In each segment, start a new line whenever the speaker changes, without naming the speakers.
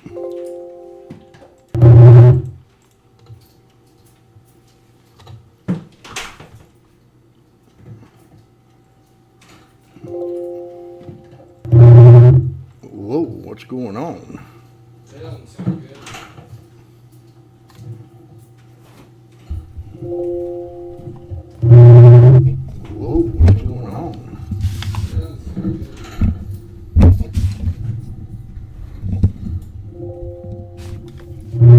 Whoa, what's going on?
That doesn't sound good.
Whoa, what's going on?
That doesn't sound good.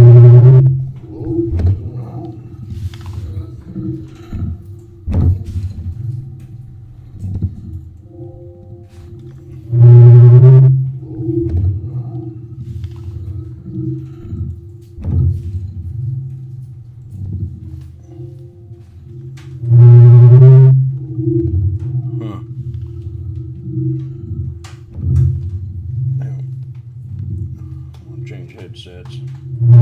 Whoa, what's going on? Huh. Now, I'll change headsets. Huh.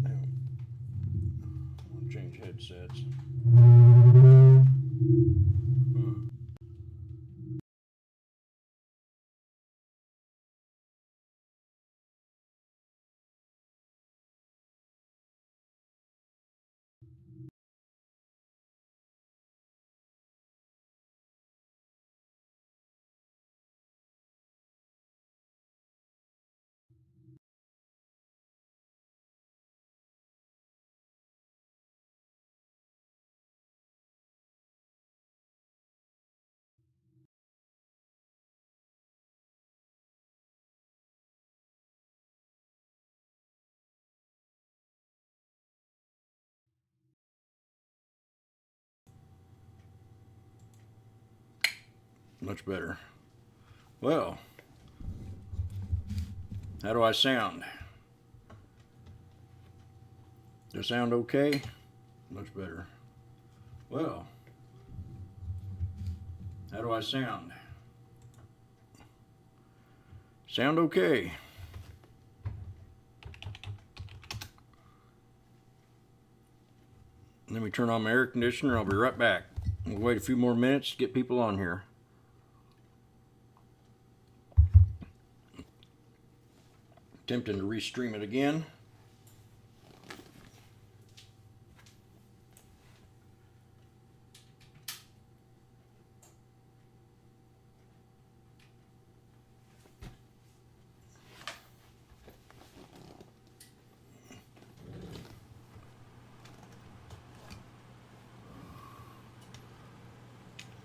Now, I'll change headsets. Huh. Much better. Well, how do I sound? Does it sound okay? Much better. Well, how do I sound? Sound okay. Let me turn on my air conditioner. I'll be right back. We'll wait a few more minutes to get people on here. Attempting to restream it again.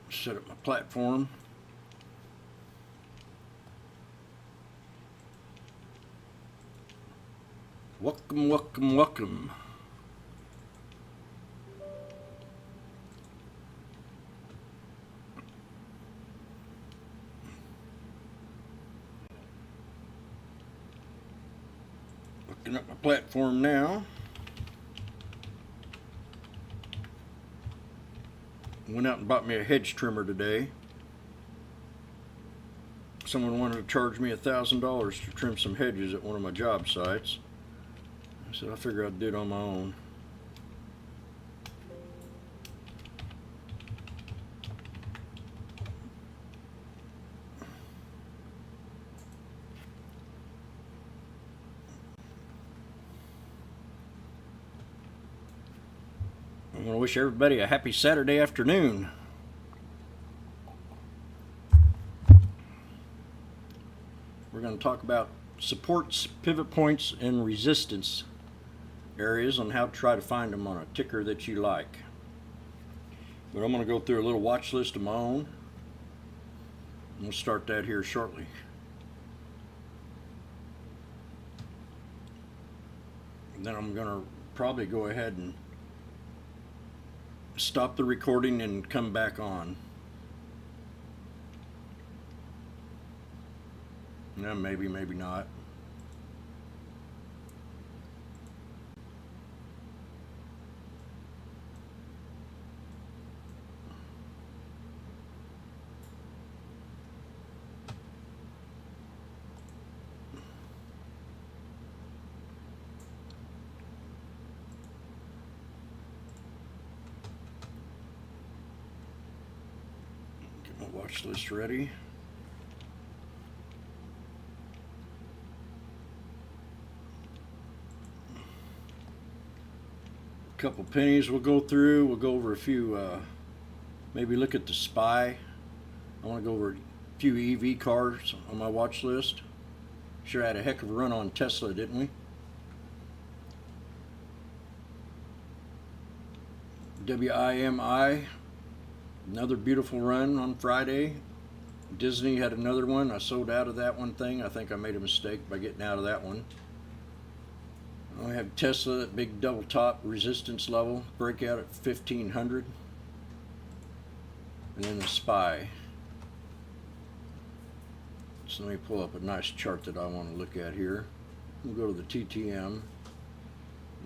Set up my platform. Welcome, welcome, welcome. Looking at my platform now. Went out and bought me a hedge trimmer today. Someone wanted to charge me $1,000 to trim some hedges at one of my job sites. I said I figure I'd do it on my own. I want to wish everybody a happy Saturday afternoon. We're going to talk about supports, pivot points, and resistance areas on how to try to find them on a ticker that you like. But I'm going to go through a little watch list of my own. We'll start that here shortly. And then I'm going to probably go ahead and stop the recording and come back on. Yeah, maybe, maybe not. Watch list ready. A couple pennies we'll go through. We'll go over a few, maybe look at the SPY. I want to go over a few EV cars on my watch list. Sure had a heck of a run on Tesla, didn't we? WIMI, another beautiful run on Friday. Disney had another one. I sold out of that one thing. I think I made a mistake by getting out of that one. I have Tesla, that big double top resistance level, breakout at 1500. And then the SPY. So let me pull up a nice chart that I want to look at here. We'll go to the TTM. And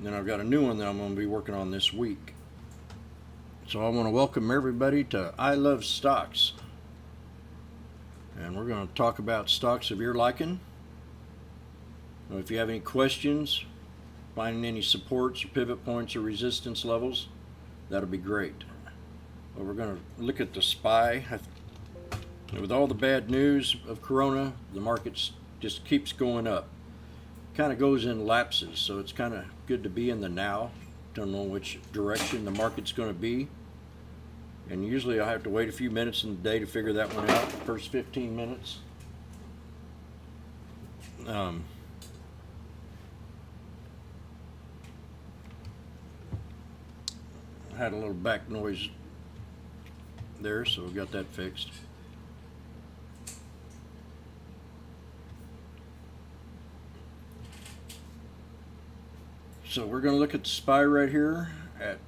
then I've got a new one that I'm going to be working on this week. So I want to welcome everybody to I Love Stocks. And we're going to talk about stocks of your liking. If you have any questions, finding any supports or pivot points or resistance levels, that'll be great. But we're going to look at the SPY. With all the bad news of Corona, the market just keeps going up. Kind of goes in lapses, so it's kind of good to be in the now. Don't know which direction the market's going to be. And usually I have to wait a few minutes in the day to figure that one out, the first 15 minutes. I had a little back noise there, so we got that fixed. So we're going to look at the SPY right here at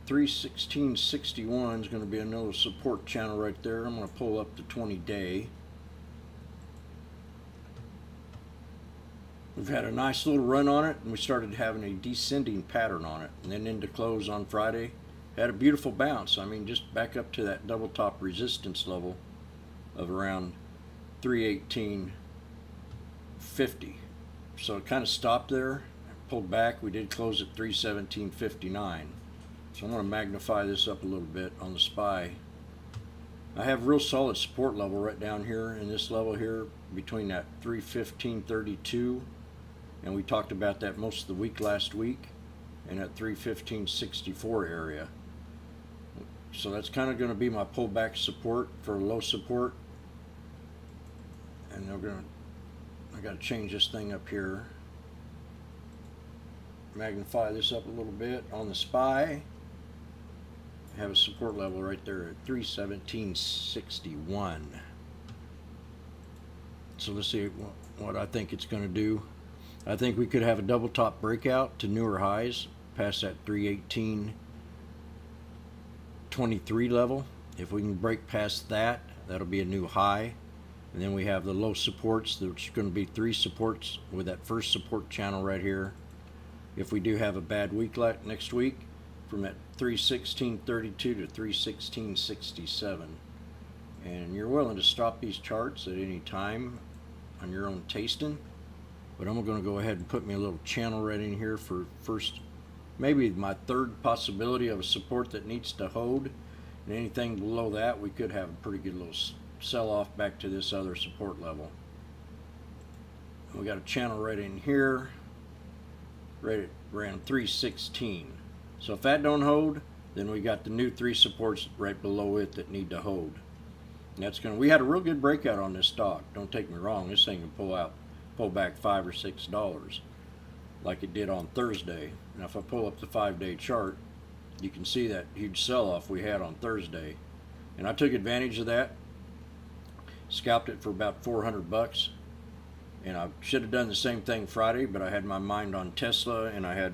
316.61 is going to be another support channel right there. I'm going to pull up the 20-day. We've had a nice little run on it, and we started having a descending pattern on it. And then into close on Friday, had a beautiful bounce. I mean, just back up to that double top resistance level of around 318.50. So it kind of stopped there, pulled back. We did close at 317.59. So I'm going to magnify this up a little bit on the SPY. I have real solid support level right down here in this level here between that 315.32, and we talked about that most of the week last week, and that 315.64 area. So that's kind of going to be my pullback support for low support. And I got to change this thing up here. Magnify this up a little bit on the SPY. Have a support level right there at 317.61. So let's see what I think it's going to do. I think we could have a double top breakout to newer highs past that 318.23 level. If we can break past that, that'll be a new high. And then we have the low supports. There's going to be 3 supports with that first support channel right here. If we do have a bad week like next week, from that 316.32 to 316.67. And you're willing to stop these charts at any time on your own tasting. But I'm going to go ahead and put me a little channel right in here for first, maybe my third possibility of a support that needs to hold. And anything below that, we could have a pretty good little sell-off back to this other support level. We got a channel right in here, right at around 316. So if that don't hold, then we got the new 3 supports right below it that need to hold. And that's going to, we had a real good breakout on this stock. Don't take me wrong, this thing can pull back $5 or $6 like it did on Thursday. Now if I pull up the 5-day chart, you can see that huge sell-off we had on Thursday. And I took advantage of that, scalped it for about $400. And I should have done the same thing Friday, but I had my mind on Tesla, and I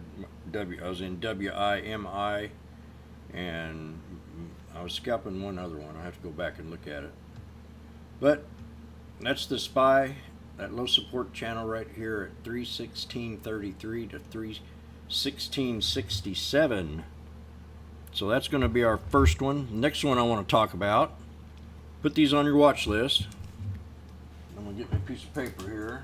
was in WIMI, and I was scalping one other one. I have to go back and look at it. But that's the SPY, that low support channel right here at 316.33 to 316.67. So that's going to be our first one. Next one I want to talk about, put these on your watch list. I'm going to get my piece of paper here.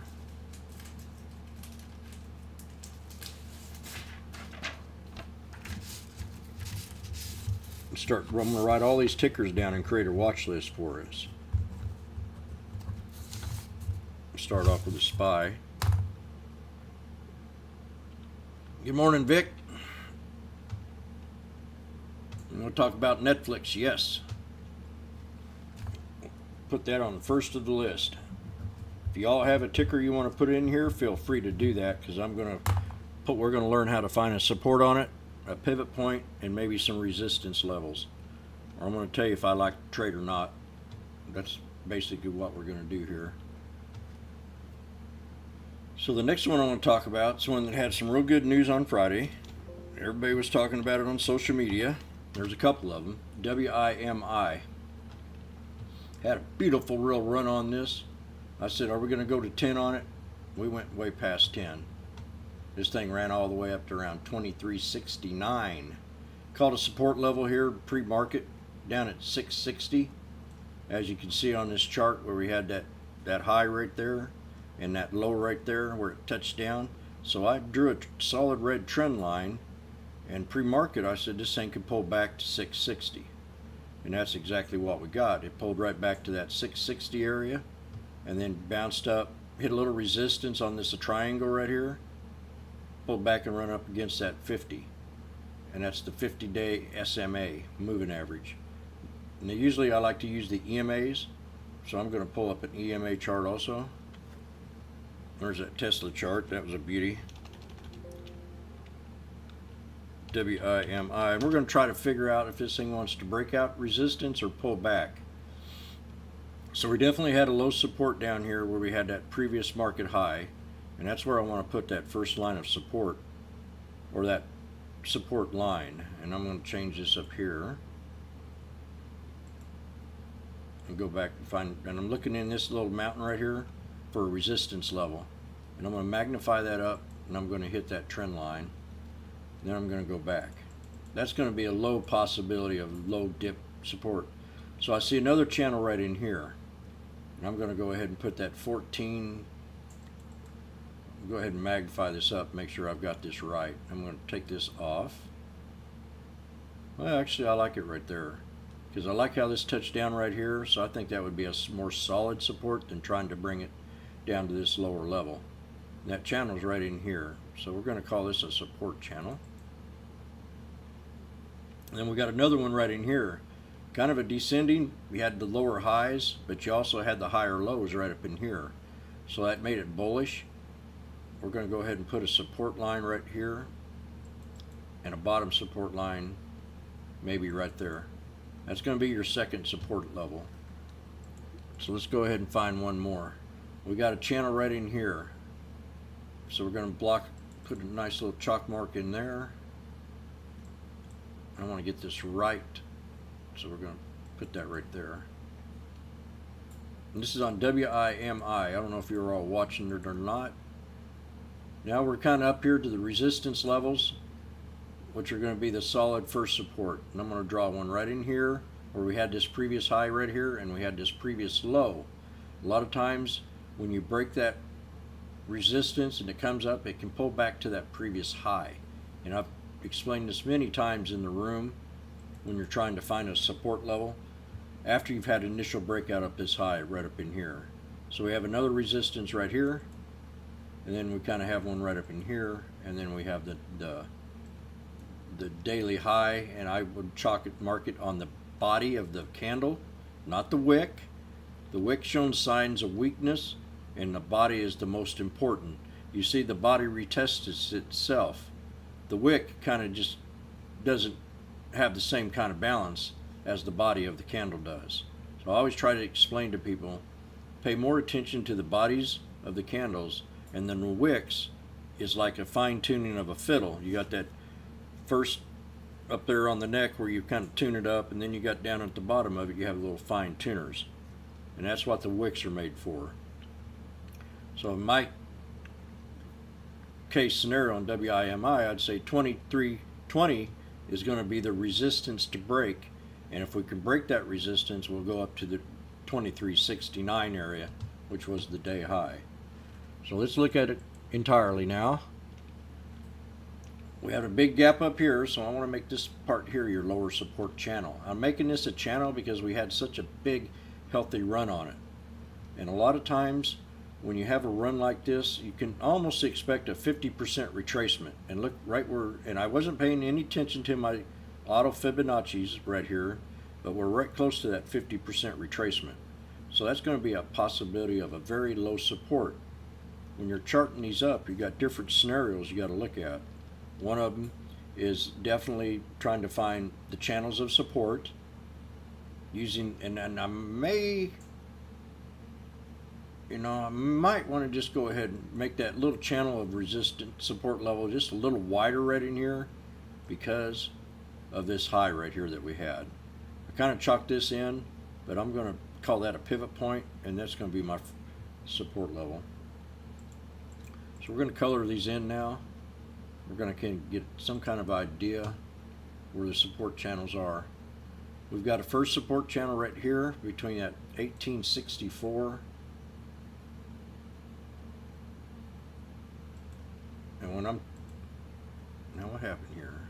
I'm going to write all these tickers down and create a watch list for us. Start off with a SPY. Good morning, Vic. I'm going to talk about Netflix. Yes. Put that on the first of the list. If you all have a ticker you want to put in here, feel free to do that, because we're going to learn how to find a support on it, a pivot point, and maybe some resistance levels. Or I'm going to tell you if I like the trade or not. That's basically what we're going to do here. So the next one I want to talk about is one that had some real good news on Friday. Everybody was talking about it on social media. There's a couple of them. WIMI. Had a beautiful real run on this. I said, are we going to go to 10 on it? We went way past 10. This thing ran all the way up to around 23.69. Called a support level here, pre-market, down at 660. As you can see on this chart where we had that high right there and that low right there where it touched down. So I drew a solid red trend line, and pre-market I said this thing could pull back to 660. And that's exactly what we got. It pulled right back to that 660 area and then bounced up, hit a little resistance on this triangle right here, pulled back and run up against that 50. And that's the 50-day SMA, moving average. Now usually I like to use the EMAs, so I'm going to pull up an EMA chart also. There's that Tesla chart. That was a beauty. WIMI. And we're going to try to figure out if this thing wants to break out resistance or pull back. So we definitely had a low support down here where we had that previous market high, and that's where I want to put that first line of support, or that support line. And I'm going to change this up here and go back and find, and I'm looking in this little mountain right here for a resistance level, and I'm going to magnify that up, and I'm going to hit that trend line. Then I'm going to go back. That's going to be a low possibility of low dip support. So I see another channel right in here, and I'm going to go ahead and put that 14. Go ahead and magnify this up, make sure I've got this right. I'm going to take this off. Well, actually I like it right there, because I like how this touched down right here, so I think that would be a more solid support than trying to bring it down to this lower level. And that channel's right in here, so we're going to call this a support channel. And then we got another one right in here, kind of a descending. We had the lower highs, but you also had the higher lows right up in here, so that made it bullish. We're going to go ahead and put a support line right here and a bottom support line maybe right there. That's going to be your second support level. So let's go ahead and find one more. We got a channel right in here, so we're going to put a nice little chalk mark in there. I want to get this right, so we're going to put that right there. And this is on WIMI. I don't know if you're all watching it or not. Now we're kind of up here to the resistance levels, which are going to be the solid first support. And I'm going to draw one right in here where we had this previous high right here and we had this previous low. A lot of times when you break that resistance and it comes up, it can pull back to that previous high. And I've explained this many times in the room when you're trying to find a support level after you've had initial breakout up this high right up in here. So we have another resistance right here, and then we kind of have one right up in here, and then we have the daily high, and I would mark it on the body of the candle, not the wick. The wick shows signs of weakness, and the body is the most important. You see the body retests itself. The wick kind of just doesn't have the same kind of balance as the body of the candle does. So I always try to explain to people, pay more attention to the bodies of the candles, and then the wicks is like a fine-tuning of a fiddle. You got that first up there on the neck where you kind of tune it up, and then you got down at the bottom of it, you have little fine tuners. And that's what the wicks are made for. So in my case scenario on WIMI, I'd say 2320 is going to be the resistance to break, and if we can break that resistance, we'll go up to the 2369 area, which was the day high. So let's look at it entirely now. We have a big gap up here, so I want to make this part here your lower support channel. I'm making this a channel because we had such a big healthy run on it. And a lot of times when you have a run like this, you can almost expect a 50% retracement. And look right where, and I wasn't paying any attention to my auto Fibonacci's right here, but we're right close to that 50% retracement. So that's going to be a possibility of a very low support. When you're charting these up, you got different scenarios you got to look at. One of them is definitely trying to find the channels of support using, and I may, I might want to just go ahead and make that little channel of resistance support level just a little wider right in here because of this high right here that we had. I kind of chalked this in, but I'm going to call that a pivot point, and that's going to be my support level. So we're going to color these in now. We're going to get some kind of idea where the support channels are. We've got a first support channel right here between that 1864 and when now what happened here?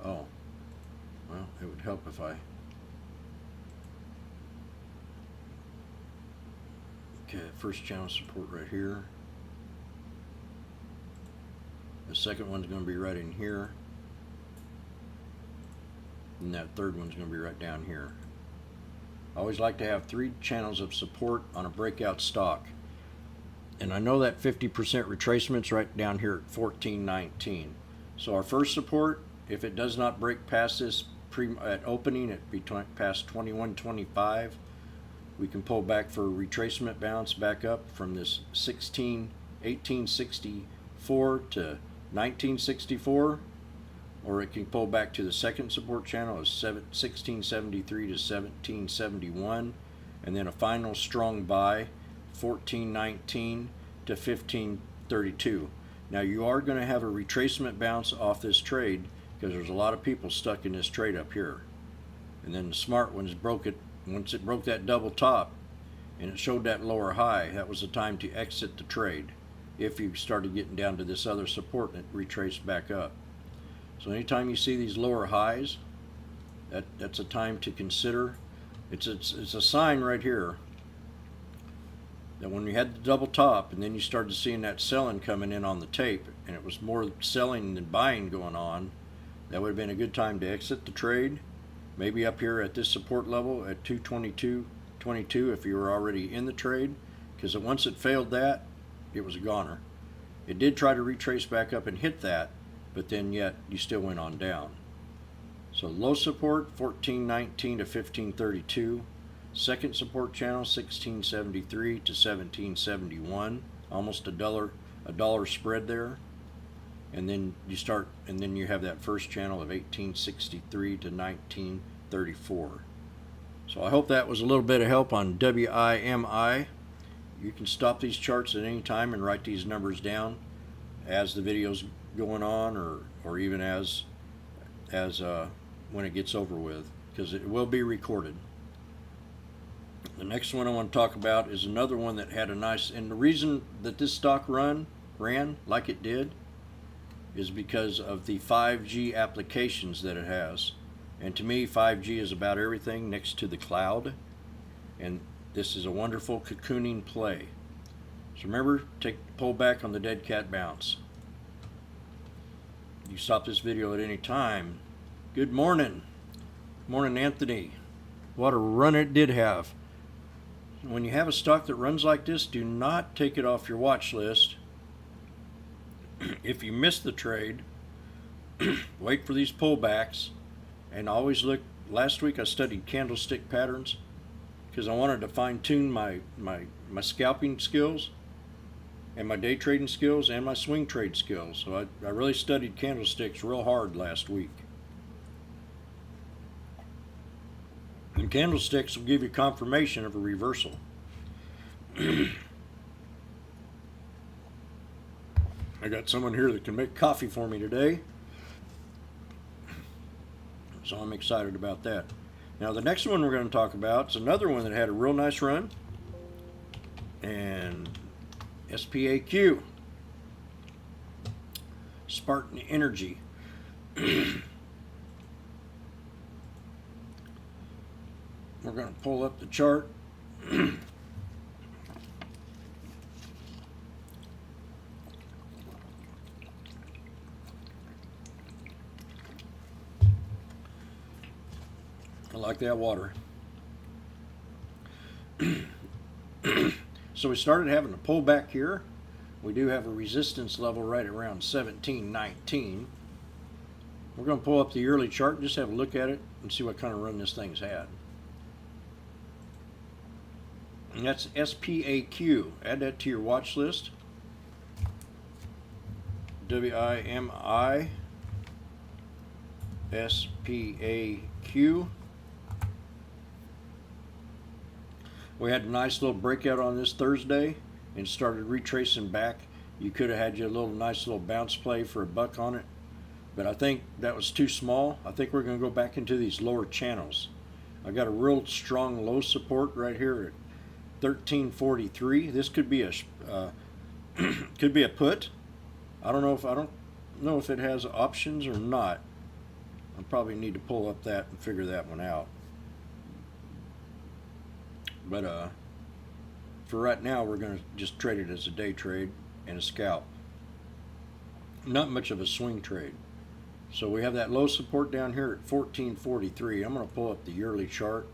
Oh, well, it would help if I first channel support right here. The second one's going to be right in here. And that third one's going to be right down here. I always like to have 3 channels of support on a breakout stock. And I know that 50% retracement's right down here at 1419. So our first support, if it does not break past this at opening at past 2125, we can pull back for a retracement bounce back up from this 1864 to 1964, or it can pull back to the second support channel of 1673 to 1771, and then a final strong buy 1419 to 1532. Now you are going to have a retracement bounce off this trade because there's a lot of people stuck in this trade up here, and then the smart ones broke it. Once it broke that double top and it showed that lower high, that was the time to exit the trade if you started getting down to this other support and it retraced back up. So anytime you see these lower highs, that's a time to consider. It's a sign right here that when you had the double top and then you started seeing that selling coming in on the tape and it was more selling than buying going on, that would have been a good time to exit the trade. Maybe up here at this support level at 222.22 if you were already in the trade, because once it failed that, it was a goner. It did try to retrace back up and hit that, but then yet you still went on down. So low support 1419 to 1532, second support channel 1673 to 1771, almost a dollar spread there. And then you have that first channel of 1863 to 1934. So I hope that was a little bit of help on WIMI. You can stop these charts at any time and write these numbers down as the video's going on, or even as when it gets over with, because it will be recorded. The next one I want to talk about is another one that had a nice, and the reason that this stock ran like it did is because of the 5G applications that it has. And to me, 5G is about everything next to the cloud, and this is a wonderful cocooning play. So remember, pull back on the dead cat bounce. You stop this video at any time. Good morning. Morning, Anthony. What a run it did have. When you have a stock that runs like this, do not take it off your watch list. If you miss the trade, wait for these pullbacks, and always look. Last week I studied candlestick patterns because I wanted to fine-tune my scalping skills and my day trading skills and my swing trade skills. So I really studied candlesticks real hard last week. And candlesticks will give you confirmation of a reversal. I got someone here that can make coffee for me today, so I'm excited about that. Now the next one we're going to talk about is another one that had a real nice run, and SPAQ. Spartan Energy. We're going to pull up the chart. I like that water. So we started having a pullback here. We do have a resistance level right around 17.19. We're going to pull up the yearly chart and just have a look at it and see what kind of run this thing's had. And that's SPAQ. Add that to your watch list. WIMI SPAQ. We had a nice little breakout on this Thursday and started retracing back. You could have had your nice little bounce play for $1 on it, but I think that was too small. I think we're going to go back into these lower channels. I got a real strong low support right here at 1343. This could be a could be a put. I don't know if it has options or not. I probably need to pull up that and figure that one out. But for right now, we're going to just trade it as a day trade and a scalp. Not much of a swing trade. So we have that low support down here at 1443. I'm going to pull up the yearly chart.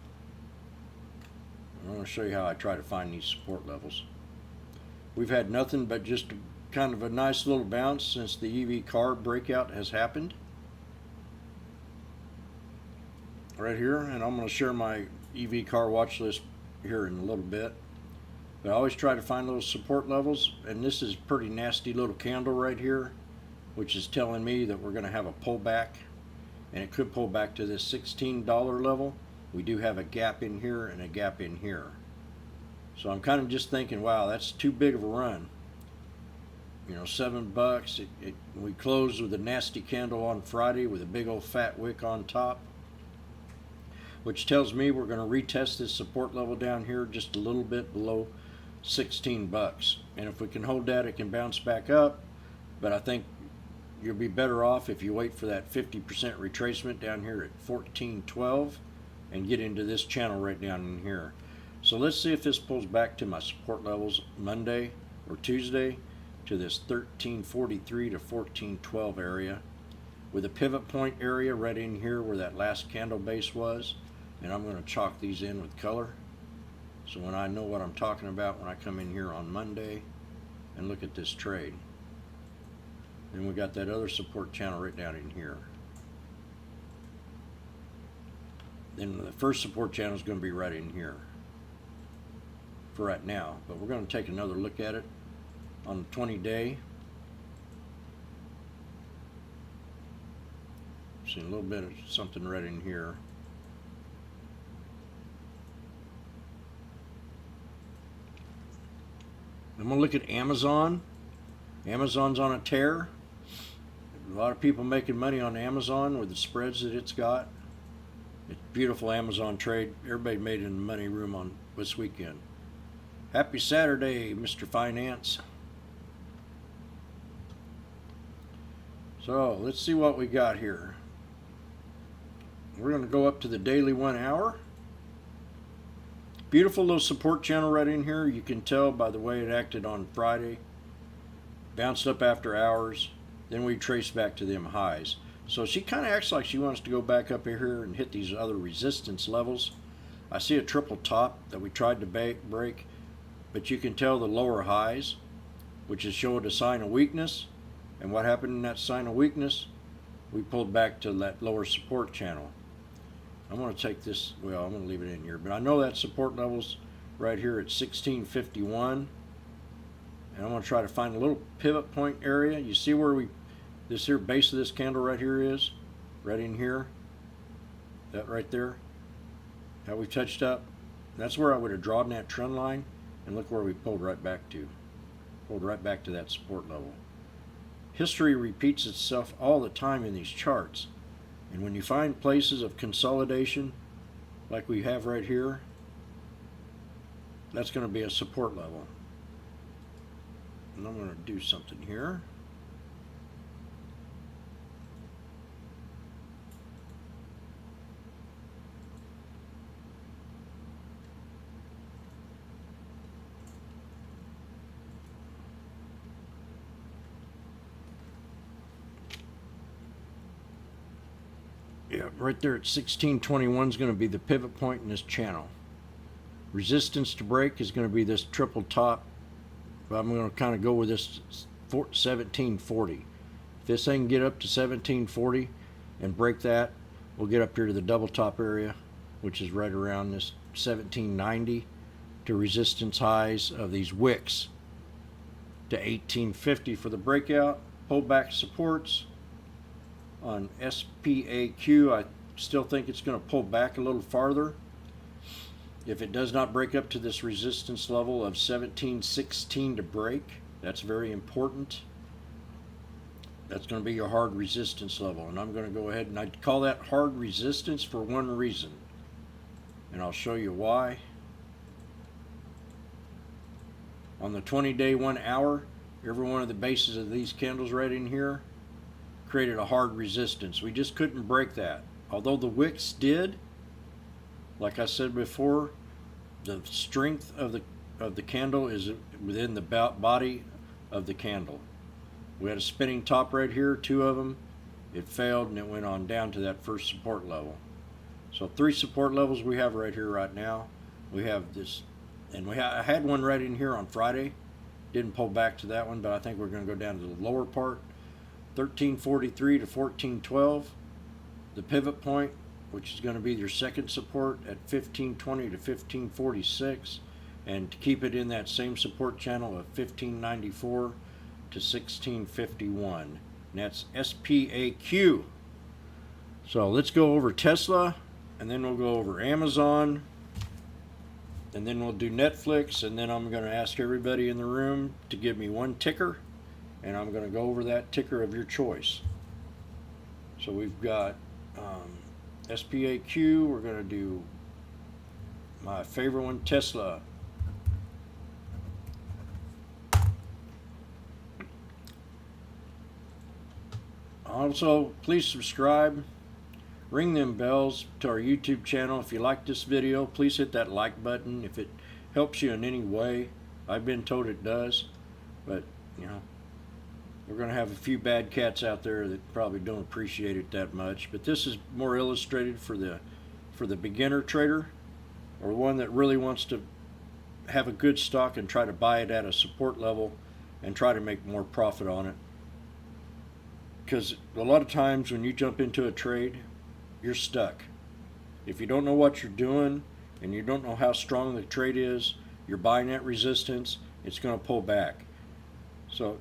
I'm going to show you how I try to find these support levels. We've had nothing but just kind of a nice little bounce since the EV car breakout has happened. Right here, and I'm going to share my EV car watch list here in a little bit. But I always try to find those support levels, and this is a pretty nasty little candle right here, which is telling me that we're going to have a pullback, and it could pull back to this $16 level. We do have a gap in here and a gap in here. So I'm kind of just thinking, wow, that's too big of a run. You know, $7. We closed with a nasty candle on Friday with a big old fat wick on top, which tells me we're going to retest this support level down here just a little bit below $16. And if we can hold that, it can bounce back up. But I think you'll be better off if you wait for that 50% retracement down here at 1412 and get into this channel right down in here. So let's see if this pulls back to my support levels Monday or Tuesday to this 1343 to 1412 area with a pivot point area right in here where that last candle base was. And I'm going to chalk these in with color so when I know what I'm talking about when I come in here on Monday and look at this trade. Then we got that other support channel right down in here. Then the first support channel is going to be right in here for right now, but we're going to take another look at it on the 20-day. See a little bit of something right in here. I'm going to look at Amazon. Amazon's on a tear. A lot of people making money on Amazon with the spreads that it's got. It's a beautiful Amazon trade. Everybody made in the money room on this weekend. Happy Saturday, Mr. Finance. So let's see what we got here. We're going to go up to the daily 1 hour. Beautiful little support channel right in here. You can tell by the way it acted on Friday. Bounced up after hours. Then we traced back to them highs. So she kind of acts like she wants to go back up here and hit these other resistance levels. I see a triple top that we tried to break, but you can tell the lower highs, which is showing a sign of weakness. And what happened in that sign of weakness? We pulled back to that lower support channel. I'm going to take this, well, I'm going to leave it in here, but I know that support level's right here at 1651. And I'm going to try to find a little pivot point area. You see where this here base of this candle right here is? Right in here. That right there. How we touched up. That's where I would have drawn that trend line. And look where we pulled right back to. Pulled right back to that support level. History repeats itself all the time in these charts. And when you find places of consolidation, like we have right here, that's going to be a support level. And I'm going to do something here. right there at 1621 is going to be the pivot point in this channel. Resistance to break is going to be this triple top, but I'm going to kind of go with this 1740. If this thing can get up to 1740 and break that, we'll get up here to the double top area, which is right around this 1790 to resistance highs of these wicks to 1850 for the breakout. Pullback supports on SPAQ. I still think it's going to pull back a little farther. If it does not break up to this resistance level of 1716 to break, that's very important. That's going to be your hard resistance level, and I'm going to go ahead and I call that hard resistance for one reason, and I'll show you why. On the 20-day 1 hour, every one of the bases of these candles right in here created a hard resistance. We just couldn't break that. Although the wicks did, like I said before, the strength of the candle is within the body of the candle. We had a spinning top right here, 2 of them. It failed and it went on down to that first support level. So 3 support levels we have right here right now. We have this, and I had one right in here on Friday. Didn't pull back to that one, but I think we're going to go down to the lower part. 1343 to 1412. The pivot point, which is going to be your second support at 1520 to 1546, and to keep it in that same support channel of 1594 to 1651, and that's SPAQ. So let's go over Tesla, and then we'll go over Amazon, and then we'll do Netflix, and then I'm going to ask everybody in the room to give me one ticker, and I'm going to go over that ticker of your choice. So we've got SPAQ. We're going to do my favorite one, Tesla. Also, please subscribe, ring them bells to our YouTube channel. If you like this video, please hit that like button if it helps you in any way. I've been told it does, but you know, we're going to have a few bad cats out there that probably don't appreciate it that much. But this is more illustrated for the beginner trader, or one that really wants to have a good stock and try to buy it at a support level and try to make more profit on it. Because a lot of times when you jump into a trade, you're stuck. If you don't know what you're doing and you don't know how strong the trade is, you're buying at resistance, it's going to pull back. So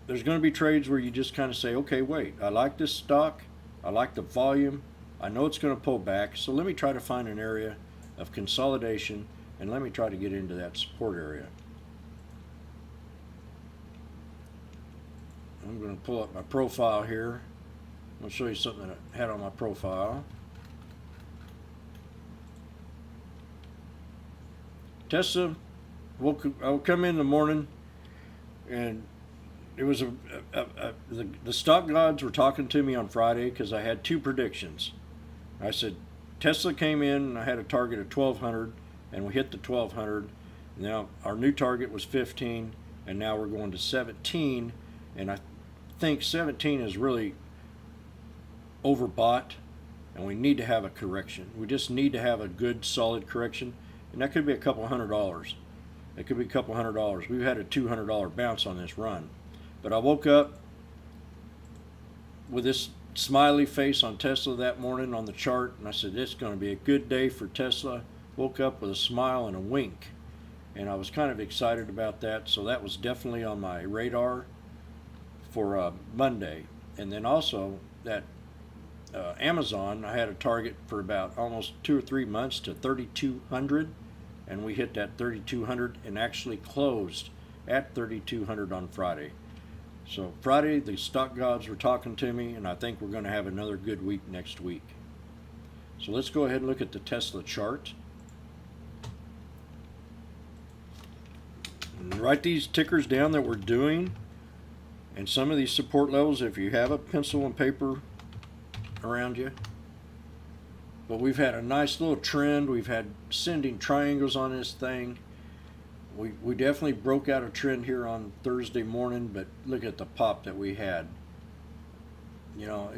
there's going to be trades where you just kind of say, okay, wait, I like this stock, I like the volume, I know it's going to pull back, so let me try to find an area of consolidation and let me try to get into that support area. I'm going to pull up my profile here. I'll show you something that I had on my profile. Tesla, I'll come in the morning, and it was the stock gods were talking to me on Friday because I had 2 predictions. I said Tesla came in and I had a target of 1200, and we hit the 1200. Now our new target was 15, and now we're going to 17, and I think 17 is really overbought, and we need to have a correction. We just need to have a good solid correction, and that could be a couple $100. It could be a couple $100. We've had a $200 bounce on this run, but I woke up with this smiley face on Tesla that morning on the chart, and I said it's going to be a good day for Tesla. Woke up with a smile and a wink, and I was kind of excited about that. So that was definitely on my radar for Monday. And then also that Amazon, I had a target for about almost 2 or 3 months to 3,200, and we hit that 3,200 and actually closed at 3,200 on Friday. So Friday, the stock gods were talking to me, and I think we're going to have another good week next week. So let's go ahead and look at the Tesla chart. And write these tickers down that we're doing, and some of these support levels if you have a pencil and paper around you. But we've had a nice little trend. We've had ascending triangles on this thing. We definitely broke out a trend here on Thursday morning, but look at the pop that we had. You know,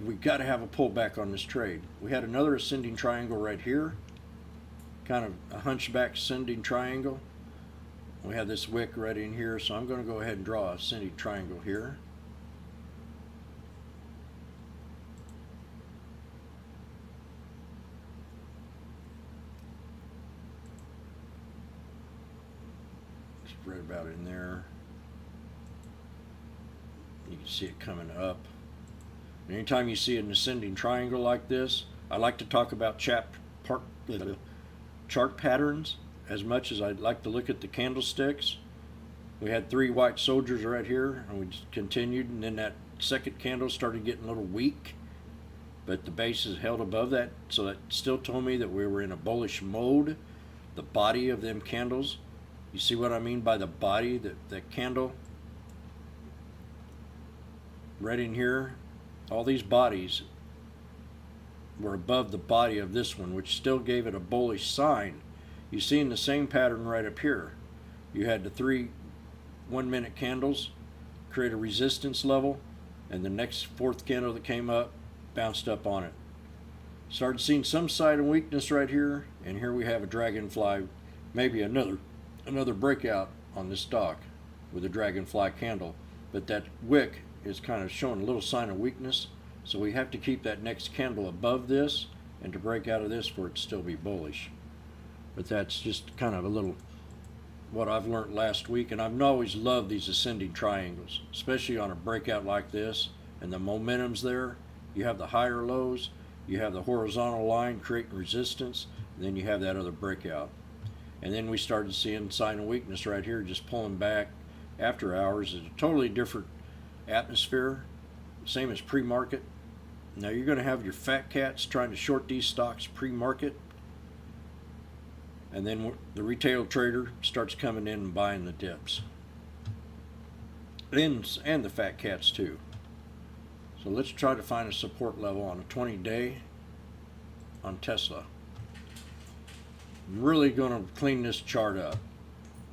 we got to have a pullback on this trade. We had another ascending triangle right here, kind of a hunchback ascending triangle. We have this wick right in here, so I'm going to go ahead and draw a ascending triangle here. Just right about in there. You can see it coming up. Anytime you see an ascending triangle like this, I like to talk about chart patterns as much as I'd like to look at the candlesticks. We had 3 white soldiers right here, and we just continued, and then that second candle started getting a little weak, but the base is held above that, so that still told me that we were in a bullish mode. The body of them candles, you see what I mean by the body, that candle right in here, all these bodies were above the body of this one, which still gave it a bullish sign. You see in the same pattern right up here, you had the 3 1-minute candles create a resistance level, and the next 4th candle that came up bounced up on it. Started seeing some sign of weakness right here, and here we have a dragonfly, maybe another breakout on this stock with a dragonfly candle, but that wick is kind of showing a little sign of weakness, so we have to keep that next candle above this and to break out of this for it to still be bullish. But that's just kind of a little what I've learned last week, and I've always loved these ascending triangles, especially on a breakout like this, and the momentum's there. You have the higher lows, you have the horizontal line creating resistance, and then you have that other breakout. And then we started seeing sign of weakness right here, just pulling back after hours. It's a totally different atmosphere, same as pre-market. Now you're going to have your fat cats trying to short these stocks pre-market, and then the retail trader starts coming in and buying the dips, and the fat cats too. So let's try to find a support level on a 20-day on Tesla. I'm really going to clean this chart up.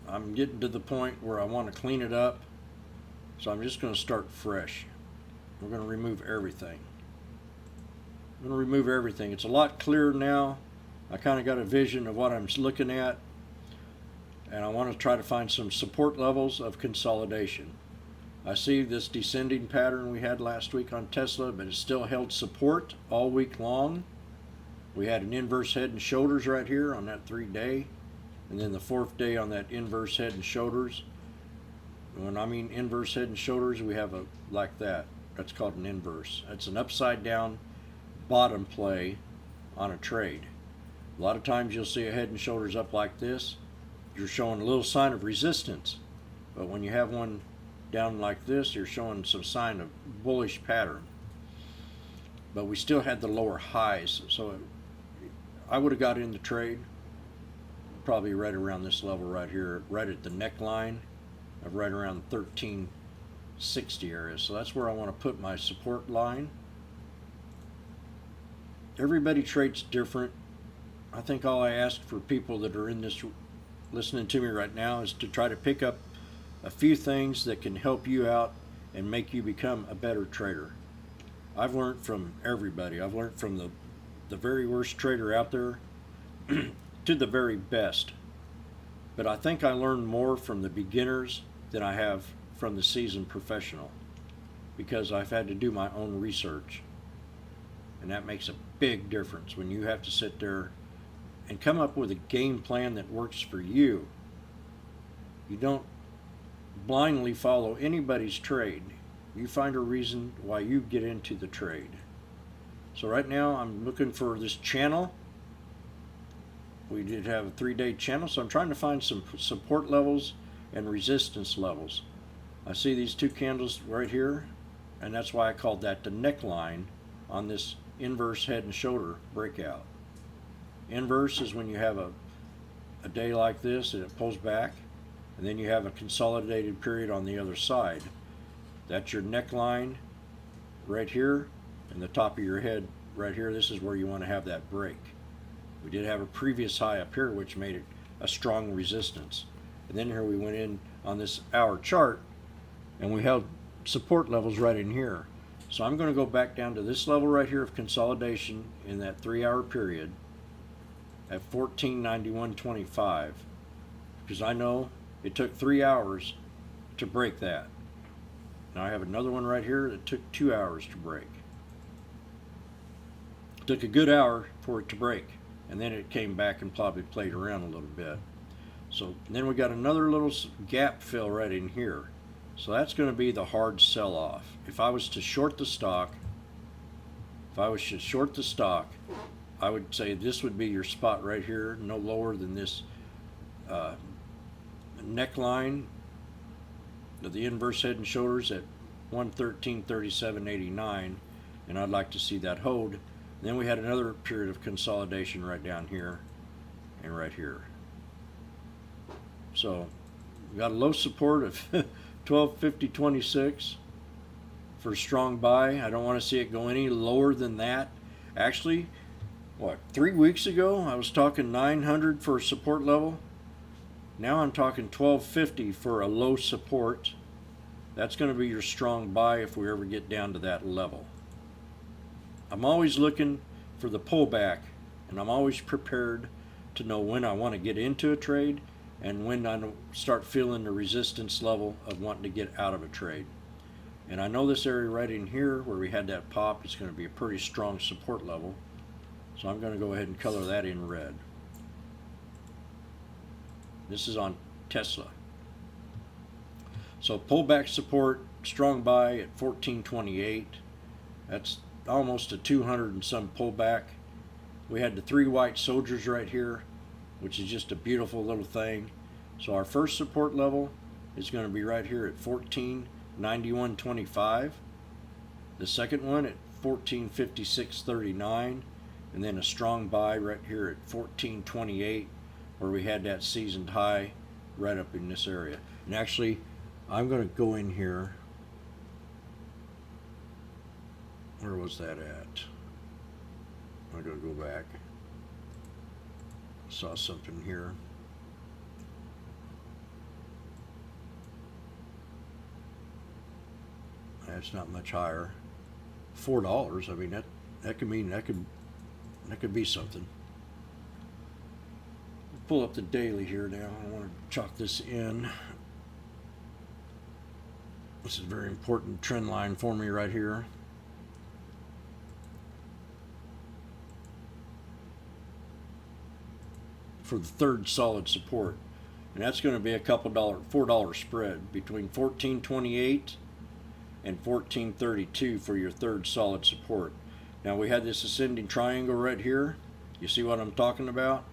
I'm getting to the point where I want to clean it up, so I'm just going to start fresh. We're going to remove everything. I'm going to remove everything. It's a lot clearer now. I kind of got a vision of what I'm looking at, and I want to try to find some support levels of consolidation. I see this descending pattern we had last week on Tesla, but it still held support all week long. We had an inverse head and shoulders right here on that 3-day, and then the 4th day on that inverse head and shoulders. When I mean inverse head and shoulders, we have a like that. That's called an inverse. That's an upside down bottom play on a trade. A lot of times you'll see a head and shoulders up like this. You're showing a little sign of resistance. But when you have one down like this, you're showing some sign of bullish pattern. But we still had the lower highs, so I would have got in the trade probably right around this level right here, right at the neckline of right around 1360 area. So that's where I want to put my support line. Everybody trades different. I think all I ask for people that are in this listening to me right now is to try to pick up a few things that can help you out and make you become a better trader. I've learned from everybody. I've learned from the very worst trader out there to the very best. But I think I learned more from the beginners than I have from the seasoned professional, because I've had to do my own research. And that makes a big difference when you have to sit there and come up with a game plan that works for you. You don't blindly follow anybody's trade. You find a reason why you get into the trade. So right now I'm looking for this channel. We did have a 3-day channel, so I'm trying to find some support levels and resistance levels. I see these 2 candles right here, and that's why I called that the neckline on this inverse head and shoulder breakout. Inverse is when you have a day like this and it pulls back, and then you have a consolidated period on the other side. That's your neckline right here, and the top of your head right here. This is where you want to have that break. We did have a previous high up here which made it a strong resistance, and then here we went in on this hour chart and we held support levels right in here. So I'm going to go back down to this level right here of consolidation in that 3-hour period at 1491.25, because I know it took 3 hours to break that. Now I have another one right here that took 2 hours to break. It took a good hour for it to break, and then it came back and probably played around a little bit. So then we got another little gap fill right in here. So that's going to be the hard sell off. If I was to short the stock, I would say this would be your spot right here, no lower than this neckline of the inverse head and shoulders at 113.37.89, and I'd like to see that hold. Then we had another period of consolidation right down here and right here. So we got a low support of 1250.26 for a strong buy. I don't want to see it go any lower than that. Actually, what, 3 weeks ago I was talking 900 for a support level. Now I'm talking 1250 for a low support. That's going to be your strong buy if we ever get down to that level. I'm always looking for the pullback, and I'm always prepared to know when I want to get into a trade and when I start feeling the resistance level of wanting to get out of a trade. And I know this area right in here where we had that pop is going to be a pretty strong support level. So I'm going to go ahead and color that in red. This is on Tesla. So pullback support, strong buy at 1428. That's almost a 200 and some pullback. We had the 3 white soldiers right here, which is just a beautiful little thing. So our first support level is going to be right here at 1491.25. The second one at 1456.39, and then a strong buy right here at 1428, where we had that seasoned high right up in this area. And actually, I'm going to go in here. Where was that at? I'm going to go back. Saw something here. That's not much higher. $4. I mean, that could mean that could be something. Pull up the daily here now. I want to chalk this in. This is a very important trend line for me right here. For the third solid support, and that's going to be a $4 spread between 1428 and 1432 for your third solid support. Now we had this ascending triangle right here. You see what I'm talking about?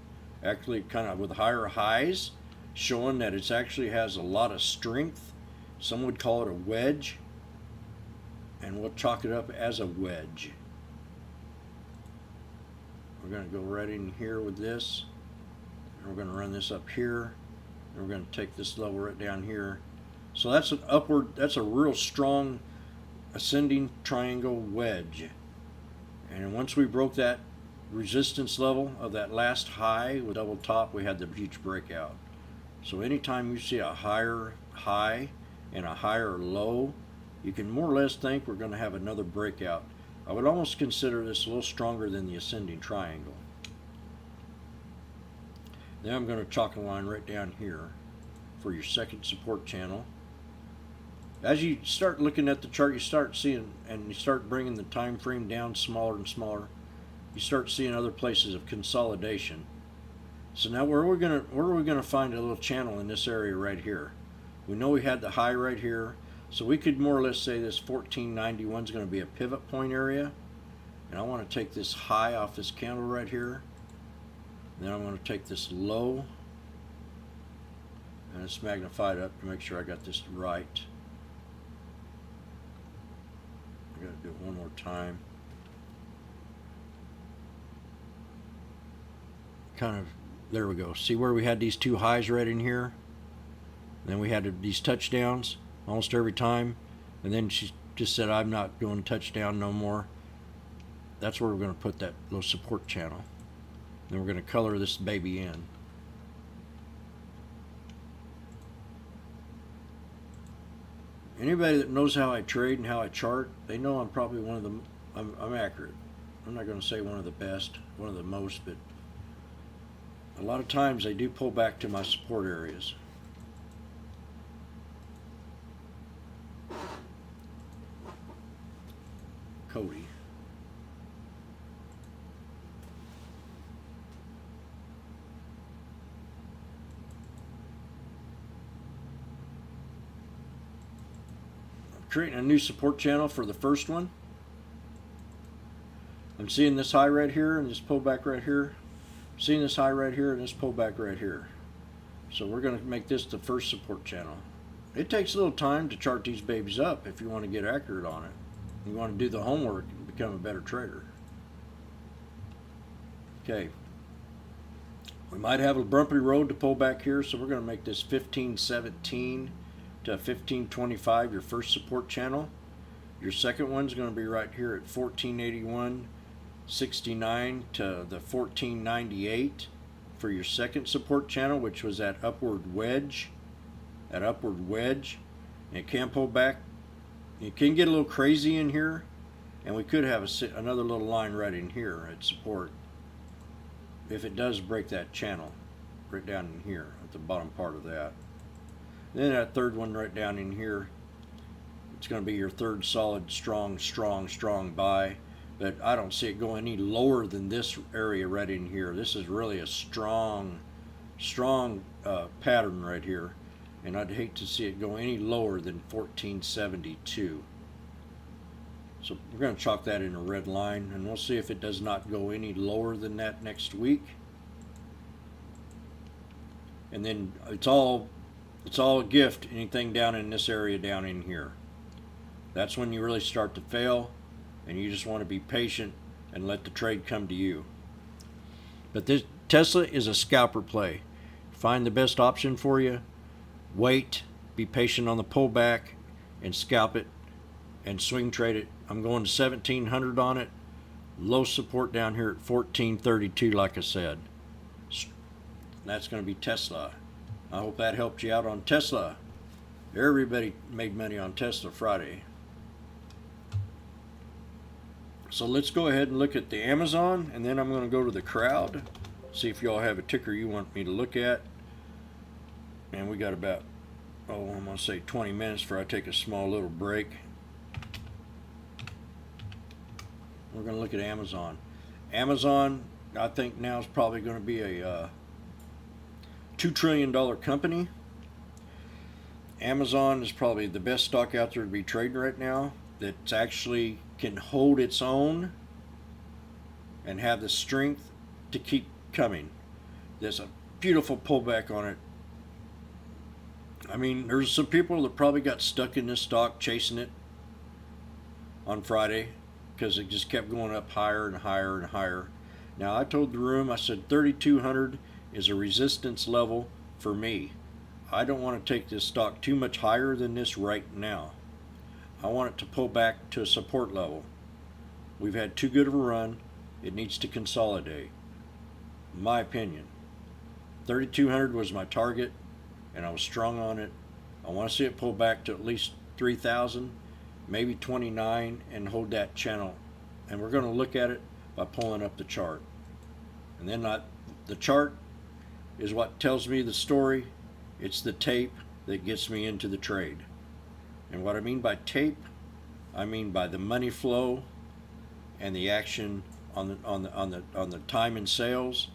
Actually, kind of with higher highs, showing that it actually has a lot of strength. Some would call it a wedge, and we'll chalk it up as a wedge. We're going to go right in here with this. We're going to run this up here, and we're going to take this level right down here. So that's an upward, that's a real strong ascending triangle wedge. And once we broke that resistance level of that last high with double top, we had the huge breakout. So anytime you see a higher high and a higher low, you can more or less think we're going to have another breakout. I would almost consider this a little stronger than the ascending triangle. Then I'm going to chalk a line right down here for your second support channel. As you start looking at the chart, you start seeing, and you start bringing the time frame down smaller and smaller, you start seeing other places of consolidation. So now where are we going to find a little channel in this area right here? We know we had the high right here, so we could more or less say this 1491 is going to be a pivot point area. And I want to take this high off this candle right here. Then I'm going to take this low, and it's magnified up to make sure I got this right. I got to do it one more time. Kind of, there we go. See where we had these two highs right in here? And then we had these touchdowns almost every time. And then she just said, I'm not doing touchdown no more. That's where we're going to put that little support channel. Then we're going to color this baby in. Anybody that knows how I trade and how I chart, they know I'm probably one of the, I'm accurate. I'm not going to say one of the best, one of the most, but a lot of times they do pull back to my support areas. Cody. I'm creating a new support channel for the first one. I'm seeing this high right here and this pullback right here. I'm seeing this high right here and this pullback right here. So we're going to make this the first support channel. It takes a little time to chart these babies up if you want to get accurate on it. You want to do the homework and become a better trader. Okay. We might have a bumpy road to pull back here, so we're going to make this 1517 to 1525 your first support channel. Your second one's going to be right here at 1481.69 to the 1498 for your second support channel, which was that upward wedge. That upward wedge. And it can pull back. It can get a little crazy in here, and we could have another little line right in here at support if it does break that channel right down in here at the bottom part of that. Then that third one right down in here, it's going to be your third solid strong buy, but I don't see it going any lower than this area right in here. This is really a strong pattern right here, and I'd hate to see it go any lower than 1472. So we're going to chalk that in a red line, and we'll see if it does not go any lower than that next week. And then it's all a gift, anything down in this area down in here. That's when you really start to fail, and you just want to be patient and let the trade come to you. But this Tesla is a scalper play. Find the best option for you, wait, be patient on the pullback, and scalp it and swing trade it. I'm going to 1700 on it. Low support down here at 1432, like I said. That's going to be Tesla. I hope that helped you out on Tesla. Everybody made money on Tesla Friday. So let's go ahead and look at the Amazon, and then I'm going to go to the crowd, see if y'all have a ticker you want me to look at. And we got about, I'm going to say 20 minutes before I take a small little break. We're going to look at Amazon. Amazon, I think now is probably going to be a $2 trillion company. Amazon is probably the best stock out there to be trading right now that actually can hold its own and have the strength to keep coming. There's a beautiful pullback on it. I mean, there's some people that probably got stuck in this stock chasing it on Friday because it just kept going up higher and higher and higher. Now, I told the room, I said 3,200 is a resistance level for me. I don't want to take this stock too much higher than this right now. I want it to pull back to a support level. We've had too good of a run. It needs to consolidate. In my opinion. 3,200 was my target, and I was strong on it. I want to see it pull back to at least 3,000, maybe 29, and hold that channel. And we're going to look at it by pulling up the chart. And then the chart is what tells me the story. It's the tape that gets me into the trade. And what I mean by tape, I mean by the money flow and the action on the time and sales.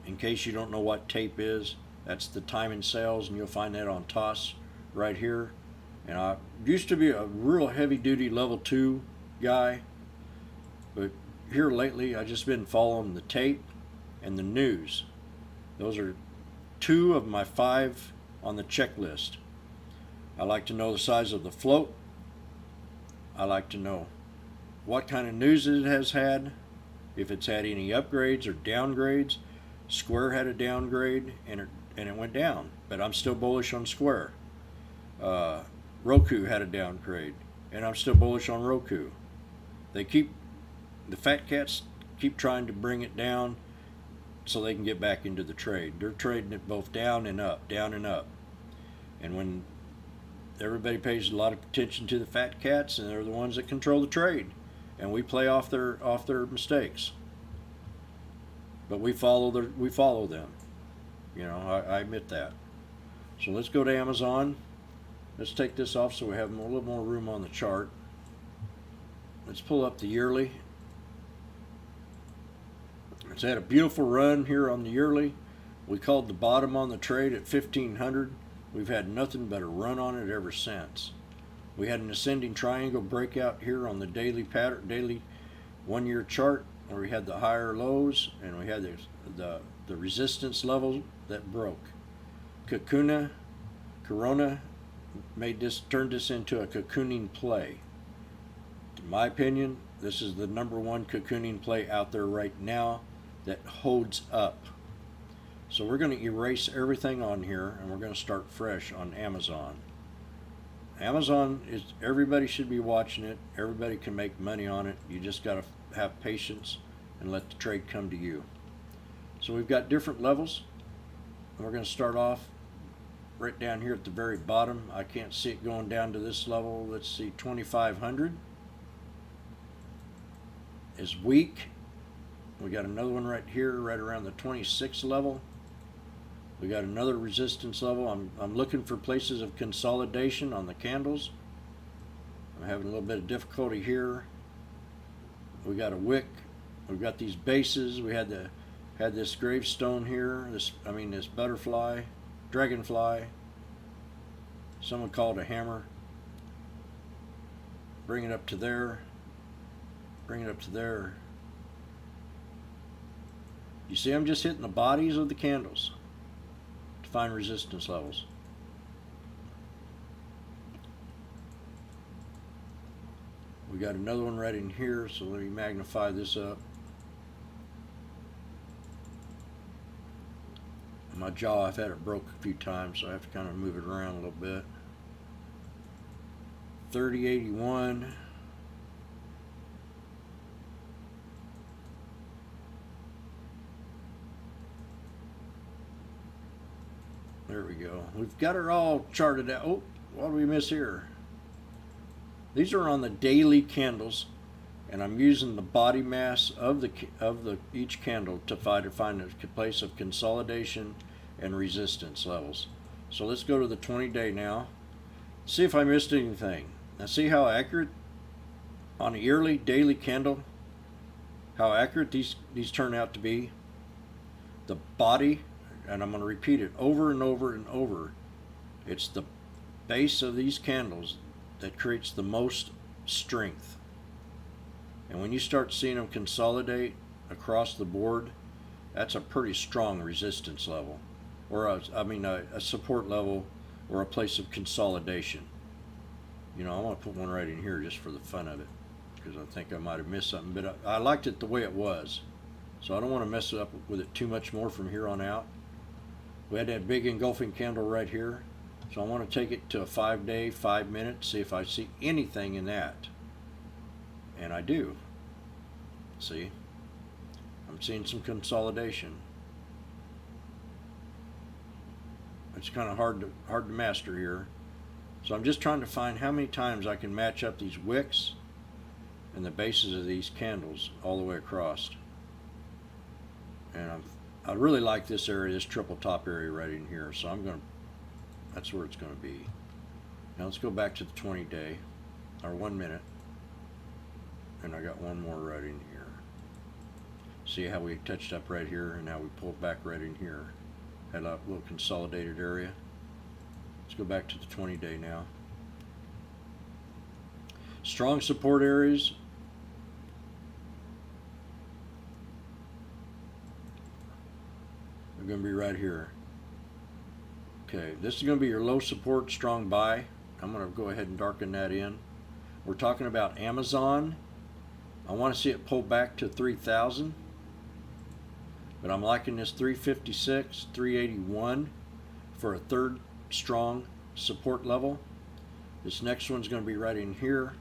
In case you don't know what tape is, that's the time and sales, and you'll find that on TOS right here. And I used to be a real heavy duty level 2 guy, but here lately I just been following the tape and the news. Those are 2 of my 5 on the checklist. I like to know the size of the float. I like to know what kind of news it has had, if it's had any upgrades or downgrades. Square had a downgrade and it went down, but I'm still bullish on Square. Roku had a downgrade, and I'm still bullish on Roku. The fat cats keep trying to bring it down so they can get back into the trade. They're trading it both down and up, down and up. And when everybody pays a lot of attention to the fat cats, and they're the ones that control the trade, and we play off their mistakes. But we follow them. You know, I admit that. So let's go to Amazon. Let's take this off so we have a little more room on the chart. Let's pull up the yearly. It's had a beautiful run here on the yearly. We called the bottom on the trade at 1500. We've had nothing but a run on it ever since. We had an ascending triangle breakout here on the daily pattern, daily 1 year chart, where we had the higher lows and we had the resistance level that broke. Corona turned this into a cocooning play. In my opinion, this is the #1 cocooning play out there right now that holds up. So we're going to erase everything on here and we're going to start fresh on Amazon. Amazon is, everybody should be watching it. Everybody can make money on it. You just got to have patience and let the trade come to you. So we've got different levels, and we're going to start off right down here at the very bottom. I can't see it going down to this level. Let's see, 2500 is weak. We got another one right here, right around the 26 level. We got another resistance level. I'm looking for places of consolidation on the candles. I'm having a little bit of difficulty here. We got a wick. We've got these bases. We had this gravestone here. This butterfly, dragonfly. Someone called a hammer. Bring it up to there. Bring it up to there. You see, I'm just hitting the bodies of the candles to find resistance levels. We got another one right in here, so let me magnify this up. My jaw, I've had it broke a few times, so I have to kind of move it around a little bit. 3081. There we go. We've got it all charted out. Oh, what do we miss here? These are on the daily candles, and I'm using the body mass of each candle to find a place of consolidation and resistance levels. So let's go to the 20-day now. See if I missed anything. Now see how accurate on a yearly, daily candle, how accurate these turn out to be. The body, and I'm going to repeat it over and over and over, it's the base of these candles that creates the most strength. And when you start seeing them consolidate across the board, that's a pretty strong resistance level, or a support level, or a place of consolidation. You know, I want to put one right in here just for the fun of it, because I think I might have missed something, but I liked it the way it was, so I don't want to mess it up with it too much more from here on out. We had that big engulfing candle right here, so I want to take it to a 5-day, 5 minutes, see if I see anything in that. And I do. See? I'm seeing some consolidation. It's kind of hard to master here. So I'm just trying to find how many times I can match up these wicks and the bases of these candles all the way across. And I really like this area, this triple top area right in here. So that's where it's going to be. Now let's go back to the 20-day, or 1 minute. And I got one more right in here. See how we touched up right here and how we pulled back right in here. Had a little consolidated area. Let's go back to the 20-day now. Strong support areas. They're going to be right here. Okay, this is going to be your low support, strong buy. I'm going to go ahead and darken that in. We're talking about Amazon. I want to see it pull back to 3,000. But I'm liking this 356, 381 for a third strong support level. This next one's going to be right in here.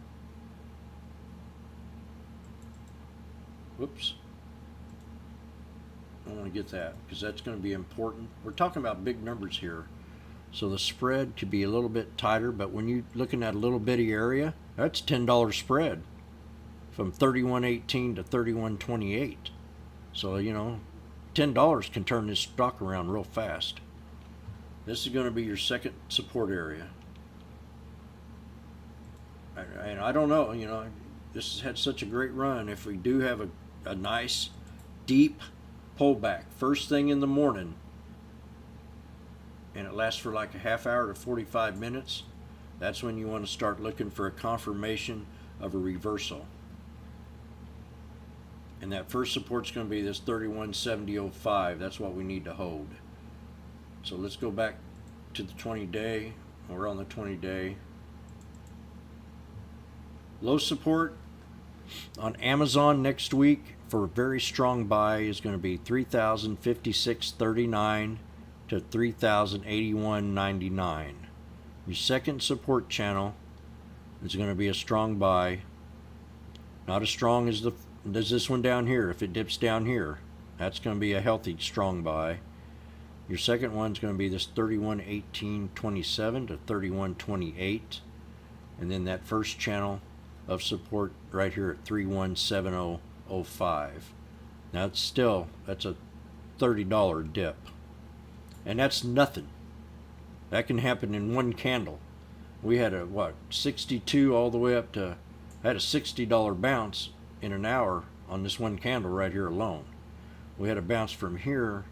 Whoops. I want to get that because that's going to be important. We're talking about big numbers here. So the spread could be a little bit tighter, but when you're looking at a little bitty area, that's $10 spread from 31.18 to 31.28. So, you know, $10 can turn this stock around real fast. This is going to be your second support area. And I don't know, you know, this has had such a great run. If we do have a nice deep pullback first thing in the morning, and it lasts for like a half hour to 45 minutes, that's when you want to start looking for a confirmation of a reversal. And that first support's going to be this 31.70.05. That's what we need to hold. So let's go back to the 20-day. We're on the 20-day. Low support on Amazon next week for a very strong buy is going to be 3,056.39 to 3,081.99. Your second support channel is going to be a strong buy. Not as strong as this one down here. If it dips down here, that's going to be a healthy strong buy. Your second one's going to be this 31.18.27 to 31.28, and then that first channel of support right here at 31.70.05. Now that's a $30 dip, and that's nothing. That can happen in one candle. We had a 62 all the way up to, had a $60 bounce in an hour on this one candle right here alone. We had a bounce from here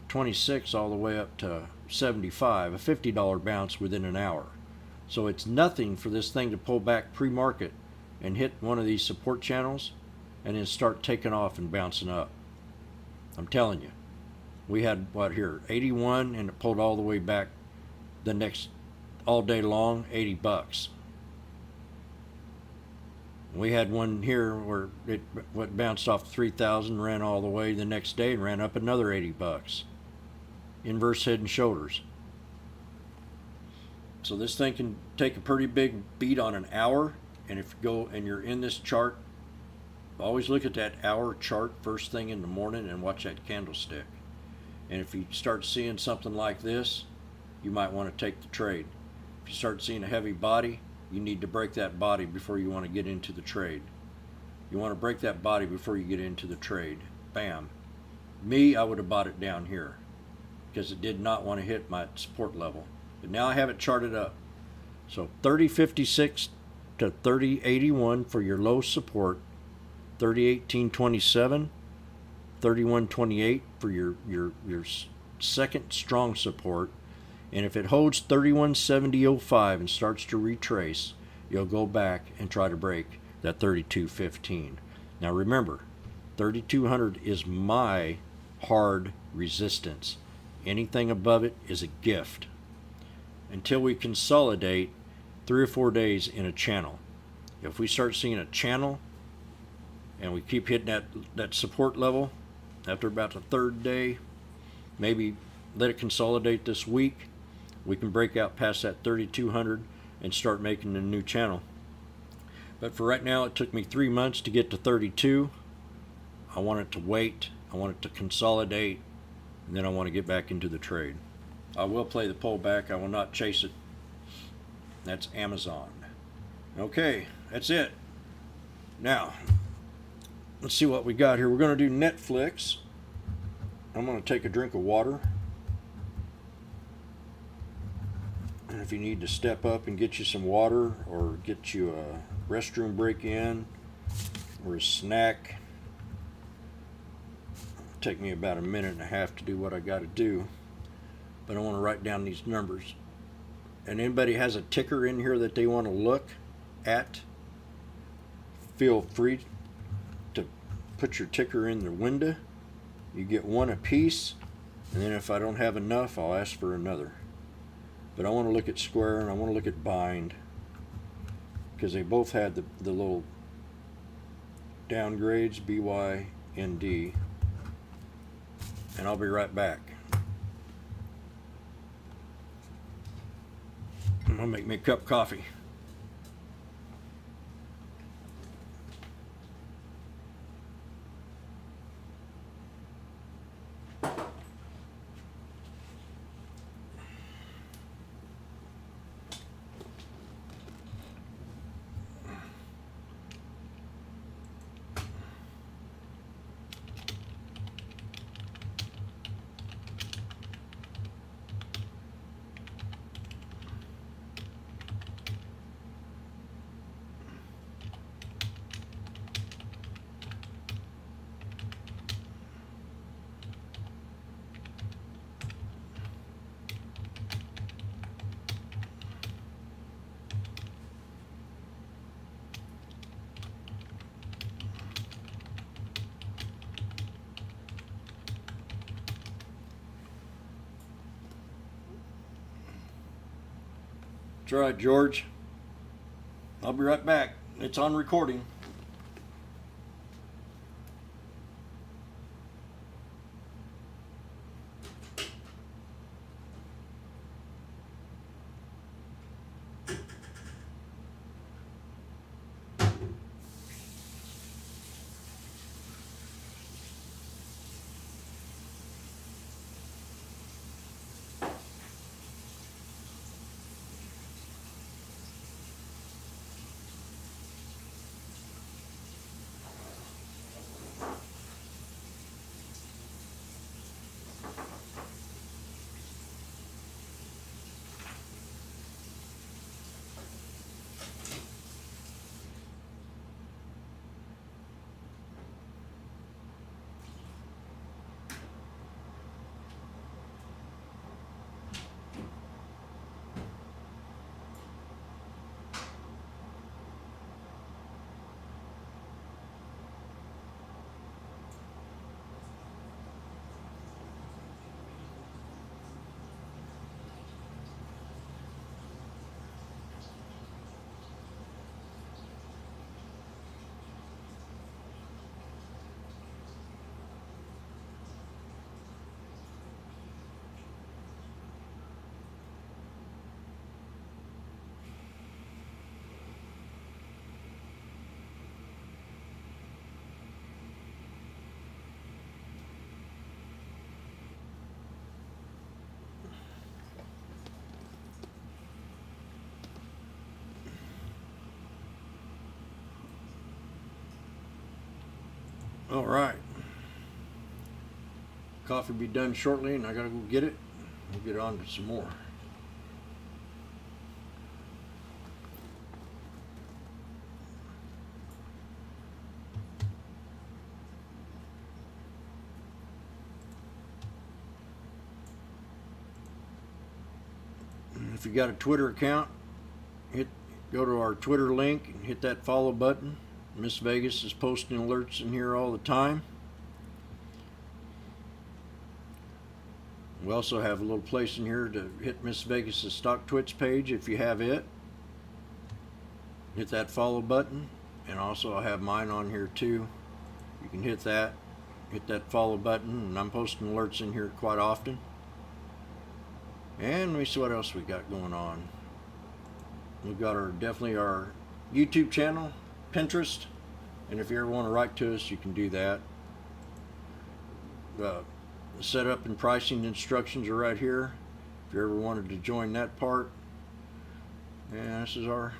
26 all the way up to 75, a $50 bounce within an hour. So it's nothing for this thing to pull back pre-market and hit one of these support channels and then start taking off and bouncing up. I'm telling you, we had 81, and it pulled all the way back the next all day long, $80. We had one here where it bounced off 3,000, ran all the way the next day and ran up another $80. Inverse head and shoulders. So this thing can take a pretty big beat on an hour, and if you go and you're in this chart, always look at that hour chart first thing in the morning and watch that candlestick. And if you start seeing something like this, you might want to take the trade. If you start seeing a heavy body, you need to break that body before you want to get into the trade. You want to break that body before you get into the trade. Bam. Me, I would have bought it down here because it did not want to hit my support level. But now I have it charted up. So 30.56 to 30.81 for your low support, 30.18.27, 31.28 for your second strong support. And if it holds 31.70.05 and starts to retrace, you'll go back and try to break that 32.15. Now remember, 3,200 is my hard resistance. Anything above it is a gift until we consolidate 3 or 4 days in a channel. If we start seeing a channel and we keep hitting that support level after about the third day, maybe let it consolidate this week, we can break out past that 3,200 and start making a new channel. But for right now, it took me 3 months to get to 32. I want it to wait. I want it to consolidate, and then I want to get back into the trade. I will play the pullback. I will not chase it. That's Amazon. Okay, that's it. Now, let's see what we got here. We're going to do Netflix. I'm going to take a drink of water. And if you need to step up and get you some water or get you a restroom break in or a snack, it'll take me about a minute and a half to do what I got to do. But I want to write down these numbers. And anybody has a ticker in here that they want to look at, feel free to put your ticker in the window. You get one a piece, and then if I don't have enough, I'll ask for another. But I want to look at Square and I want to look at Bind, because they both had the little downgrades, BYND. And I'll be right back. I'm going to make me a cup of coffee. That's right, George. I'll be right back. It's on recording. All right. Coffee will be done shortly, and I gotta go get it. We'll get on to some more. If you got a Twitter account, go to our Twitter link and hit that follow button. Miss Vegas is posting alerts in here all the time. We also have a little place in here to hit Miss Vegas's Stock Twits page if you have it. Hit that follow button, and also I have mine on here too. You can hit that follow button, and I'm posting alerts in here quite often. And let me see what else we got going on. We've got definitely our YouTube channel, Pinterest, and if you ever want to write to us, you can do that. The setup and pricing instructions are right here if you ever wanted to join that part. And this is our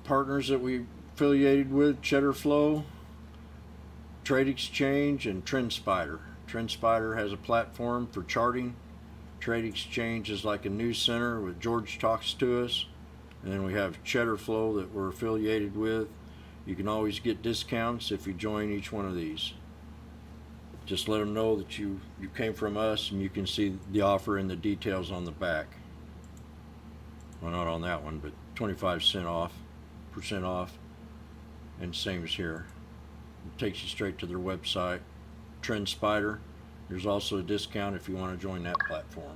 partners that we affiliated with: Cheddar Flow, Trade Exchange, and TrendSpider. TrendSpider has a platform for charting. Trade Exchange is like a news center where George talks to us. And then we have Cheddar Flow that we're affiliated with. You can always get discounts if you join each one of these. Just let them know that you came from us, and you can see the offer and the details on the back. Well, not on that one, but 25% off, and same as here. It takes you straight to their website, TrendSpider. There's also a discount if you want to join that platform.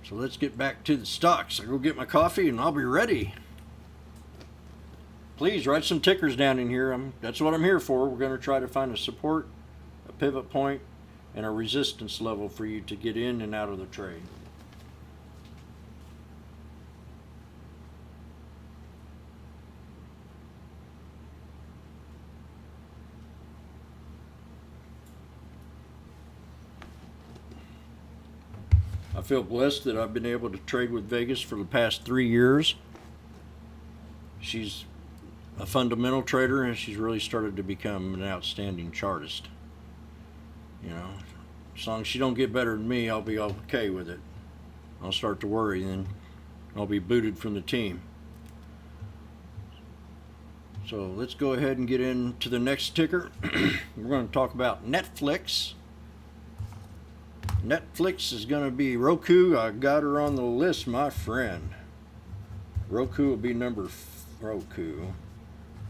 So let's get back to the stocks. I'll go get my coffee and I'll be ready. Please write some tickers down in here. That's what I'm here for. We're going to try to find a support, a pivot point, and a resistance level for you to get in and out of the trade. I feel blessed that I've been able to trade with Vegas for the past 3 years. She's a fundamental trader, and she's really started to become an outstanding chartist. You know, as long as she don't get better than me, I'll be okay with it. I'll start to worry, and then I'll be booted from the team. So let's go ahead and get into the next ticker. We're going to talk about Netflix. Netflix is going to be Roku. I got her on the list, my friend. Roku will be Roku.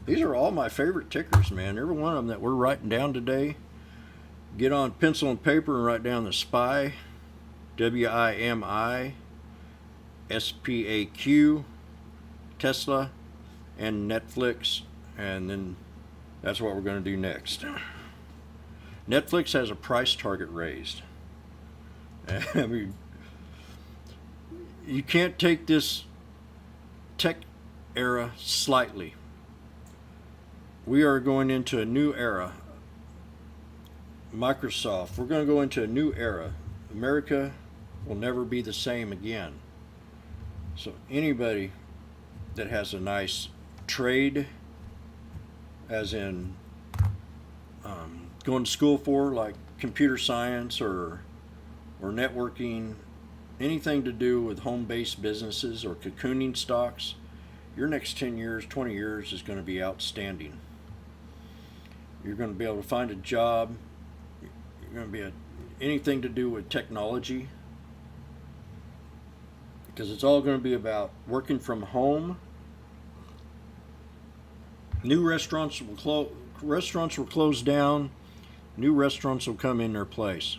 These are all my favorite tickers, man. Every one of them that we're writing down today. Get on pencil and paper and write down the SPY, WIMI, SPAQ, Tesla, and Netflix, and then that's what we're going to do next. Netflix has a price target raised. I mean, you can't take this tech era slightly. We are going into a new era. Microsoft, we're going to go into a new era. America will never be the same again. So anybody that has a nice trade, as in going to school for, like computer science or networking, anything to do with home-based businesses or cocooning stocks, your next 10 years, 20 years is going to be outstanding. You're going to be able to find a job. You're going to be anything to do with technology, because it's all going to be about working from home. New restaurants will close down. New restaurants will come in their place.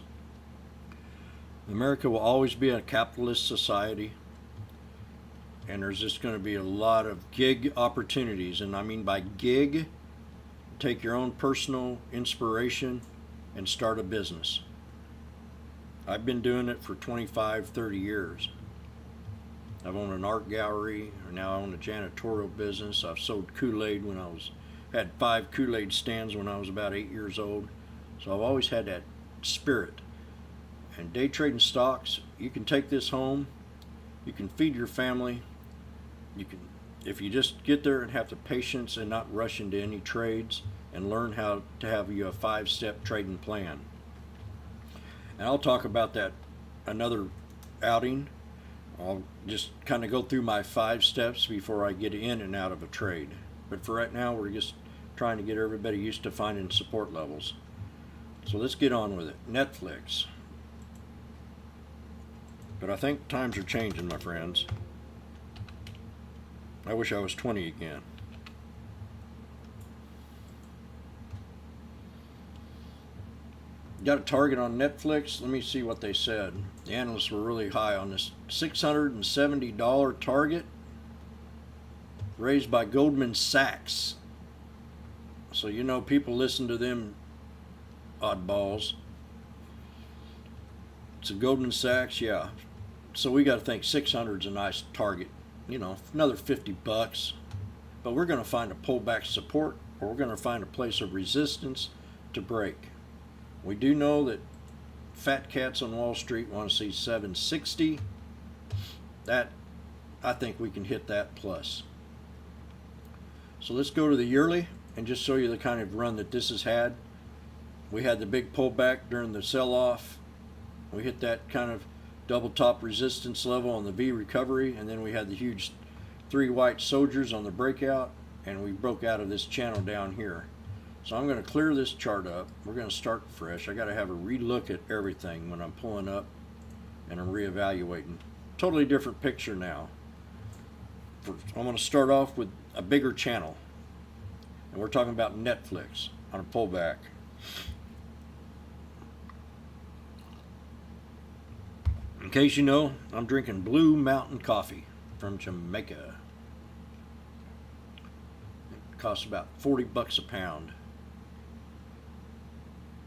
America will always be a capitalist society, and there's just going to be a lot of gig opportunities. And I mean by gig, take your own personal inspiration and start a business. I've been doing it for 25, 30 years. I've owned an art gallery, and now I own a janitorial business. I've sold Kool-Aid had 5 Kool-Aid stands when I was about 8 years old. So I've always had that spirit. And day trading stocks, you can take this home, you can feed your family, you can, if you just get there and have the patience and not rush into any trades, and learn how to have you a 5-step trading plan. And I'll talk about that another outing. I'll just kind of go through my 5 steps before I get in and out of a trade. But for right now, we're just trying to get everybody used to finding support levels. So let's get on with it. Netflix. But I think times are changing, my friends. I wish I was 20 again. Got a target on Netflix. Let me see what they said. The analysts were really high on this $670 target raised by Goldman Sachs. So you know people listen to them oddballs. So Goldman Sachs, yeah. So we got to think 600 is a nice target. You know, another $50. But we're going to find a pullback support, or we're going to find a place of resistance to break. We do know that fat cats on Wall Street want to see 760. That, I think we can hit that plus. So let's go to the yearly and just show you the kind of run that this has had. We had the big pullback during the sell-off. We hit that kind of double top resistance level on the V recovery, and then we had the huge 3 white soldiers on the breakout, and we broke out of this channel down here. So I'm going to clear this chart up. We're going to start fresh. I got to have a relook at everything when I'm pulling up and I'm reevaluating. Totally different picture now. I'm going to start off with a bigger channel, and we're talking about Netflix on a pullback. In case you know, I'm drinking Blue Mountain coffee from Jamaica. It costs about $40 a pound.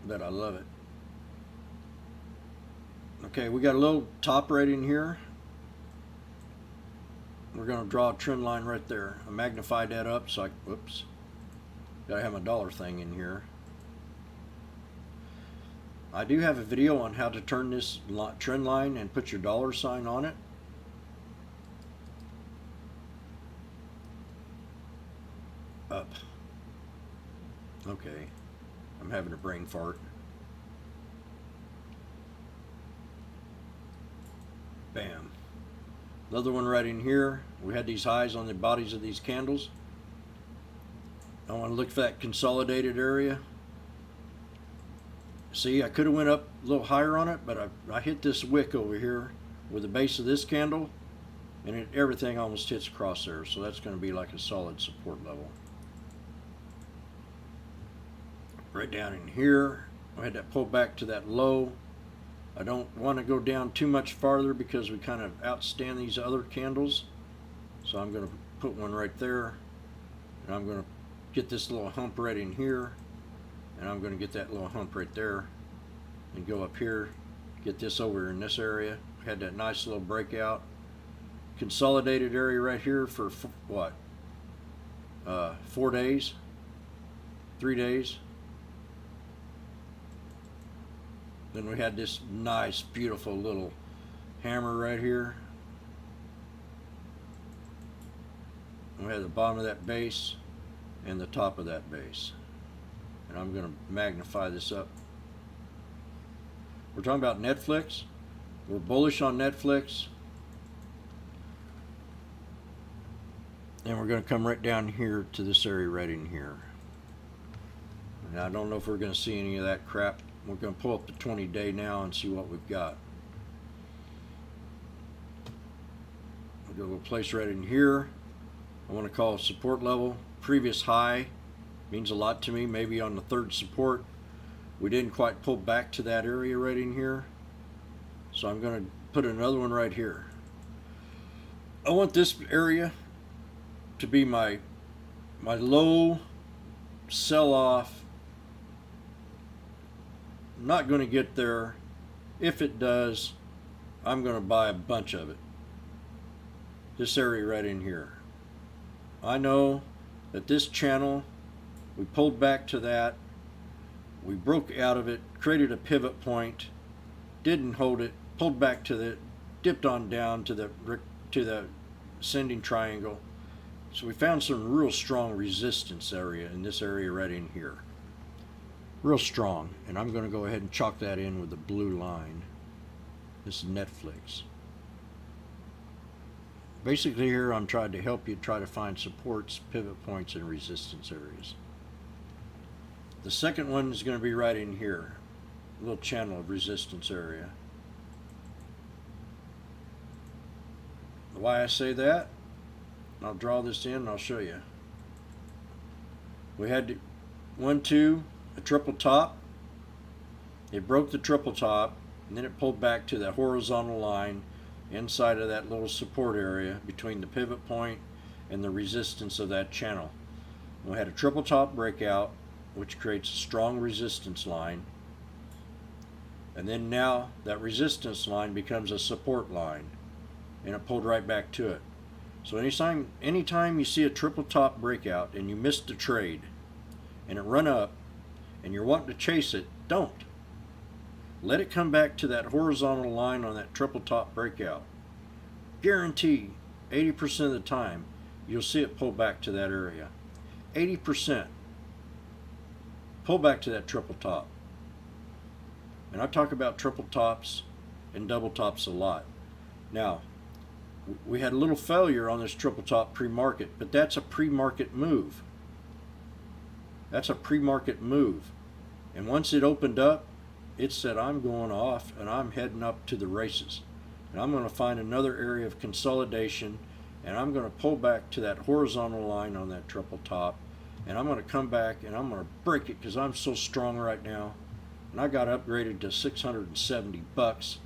But I love it. Okay, we got a little top right in here. We're going to draw a trend line right there. I magnified that up so whoops. Gotta have my dollar thing in here. I do have a video on how to turn this trend line and put your dollar sign on it. Up. Okay. I'm having a brain fart. Bam. Another one right in here. We had these highs on the bodies of these candles. I want to look for that consolidated area. See, I could have went up a little higher on it, but I hit this wick over here with the base of this candle, and everything almost hits across there. So that's going to be like a solid support level. Right down in here, I had that pull back to that low. I don't want to go down too much farther because we kind of outstand these other candles. So I'm going to put one right there, and I'm going to get this little hump right in here, and I'm going to get that little hump right there, and go up here, get this over in this area. Had that nice little breakout, consolidated area right here for what? 4 days, 3 days. Then we had this nice, beautiful little hammer right here. We had the bottom of that base and the top of that base. And I'm going to magnify this up. We're talking about Netflix. We're bullish on Netflix. And we're going to come right down here to this area right in here. And I don't know if we're going to see any of that crap. We're going to pull up the 20-day now and see what we've got. We'll go to a place right in here. I want to call support level. Previous high means a lot to me. Maybe on the third support. We didn't quite pull back to that area right in here. So I'm going to put another one right here. I want this area to be my low sell-off. I'm not going to get there. If it does, I'm going to buy a bunch of it. This area right in here. I know that this channel, we pulled back to that. We broke out of it, created a pivot point, didn't hold it, pulled back to the, dipped on down to the ascending triangle. So we found some real strong resistance area in this area right in here. Real strong. And I'm going to go ahead and chalk that in with the blue line. This is Netflix. Basically here I'm trying to help you try to find supports, pivot points, and resistance areas. The second one is going to be right in here. A little channel of resistance area. Why I say that? I'll draw this in and I'll show you. We had 1, 2, a triple top. It broke the triple top, and then it pulled back to the horizontal line inside of that little support area between the pivot point and the resistance of that channel. And we had a triple top breakout, which creates a strong resistance line. And then now that resistance line becomes a support line, and it pulled right back to it. So anytime you see a triple top breakout and you missed the trade and it run up and you're wanting to chase it, don't. Let it come back to that horizontal line on that triple top breakout. Guarantee 80% of the time you'll see it pull back to that area. 80%. Pull back to that triple top. And I talk about triple tops and double tops a lot. Now, we had a little failure on this triple top pre-market, but that's a pre-market move. That's a pre-market move. And once it opened up, it said, I'm going off and I'm heading up to the races. And I'm going to find another area of consolidation, and I'm going to pull back to that horizontal line on that triple top, and I'm going to come back and I'm going to break it because I'm so strong right now. And I got upgraded to $670,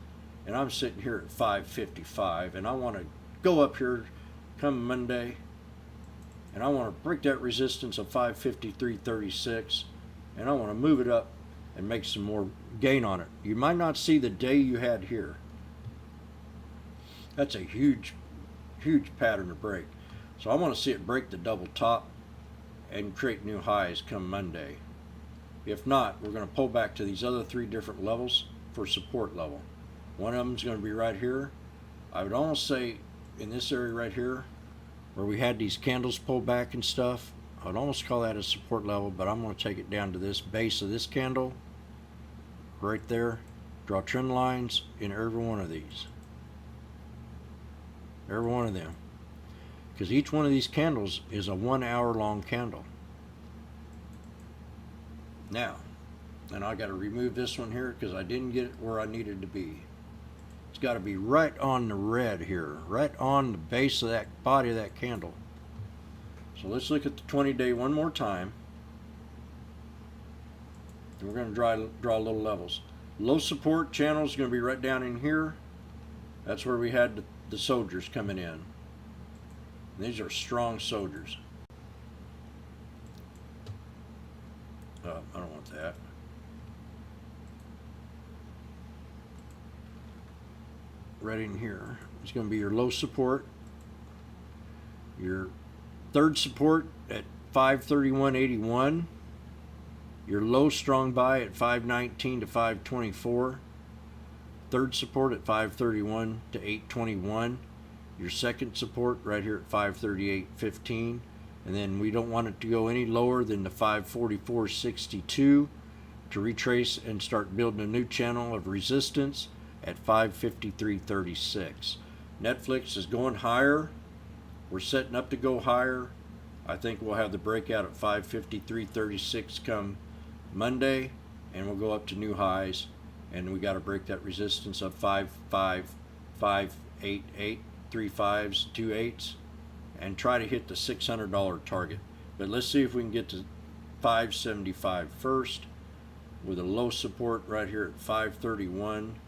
and I'm sitting here at $555, and I want to go up here come Monday, and I want to break that resistance of $553.36, and I want to move it up and make some more gain on it. You might not see the day you had here. That's a huge pattern to break. So I want to see it break the double top and create new highs come Monday. If not, we're going to pull back to these other 3 different levels for support level. One of them is going to be right here. I would almost say in this area right here, where we had these candles pull back and stuff, I would almost call that a support level, but I'm going to take it down to this base of this candle right there. Draw trend lines in every one of these. Every one of them. Because each one of these candles is a 1 hour long candle. Now, and I got to remove this one here because I didn't get it where I needed to be. It's got to be right on the red here, right on the base of that body of that candle. So let's look at the 20-day one more time. And we're going to draw little levels. Low support channel is going to be right down in here. That's where we had the soldiers coming in. And these are strong soldiers. I don't want that. Right in here. It's going to be your low support. Your third support at 531.81. Your low strong buy at 519 to 524. Third support at 531 to 821. Your second support right here at 538.15. And then we don't want it to go any lower than the 544.62 to retrace and start building a new channel of resistance at 553.36. Netflix is going higher. We're setting up to go higher. I think we'll have the breakout at 553.36 come Monday, and we'll go up to new highs. And we got to break that resistance of 55588, 3 5s, 2 8s, and try to hit the $600 target. But let's see if we can get to 575 first, with a low support right here at 531.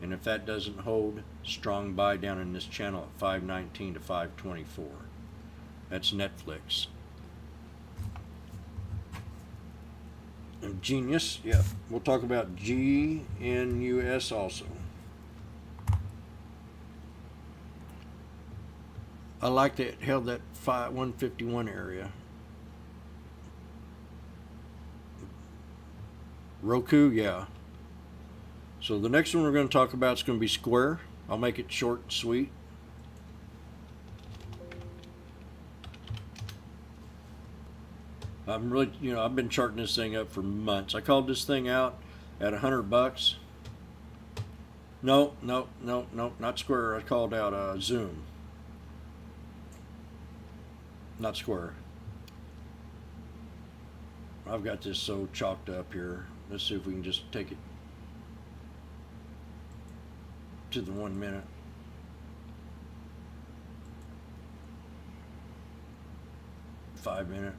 And if that doesn't hold, strong buy down in this channel at 519 to 524. That's Netflix. And Genius, yeah, we'll talk about GNUS also. I like that it held that 151 area. Roku, yeah. So the next one we're going to talk about is going to be Square. I'll make it short and sweet. I'm really, I've been charting this thing up for months. I called this thing out at $100. No, not Square. I called out Zoom. Not Square. I've got this so chalked up here. Let's see if we can just take it to the 1 minute. Five minute.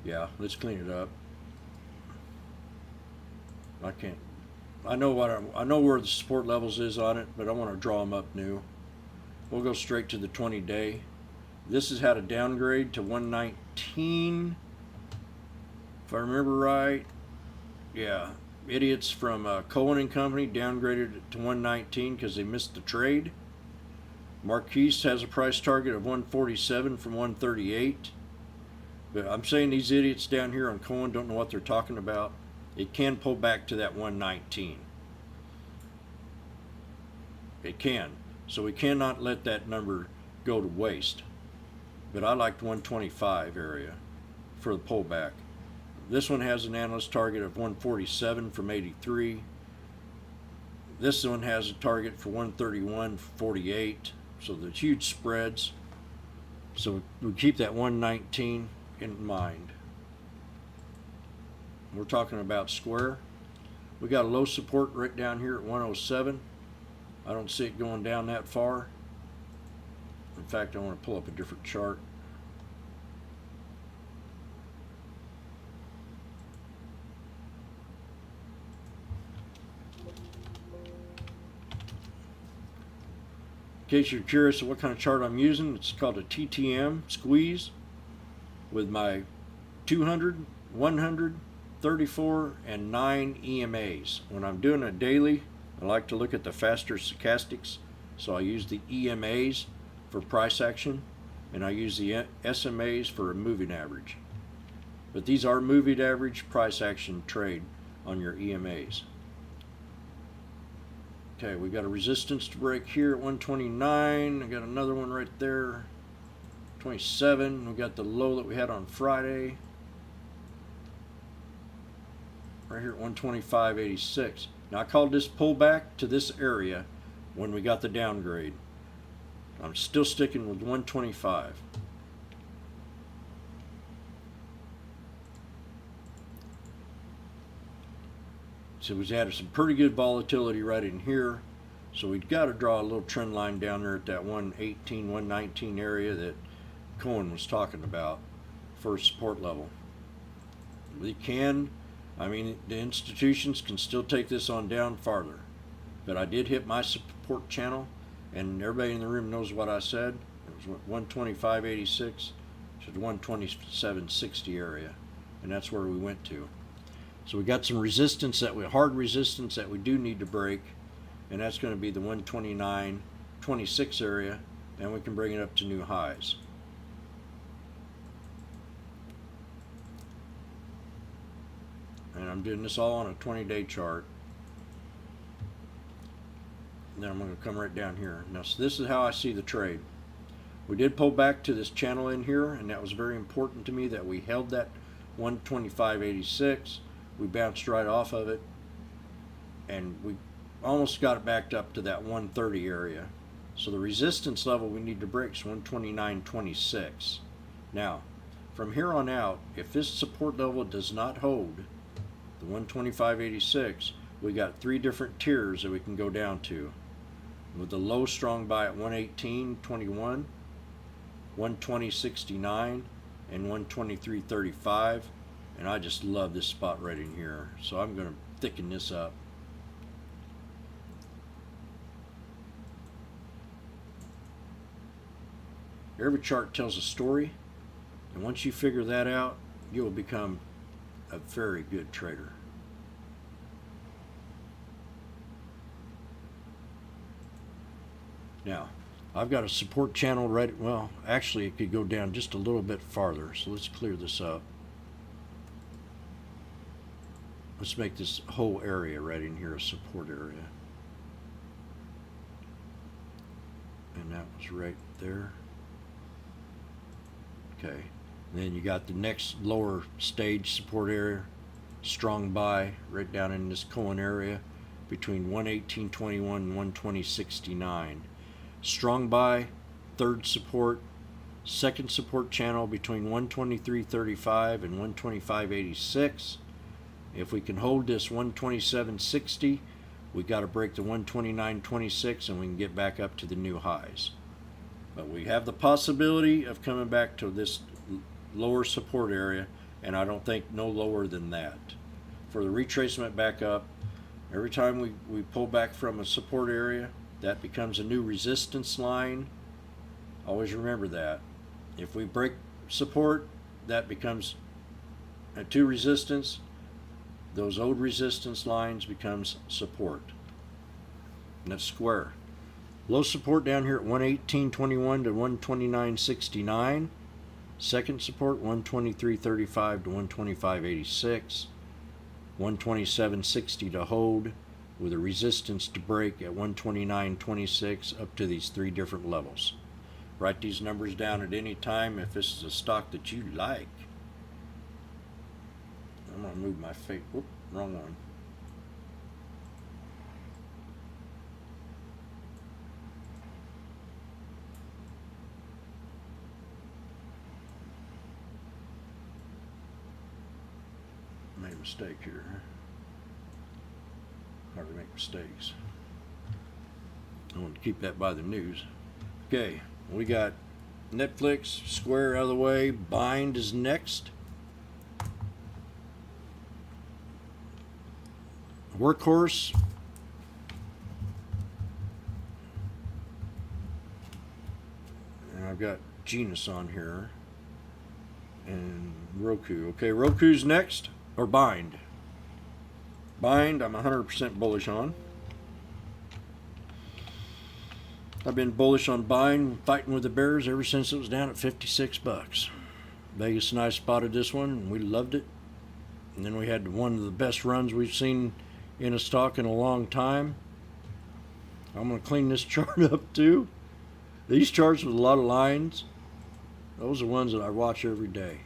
Yeah, let's clean it up. I can't. I know where the support levels is on it, but I want to draw them up new. We'll go straight to the 20-day. This has had a downgrade to 119, if I remember right. Yeah, idiots from Cohen and Company downgraded it to 119 because they missed the trade. Marquise has a price target of 147 from 138. But I'm saying these idiots down here on Cohen don't know what they're talking about. It can pull back to that 119. It can. So we cannot let that number go to waste. But I liked 125 area for the pullback. This one has an analyst target of 147 from 83. This one has a target for 131.48. So the huge spreads. So we keep that 119 in mind. We're talking about Square. We got a low support right down here at 107. I don't see it going down that far. In fact, I want to pull up a different chart. In case you're curious of what kind of chart I'm using, it's called a TTM squeeze with my 200, 100, 34, and 9 EMAs. When I'm doing a daily, I like to look at the faster stochastics, so I use the EMAs for price action, and I use the SMAs for a moving average. But these are moving average price action trade on your EMAs. Okay, we got a resistance to break here at 129. I got another one right there, 27. We got the low that we had on Friday, right here at 125.86. Now I called this pullback to this area when we got the downgrade. I'm still sticking with 125. So we've had some pretty good volatility right in here. So we've got to draw a little trend line down there at that 118, 119 area that Cohen was talking about for a support level. We can I mean, the institutions can still take this on down farther. But I did hit my support channel, and everybody in the room knows what I said. It was 125.86 to the 127.60 area, and that's where we went to. So we got some resistance hard resistance that we do need to break, and that's going to be the 129.26 area, and we can bring it up to new highs. And I'm doing this all on a 20-day chart. And then I'm going to come right down here. Now, so this is how I see the trade. We did pull back to this channel in here, and that was very important to me that we held that 125.86. We bounced right off of it, and we almost got it backed up to that 130 area. So the resistance level we need to break is 129.26. Now, from here on out, if this support level does not hold, the 125.86, we got 3 different tiers that we can go down to, with the low strong buy at 118.21, 120.69, and 123.35. And I just love this spot right in here, so I'm going to thicken this up. Every chart tells a story, and once you figure that out, you will become a very good trader. Now, I've got a support channel right, well, actually it could go down just a little bit farther, so let's clear this up. Let's make this whole area right in here a support area. And that was right there. Okay, and then you got the next lower stage support area, strong buy right down in this Cohen area between 118.21 and 120.69. Strong buy, third support, second support channel between 123.35 and 125.86. If we can hold this 127.60, we got to break the 129.26 and we can get back up to the new highs. But we have the possibility of coming back to this lower support area, and I don't think no lower than that. For the retracement back up, every time we pull back from a support area, that becomes a new resistance line. Always remember that. If we break support, that becomes a 2 resistance. Those old resistance lines becomes support. And that's square. Low support down here at 118.21 to 129.69. Second support 123.35 to 125.86. 127.60 to hold, with a resistance to break at 129.26 up to these 3 different levels. Write these numbers down at any time if this is a stock that you like. I'm going to move my face. Whoop, wrong one. Made a mistake here. Hard to make mistakes. I want to keep that by the news. Okay, we got Netflix, Square out of the way. Bind is next. Workhorse. And I've got Genus on here. And Roku. Okay, Roku's next. Or Bind. Bind, I'm 100% bullish on. I've been bullish on Bind, fighting with the bears ever since it was down at 56 bucks. Vegas and I spotted this one, and we loved it. And then we had one of the best runs we've seen in a stock in a long time. I'm going to clean this chart up too. These charts with a lot of lines, those are ones that I watch every day.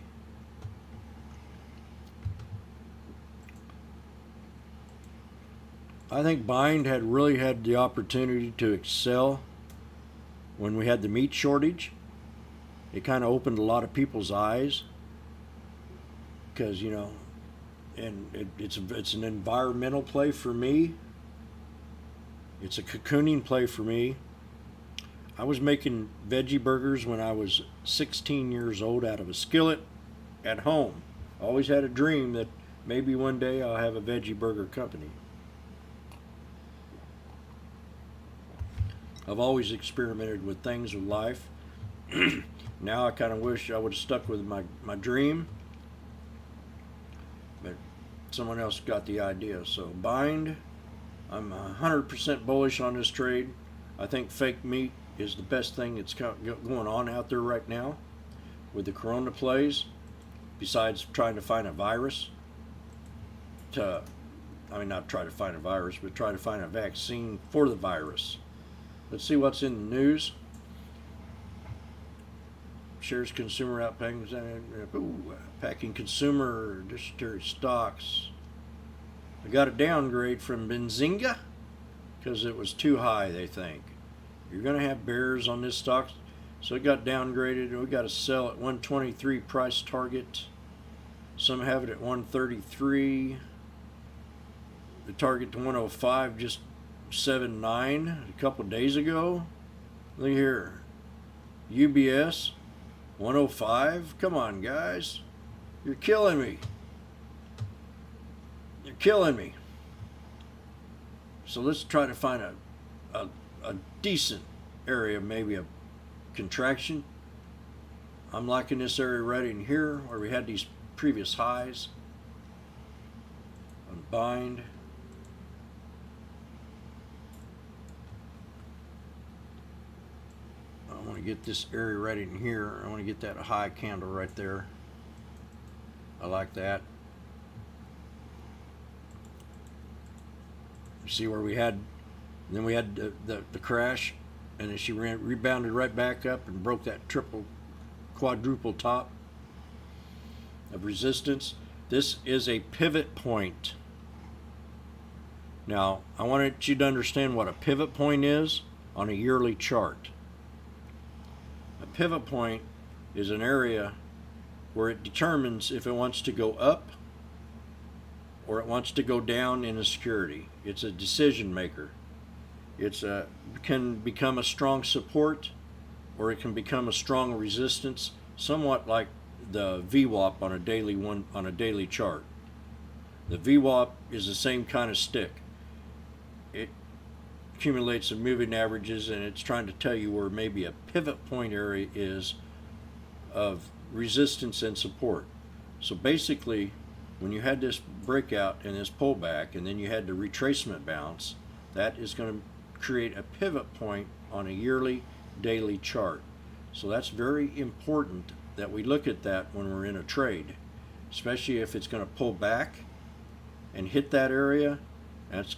I think Bind really had the opportunity to excel when we had the meat shortage. It kind of opened a lot of people's eyes because, you know, and it's an environmental play for me. It's a cocooning play for me. I was making veggie burgers when I was 16 years old out of a skillet at home. I always had a dream that Maybe one day I'll have a veggie burger company. I've always experimented with things with life. Now I kind of wish I would have stuck with my dream, but someone else got the idea. So bind, I'm 100% bullish on this trade. I think fake meat is the best thing that's going on out there right now with the corona plays, besides trying to find a virus not try to find a virus, but try to find a vaccine for the virus. Let's see what's in the news. Shares consumer packing consumer dietary stocks. I got a downgrade from Benzinga because it was too high, they think. You're going to have bears on this stock. So it got downgraded, and we got to sell at 123 price target. Some have it at 133. The target to 105 just 7.9 a couple days ago. Look here. UBS 105. Come on, guys. You're killing me. You're killing me. So let's try to find a decent area, maybe a contraction. I'm liking this area right in here where we had these previous highs. Unbind. I want to get this area right in here. I want to get that high candle right there. I like that. You see where we had, then we had the crash, and then she rebounded right back up and broke that quadruple top of resistance. This is a pivot point. Now, I wanted you to understand what a pivot point is on a yearly chart. A pivot point is an area where it determines if it wants to go up or it wants to go down in a security. It's a decision maker. It can become a strong support or it can become a strong resistance, somewhat like the VWAP on a daily chart. The VWAP is the same kind of stick. It accumulates the moving averages, and it's trying to tell you where maybe a pivot point area is of resistance and support. So basically, when you had this breakout and this pullback, and then you had the retracement bounce, that is going to create a pivot point on a yearly, daily chart. So that's very important that we look at that when we're in a trade, especially if it's going to pull back and hit that area. That's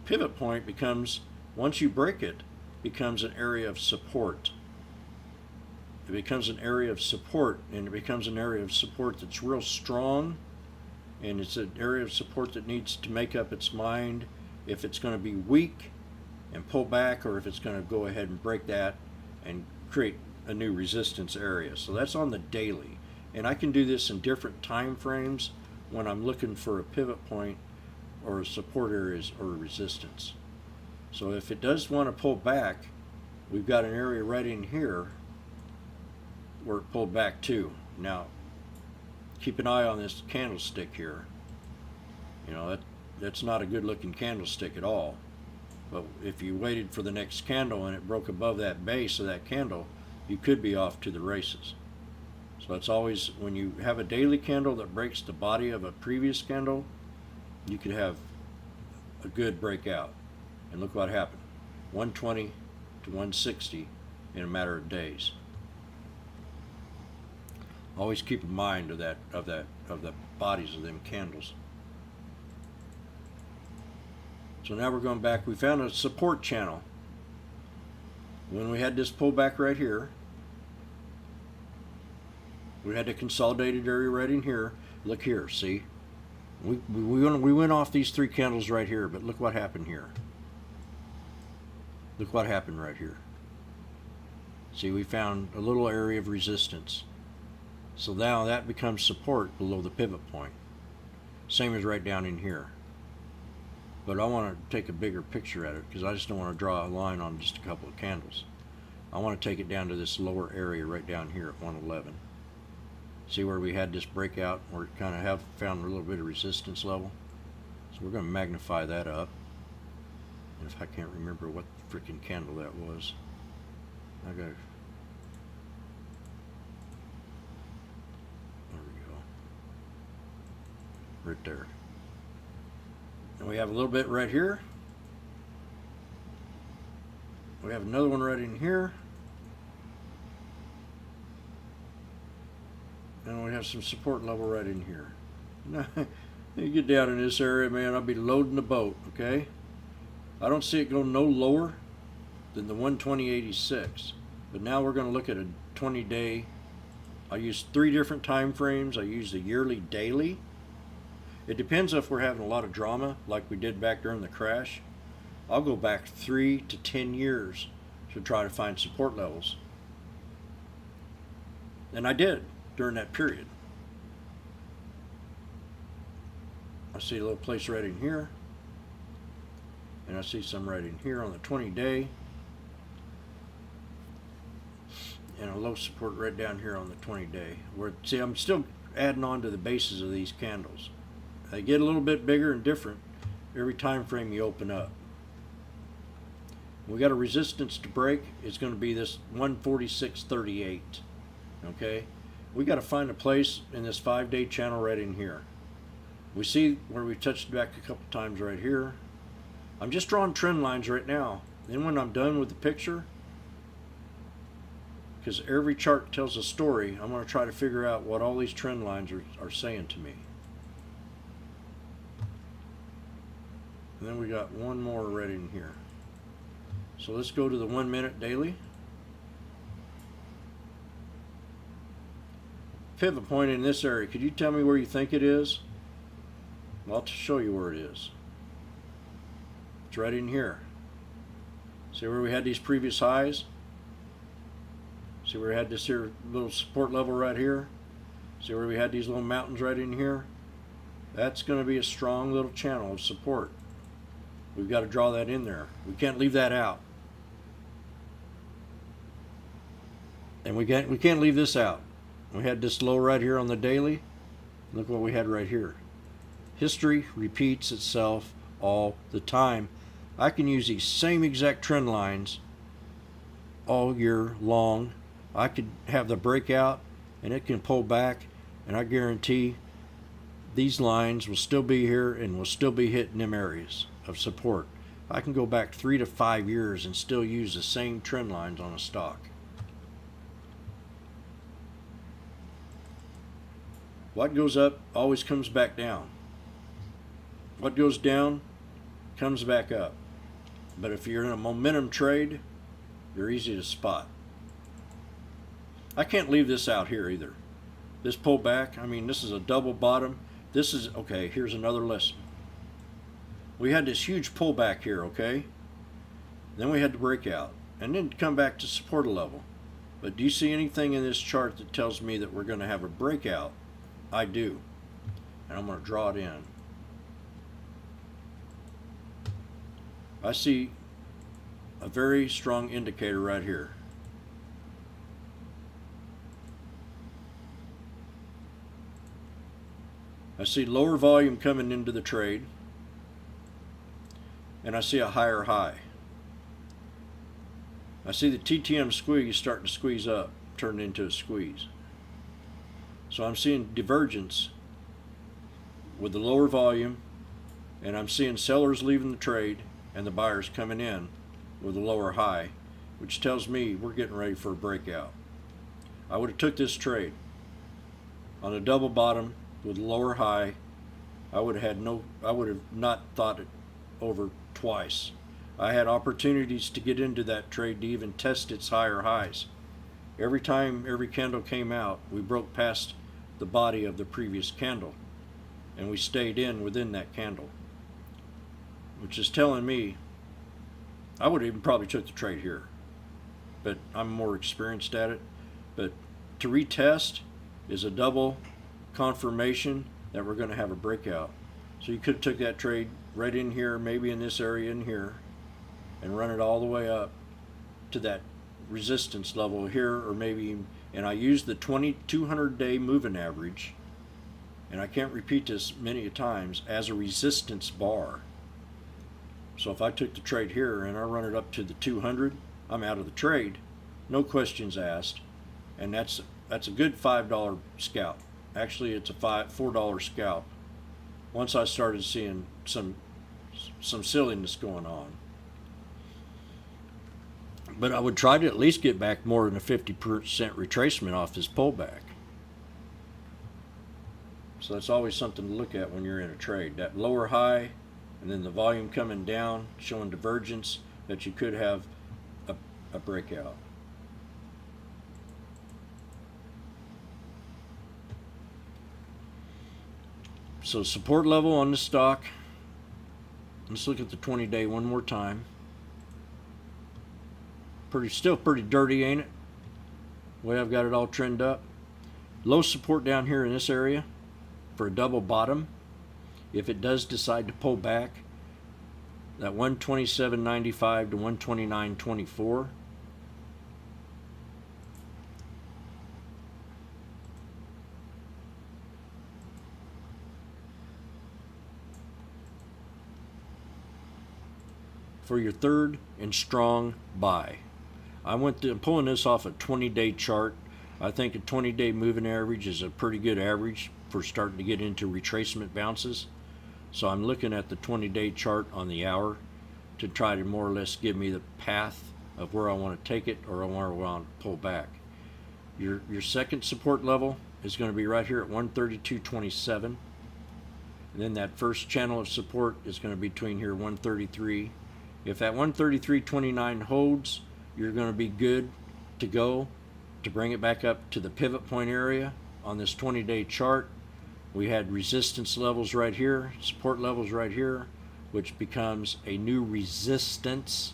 pivot point becomes, once you break it, becomes an area of support. It becomes an area of support, and it becomes an area of support that's real strong, and it's an area of support that needs to make up its mind if it's going to be weak and pull back, or if it's going to go ahead and break that and create a new resistance area. So that's on the daily, and I can do this in different time frames when I'm looking for a pivot point or support areas or resistance. So if it does want to pull back, we've got an area right in here where it pulled back to. Now, keep an eye on this candlestick here. You know, that's not a good looking candlestick at all. But if you waited for the next candle and it broke above that base of that candle, you could be off to the races. So it's always, when you have a daily candle that breaks the body of a previous candle, you could have a good breakout. And look what happened. 120 to 160 in a matter of days. Always keep in mind of the bodies of them candles. So now we're going back. We found a support channel. When we had this pullback right here, we had a consolidated area right in here. Look here, see? We went off these three candles right here, but look what happened here. Look what happened right here. See, we found a little area of resistance. So now that becomes support below the pivot point. Same as right down in here. But I want to take a bigger picture at it because I just don't want to draw a line on just a couple of candles. I want to take it down to this lower area right down here at 111. See where we had this breakout where it kind of have found a little bit of resistance level. So we're going to magnify that up. And if I can't remember what freaking candle that was, I got. There we go. Right there. And we have a little bit right here. We have another one right in here. And we have some support level right in here. Now, you get down in this area, man, I'll be loading the boat, okay? I don't see it go no lower than the 120.86. But now we're going to look at a 20-day. I use 3 different time frames. I use the yearly, daily. It depends if we're having a lot of drama, like we did back during the crash. I'll go back 3 to 10 years to try to find support levels. And I did during that period. I see a little place right in here. And I see some right in here on the 20-day. And a low support right down here on the 20-day. Where, see, I'm still adding on to the bases of these candles. They get a little bit bigger and different every time frame you open up. We got a resistance to break. It's going to be this 146.38. Okay? We got to find a place in this 5-day channel right in here. We see where we touched back a couple times right here. I'm just drawing trend lines right now. Then when I'm done with the picture, because every chart tells a story, I'm going to try to figure out what all these trend lines are saying to me. And then we got one more right in here. So let's go to the 1 minute daily. Pivot point in this area. Could you tell me where you think it is? Well, I'll show you where it is. It's right in here. See where we had these previous highs? See where we had this here little support level right here? See where we had these little mountains right in here? That's going to be a strong little channel of support. We've got to draw that in there. We can't leave that out. And we can't leave this out. We had this low right here on the daily. Look what we had right here. History repeats itself all the time. I can use these same exact trend lines all year long. I could have the breakout and it can pull back, and I guarantee these lines will still be here and will still be hitting them areas of support. I can go back 3 to 5 years and still use the same trend lines on a stock. What goes up always comes back down. What goes down comes back up. But if you're in a momentum trade, you're easy to spot. I can't leave this out here either. This pullback, I mean, this is a double bottom. This is, okay, here's another lesson. We had this huge pullback here, okay? Then we had the breakout, and then come back to support level. But do you see anything in this chart that tells me that we're going to have a breakout? I do. And I'm going to draw it in. I see a very strong indicator right here. I see lower volume coming into the trade, and I see a higher high. I see the TTM squeeze starting to squeeze up, turn into a squeeze. So I'm seeing divergence with the lower volume, and I'm seeing sellers leaving the trade and the buyers coming in with a lower high, which tells me we're getting ready for a breakout. I would have took this trade on a double bottom with a lower high. I would have not thought it over twice. I had opportunities to get into that trade to even test its higher highs. Every time every candle came out, we broke past the body of the previous candle, and we stayed in within that candle, which is telling me I would have even probably took the trade here, but I'm more experienced at it. But to retest is a double confirmation that we're going to have a breakout. So you could have took that trade right in here, maybe in this area in here, and run it all the way up to that resistance level here, or maybe and I use the 200-day moving average, and I can't repeat this many times, as a resistance bar. So if I took the trade here and I run it up to the 200, I'm out of the trade, no questions asked, and that's a good $5 scalp. Actually, it's a $4 scalp. Once I started seeing some silliness going on. But I would try to at least get back more than a 50% retracement off this pullback. So that's always something to look at when you're in a trade. That lower high, and then the volume coming down, showing divergence, that you could have a breakout. So support level on the stock. Let's look at the 20-day one more time. Still pretty dirty, ain't it? The way I've got it all trended up. Low support down here in this area for a double bottom. If it does decide to pull back, that 127.95 to 129.24. For your third and strong buy. I'm pulling this off a 20-day chart. I think a 20-day moving average is a pretty good average for starting to get into retracement bounces. So I'm looking at the 20-day chart on the hour to try to more or less give me the path of where I want to take it or where I want to pull back. Your second support level is going to be right here at 132.27. And then that first channel of support is going to be between here 133. If that 133.29 holds, you're going to be good to go to bring it back up to the pivot point area on this 20-day chart. We had resistance levels right here, support levels right here, which becomes a new resistance.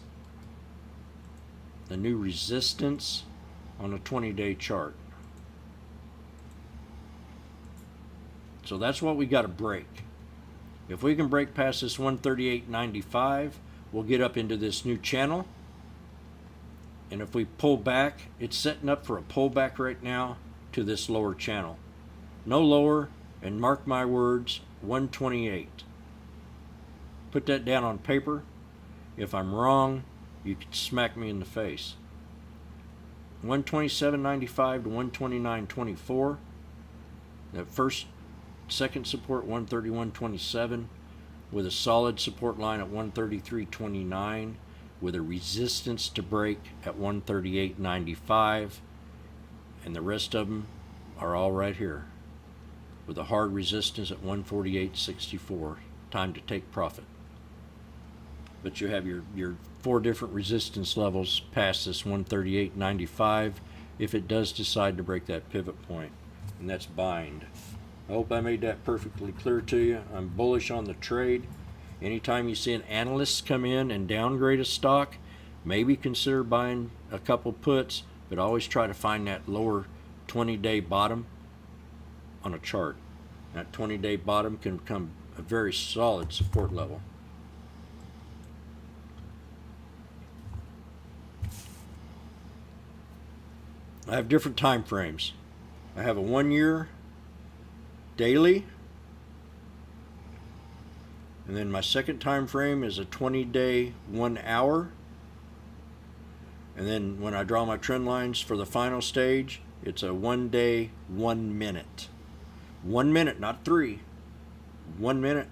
The new resistance on a 20-day chart. So that's what we got to break. If we can break past this 138.95, we'll get up into this new channel. And if we pull back, it's setting up for a pullback right now to this lower channel. No lower, and mark my words, 128. Put that down on paper. If I'm wrong, you can smack me in the face. 127.95 to 129.24. That second support, 131.27, with a solid support line at 133.29. with a resistance to break at 138.95, and the rest of them are all right here with a hard resistance at 148.64. Time to take profit. But you have your 4 different resistance levels past this 138.95 if it does decide to break that pivot point, and that's bind. I hope I made that perfectly clear to you. I'm bullish on the trade. Anytime you see an analyst come in and downgrade a stock, maybe consider buying a couple puts, but always try to find that lower 20-day bottom on a chart. That 20-day bottom can become a very solid support level. I have different time frames. I have a 1-year daily, and then my second time frame is a 20-day 1 hour. And then when I draw my trend lines for the final stage, it's a 1 day 1 minute. 1 minute, not 3. 1 minute.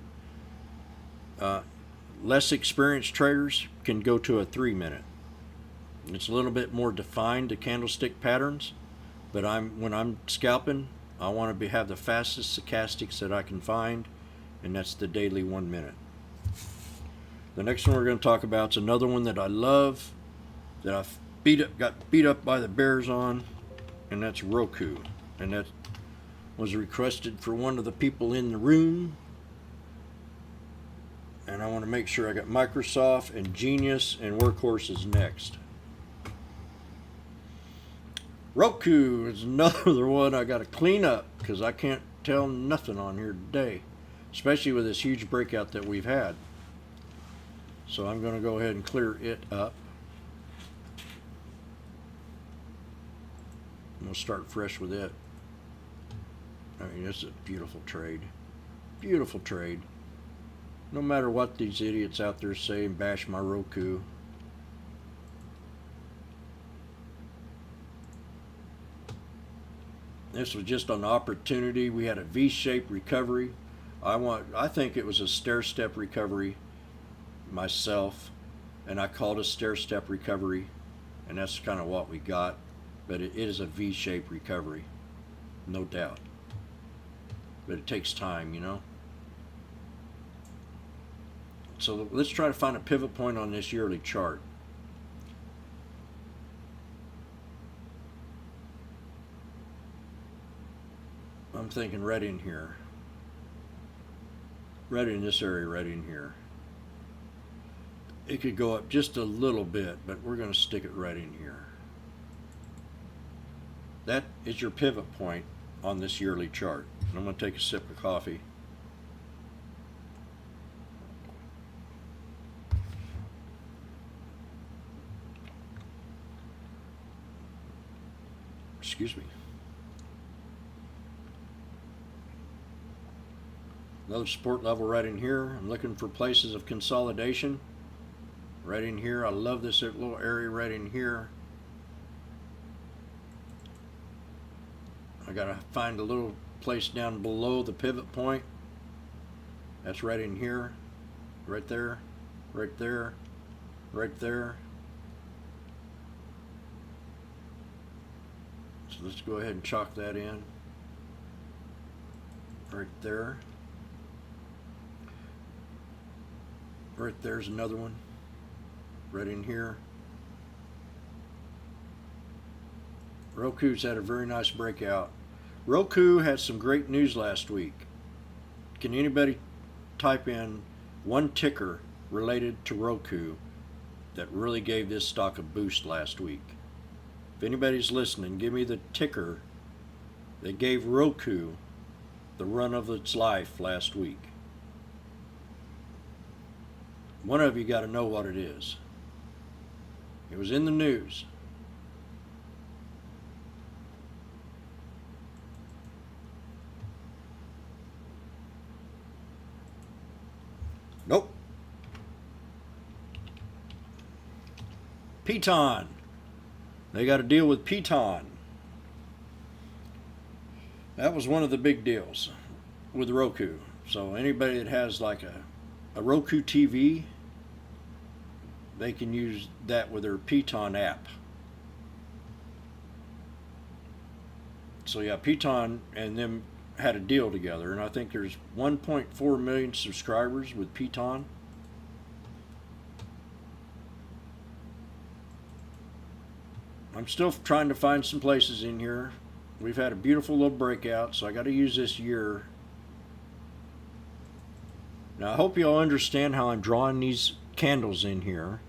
Less experienced traders can go to a 3 minute. It's a little bit more defined, the candlestick patterns, but when I'm scalping, I want to have the fastest stochastics that I can find, and that's the daily 1 minute. The next one we're going to talk about is another one that I love, that I've got beat up by the bears on, and that's Roku. And that was requested for one of the people in the room. And I want to make sure I got Microsoft and Genius and Workhorse is next. Roku is another one I got to clean up because I can't tell nothing on here today, especially with this huge breakout that we've had. So I'm going to go ahead and clear it up. we'll start fresh with it. I mean, it's a beautiful trade. Beautiful trade. No matter what these idiots out there say and bash my Roku. This was just an opportunity. We had a V-shaped recovery. I think it was a stair-step recovery myself, and I called a stair-step recovery, and that's kind of what we got. But it is a V-shaped recovery, no doubt. But it takes time, you know. So let's try to find a pivot point on this yearly chart. I'm thinking right in here. Right in this area, right in here. It could go up just a little bit, but we're going to stick it right in here. That is your pivot point on this yearly chart. I'm going to take a sip of coffee. Excuse me. Another support level right in here. I'm looking for places of consolidation. Right in here. I love this little area right in here. I gotta find a little place down below the pivot point. That's right in here. Right there. Right there. Right there. So let's go ahead and chalk that in. Right there. Right there's another one. Right in here. Roku's had a very nice breakout. Roku had some great news last week. Can anybody type in one ticker related to Roku that really gave this stock a boost last week? If anybody's listening, give me the ticker that gave Roku the run of its life last week. One of you got to know what it is. It was in the news. Nope. Peloton. They got to deal with Peloton. That was one of the big deals with Roku. So anybody that has like a Roku TV, they can use that with their Peloton app. So yeah, Peloton and them had a deal together, and I think there's 1.4 million subscribers with Peloton. I'm still trying to find some places in here. We've had a beautiful little breakout, so I got to use this year. Now I hope you all understand how I'm drawing these candles in here.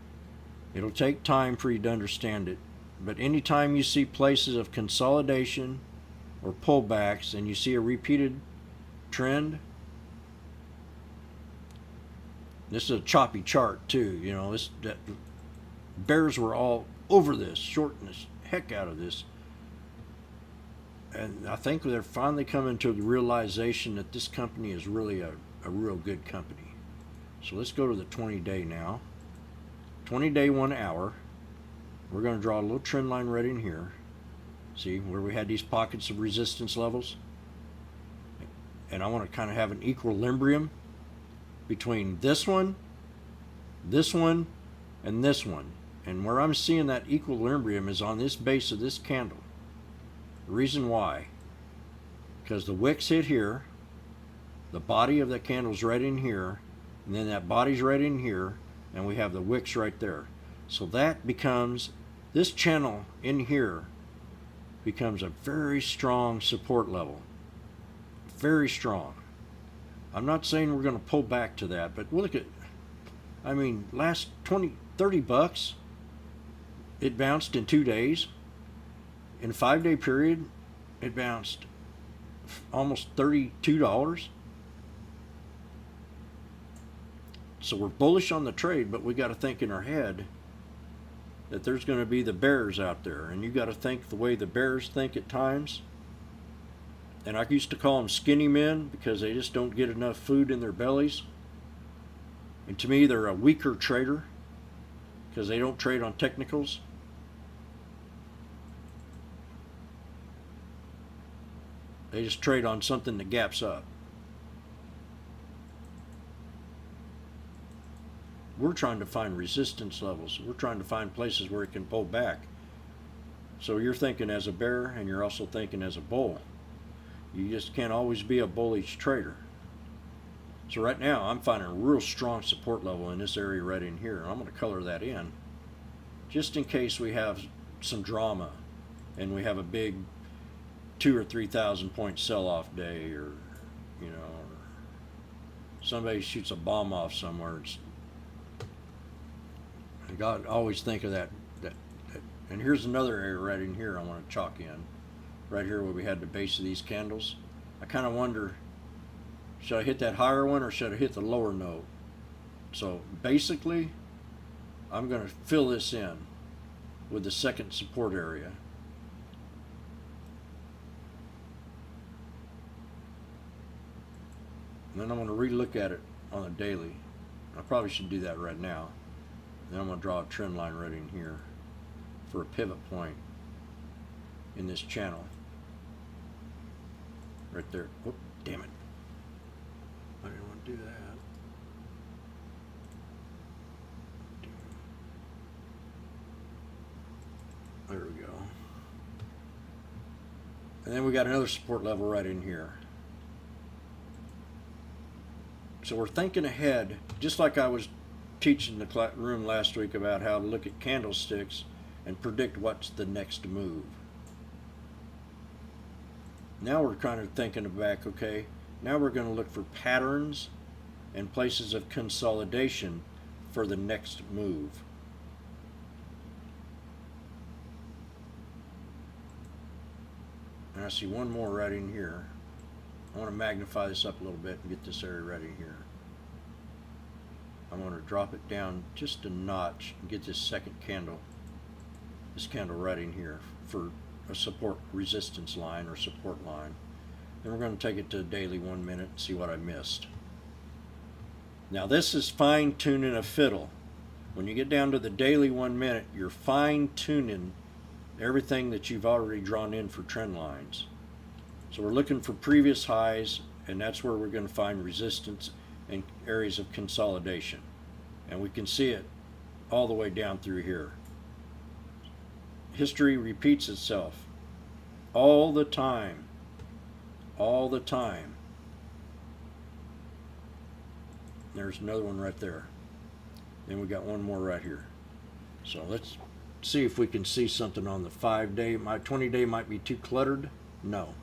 It'll take time for you to understand it, but anytime you see places of consolidation or pullbacks and you see a repeated trend, this is a choppy chart too, you know, that bears were all over this, shorting the heck out of this. And I think they're finally coming to the realization that this company is really a real good company. So let's go to the 20-day now. 20-day 1 hour. We're going to draw a little trend line right in here. See where we had these pockets of resistance levels? And I want to kind of have an equilibrium between this one, and this one. And where I'm seeing that equilibrium is on this base of this candle. The reason why, because the wicks hit here, the body of that candle's right in here, and then that body's right in here, and we have the wicks right there. So that becomes, this channel in here becomes a very strong support level. Very strong. I'm not saying we're going to pull back to that, but look at, I mean, last 20, 30 bucks, it bounced in 2 days. In a 5-day period, it bounced almost $32. So we're bullish on the trade, but we got to think in our head, that there's going to be the bears out there, and you got to think the way the bears think at times. And I used to call them skinny men because they just don't get enough food in their bellies. And to me, they're a weaker trader because they don't trade on technicals. They just trade on something that gaps up. We're trying to find resistance levels. We're trying to find places where it can pull back. So you're thinking as a bear, and you're also thinking as a bull. You just can't always be a bullish trader. So right now I'm finding a real strong support level in this area right in here. I'm going to color that in just in case we have some drama and we have a big 2,000 or 3,000 point sell-off day, or or somebody shoots a bomb off somewhere. I got always think of that. And here's another area right in here I want to chalk in. Right here where we had the base of these candles. I kind of wonder, should I hit that higher one or should I hit the lower note? So basically, I'm going to fill this in with the second support area. And then I'm going to re-look at it on a daily. I probably should do that right now. Then I'm going to draw a trend line right in here for a pivot point in this channel. Right there. Whoop, damn it. I didn't want to do that. There we go. And then we got another support level right in here. So we're thinking ahead, just like I was teaching the room last week about how to look at candlesticks and predict what's the next move. Now we're kind of thinking back, okay, now we're going to look for patterns and places of consolidation for the next move. And I see one more right in here. I want to magnify this up a little bit and get this area right in here. I'm going to drop it down just a notch and get this second candle, this candle right in here for a support resistance line or support line. Then we're going to take it to daily 1 minute and see what I missed. Now this is fine tuning a fiddle. When you get down to the daily 1 minute, you're fine tuning everything that you've already drawn in for trend lines. So we're looking for previous highs, and that's where we're going to find resistance and areas of consolidation. And we can see it all the way down through here. History repeats itself all the time. All the time. There's another one right there. Then we got one more right here. So let's see if we can see something on the 5-day. My 20-day might be too cluttered. No.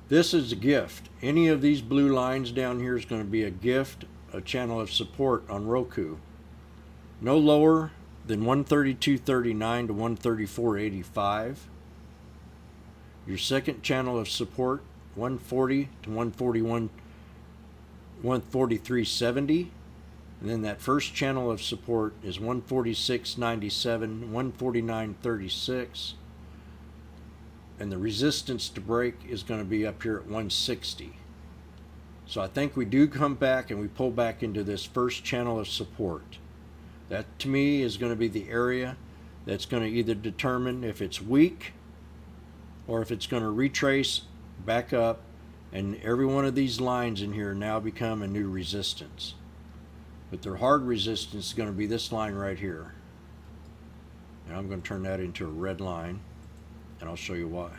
This is a gift. Any of these blue lines down here is going to be a gift, a channel of support on Roku. No lower than 132.39 to 134.85. Your second channel of support, 140 to 141, 143.70. And then that first channel of support is 146.97, 149.36. And the resistance to break is going to be up here at 160. So I think we do come back and we pull back into this first channel of support. That to me is going to be the area that's going to either determine if it's weak or if it's going to retrace back up, and every one of these lines in here now become a new resistance. But their hard resistance is going to be this line right here. And I'm going to turn that into a red line, and I'll show you why.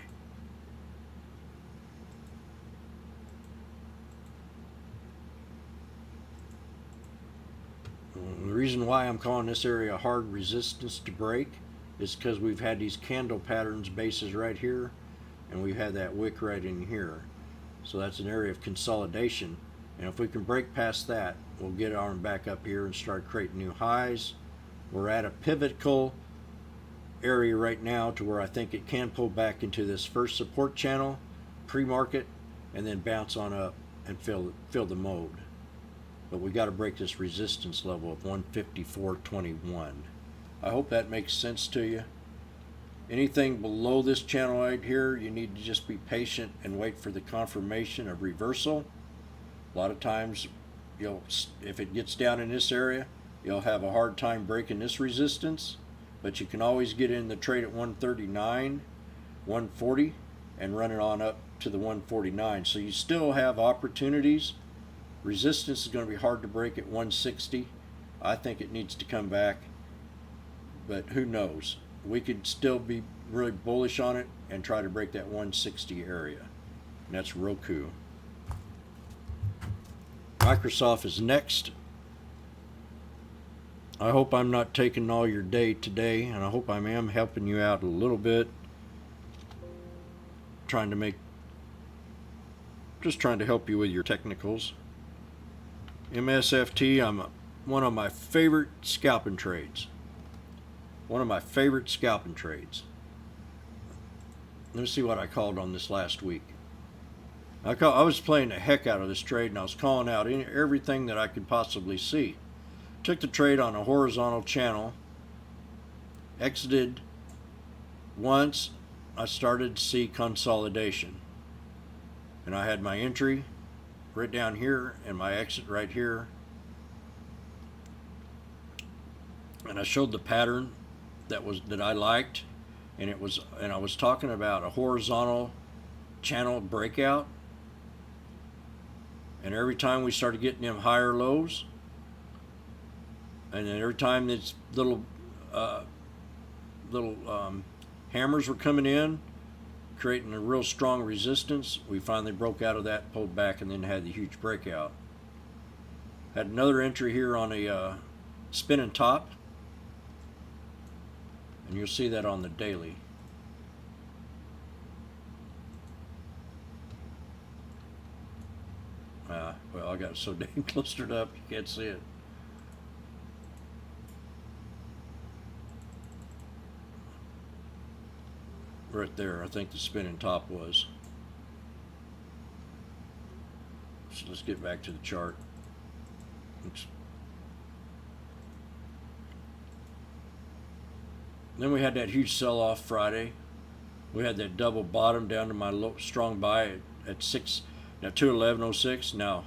The reason why I'm calling this area hard resistance to break is because we've had these candle patterns bases right here, and we've had that wick right in here. So that's an area of consolidation, and if we can break past that, we'll get our arm back up here and start creating new highs. We're at a pivotal area right now to where I think it can pull back into this first support channel pre-market and then bounce on up and fill the mode. but we got to break this resistance level of 154.21. I hope that makes sense to you. Anything below this channel right here, you need to just be patient and wait for the confirmation of reversal. A lot of times, if it gets down in this area, you'll have a hard time breaking this resistance, but you can always get in the trade at 139, 140, and run it on up to the 149. So you still have opportunities. Resistance is going to be hard to break at 160. I think it needs to come back, but who knows? We could still be really bullish on it and try to break that 160 area. And that's Roku. Microsoft is next. I hope I'm not taking all your day today, and I hope I am helping you out a little bit. Just trying to help you with your technicals. MSFT, one of my favorite scalping trades. One of my favorite scalping trades. Let me see what I called on this last week. I was playing the heck out of this trade, and I was calling out everything that I could possibly see. Took the trade on a horizontal channel. Exited once. I started to see consolidation. And I had my entry right down here and my exit right here. And I showed the pattern that I liked, and I was talking about a horizontal channel breakout, and every time we started getting them higher lows, and then every time these little hammers were coming in, creating a real strong resistance, we finally broke out of that, pulled back, and then had the huge breakout. Had another entry here on a spinning top, and you'll see that on the daily. Well, I got it so dang clustered up you can't see it. Right there, I think the spinning top was. So let's get back to the chart. Oops. Then we had that huge sell-off Friday. We had that double bottom down to my strong buy at 211.06. Now,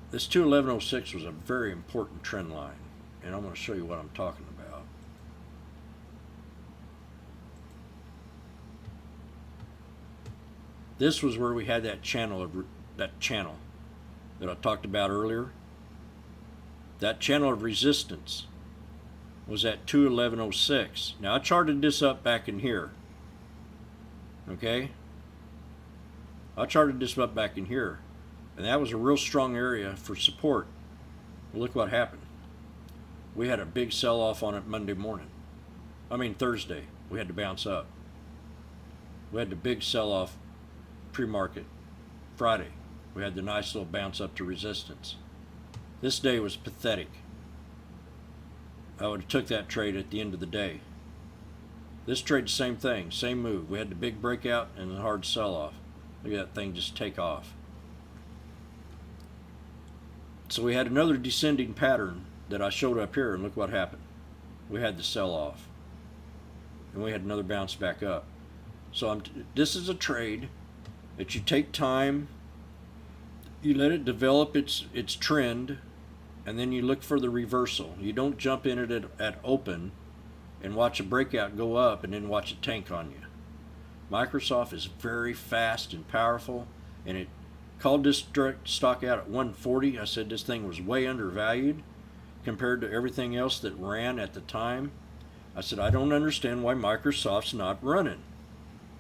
this 211.06 was a very important trend line, and I'm going to show you what I'm talking about. This was where we had that channel that I talked about earlier. That channel of resistance was at 211.06. Now I charted this up back in here. Okay? I charted this up back in here. And that was a real strong area for support. Well, look what happened. We had a big sell-off on it Thursday. We had to bounce up. We had the big sell-off pre-market Friday. We had the nice little bounce up to resistance. This day was pathetic. I would have took that trade at the end of the day. This trade, same thing, same move. We had the big breakout and the hard sell-off. Look at that thing just take off. So we had another descending pattern that I showed up here, and look what happened. We had the sell-off, and we had another bounce back up. So this is a trade that you take time, you let it develop its trend, and then you look for the reversal. You don't jump in it at open and watch a breakout go up and then watch it tank on you. Microsoft is very fast and powerful, and it called this stock out at 140. I said this thing was way undervalued compared to everything else that ran at the time. I said, I don't understand why Microsoft's not running.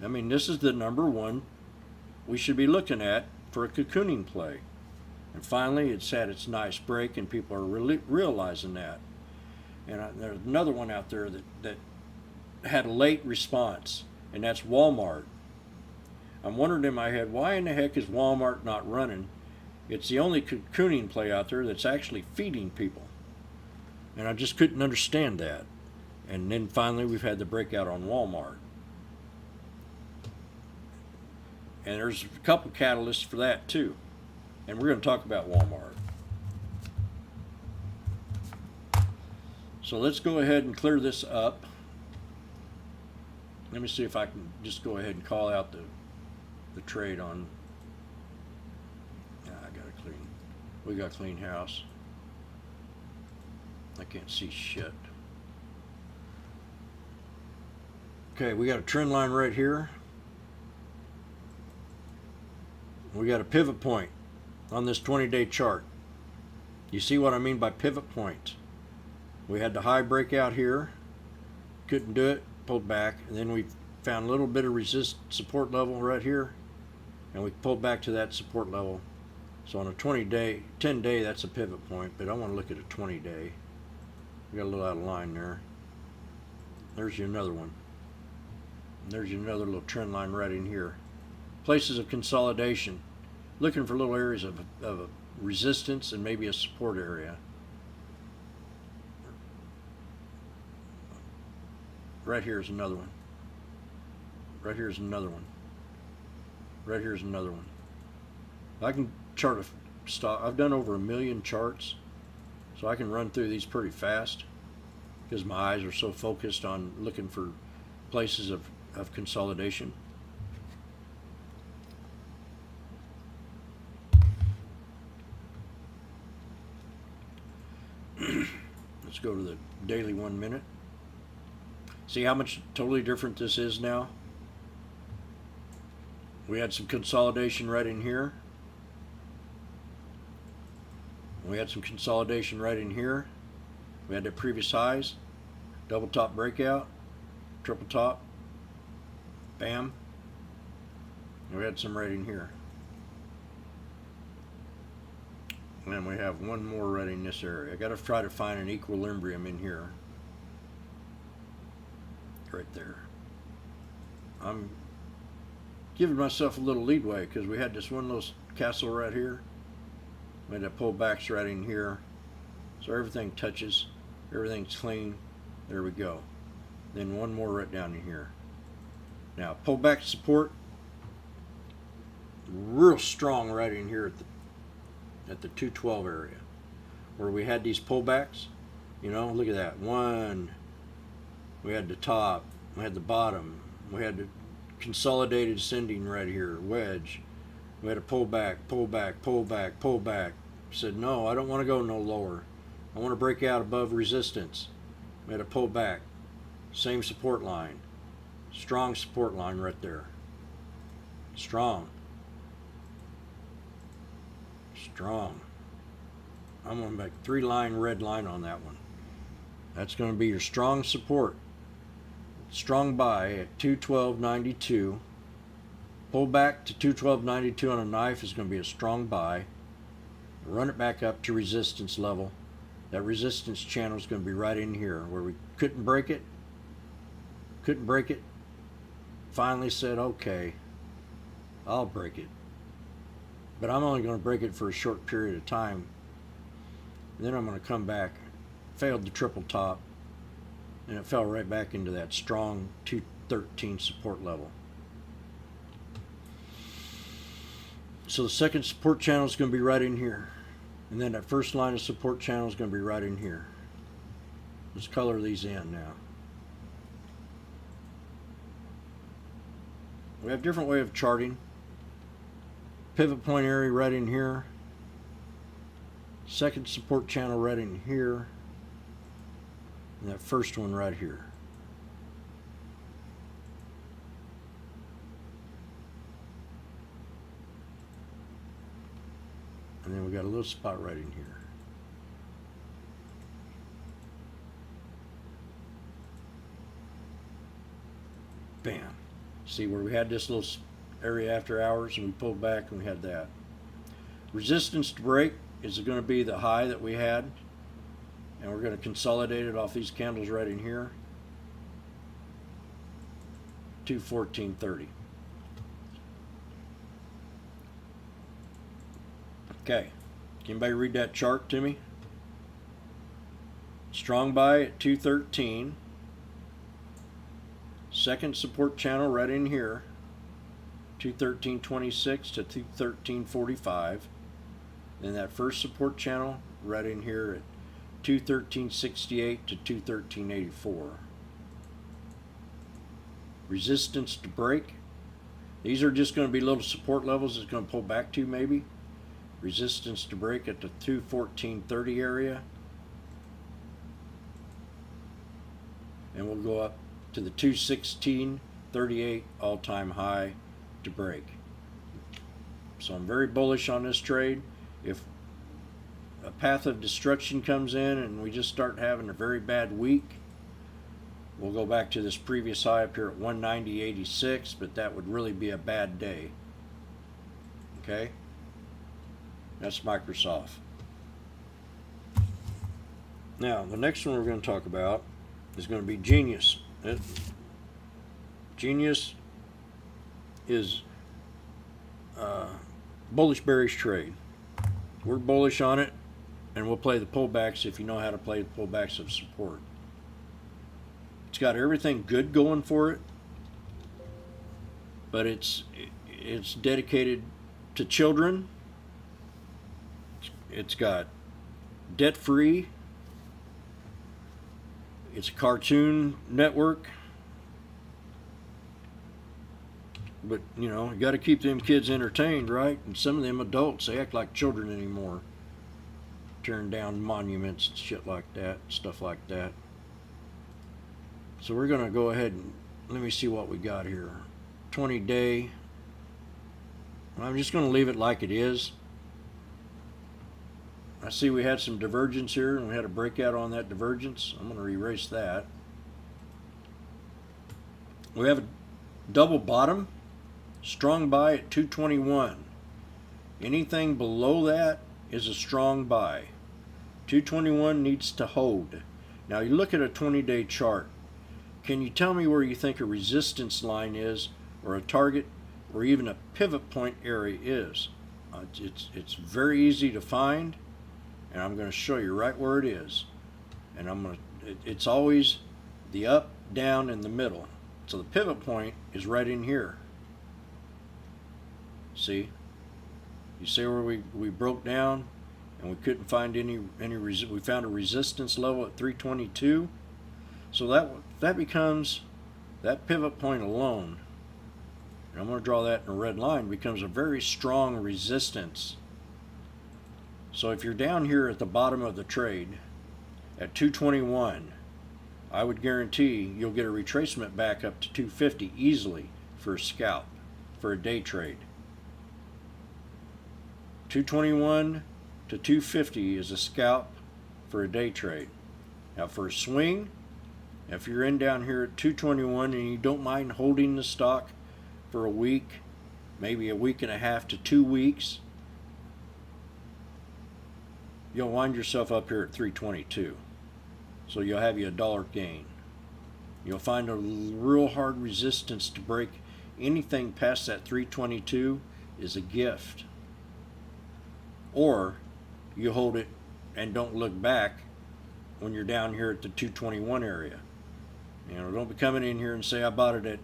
I mean, this is the number one we should be looking at for a cocooning play. And finally, it's had its nice break, and people are really realizing that. And there's another one out there that had a late response, and that's Walmart. I'm wondering in my head, why in the heck is Walmart not running? It's the only cocooning play out there that's actually feeding people. And I just couldn't understand that. And then finally, we've had the breakout on Walmart. And there's a couple catalysts for that too. And we're going to talk about Walmart. So let's go ahead and clear this up. Let me see if I can just go ahead and call out the trade on. I gotta clean. We got clean house. I can't see shit. Okay, we got a trend line right here. We got a pivot point on this 20-day chart. You see what I mean by pivot point? We had the high breakout here, couldn't do it, pulled back, and then we found a little bit of support level right here, and we pulled back to that support level. So on a 10-day, that's a pivot point, but I want to look at a 20-day. We got a little out of line there. There's you another one. And there's you another little trend line right in here. Places of consolidation. Looking for little areas of a resistance and maybe a support area. Right here is another one. Right here is another one. Right here is another one. I can chart a stock. I've done over 1 million charts, so I can run through these pretty fast because my eyes are so focused on looking for places of consolidation. Let's go to the daily 1 minute. See how much totally different this is now? We had some consolidation right in here. We had some consolidation right in here. We had the previous highs, double top breakout, triple top, bam. And we had some right in here. And then we have one more right in this area. I got to try to find an equilibrium in here. Right there. I'm giving myself a little leadway because we had this one little castle right here. We had to pull backs right in here. So everything touches. Everything's clean. There we go. Then one more right down in here. Now pull back support. Real strong right in here at the 212 area. Where we had these pullbacks. You know, look at that. One. We had the top, we had the bottom, we had the consolidated ascending right here, wedge. We had a pull back, pull back, pull back, pull back. Said, no, I don't want to go no lower. I want to break out above resistance. We had a pull back, same support line. Strong support line right there. Strong. Strong. I'm going to make 3-line red line on that one. That's going to be your strong support. Strong buy at 212.92. Pull back to 212.92 on a knife is going to be a strong buy. Run it back up to resistance level. That resistance channel is going to be right in here where we couldn't break it. Couldn't break it. Finally said, okay, I'll break it. But I'm only going to break it for a short period of time. And then I'm going to come back. Failed the triple top. And it fell right back into that strong 213 support level. So the second support channel is going to be right in here. And then that first line of support channel is going to be right in here. Let's color these in now. We have a different way of charting. Pivot point area right in here. Second support channel right in here. And that first one right here. And then we got a little spot right in here. Bam. See where we had this little area after hours and we pulled back and we had that. Resistance to break is going to be the high that we had. And we're going to consolidate it off these candles right in here. 214.30. Okay. Can anybody read that chart to me? Strong buy at 213. Second support channel right in here. 213.26 to 213.45. Then that first support channel right in here at 213.68 to 213.84. Resistance to break. These are just going to be little support levels it's going to pull back to maybe. Resistance to break at the 214.30 area. And we'll go up to the 216.38 all-time high to break. So I'm very bullish on this trade. If a path of destruction comes in and we just start having a very bad week, we'll go back to this previous high up here at 190.86, but that would really be a bad day. Okay? That's Microsoft. Now, the next one we're going to talk about is going to be Genius. Genius is bullish bearish trade. We're bullish on it, and we'll play the pullbacks if you know how to play the pullbacks of support. It's got everything good going for it, but it's dedicated to children. It's got debt free. It's a cartoon network. But, you know, you got to keep them kids entertained, right? And some of them adults, they act like children anymore. Turn down monuments and shit like that, stuff like that. So we're going to go ahead and let me see what we got here. 20-day. I'm just going to leave it like it is. I see we had some divergence here, and we had a breakout on that divergence. I'm going to erase that. We have a double bottom. Strong buy at 221. Anything below that is a strong buy. 221 needs to hold. Now you look at a 20-day chart. Can you tell me where you think a resistance line is, or a target, or even a pivot point area is? It's very easy to find, and I'm going to show you right where it is. And it's always the up, down, and the middle. So the pivot point is right in here. See? You see where we broke down and we couldn't find any we found a resistance level at 322. So that becomes, that pivot point alone, and I'm going to draw that in a red line, becomes a very strong resistance. So if you're down here at the bottom of the trade at 221, I would guarantee you'll get a retracement back up to 250 easily for a scalp, for a day trade. 221 to 250 is a scalp for a day trade. Now for a swing, if you're in down here at 221 and you don't mind holding the stock for a week, maybe a week and a half to 2 weeks, you'll wind yourself up here at 322. So you'll have you $1 gain. You'll find a real hard resistance to break. Anything past that 322 is a gift. Or you hold it and don't look back when you're down here at the 221 area. You know, don't be coming in here and say I bought it at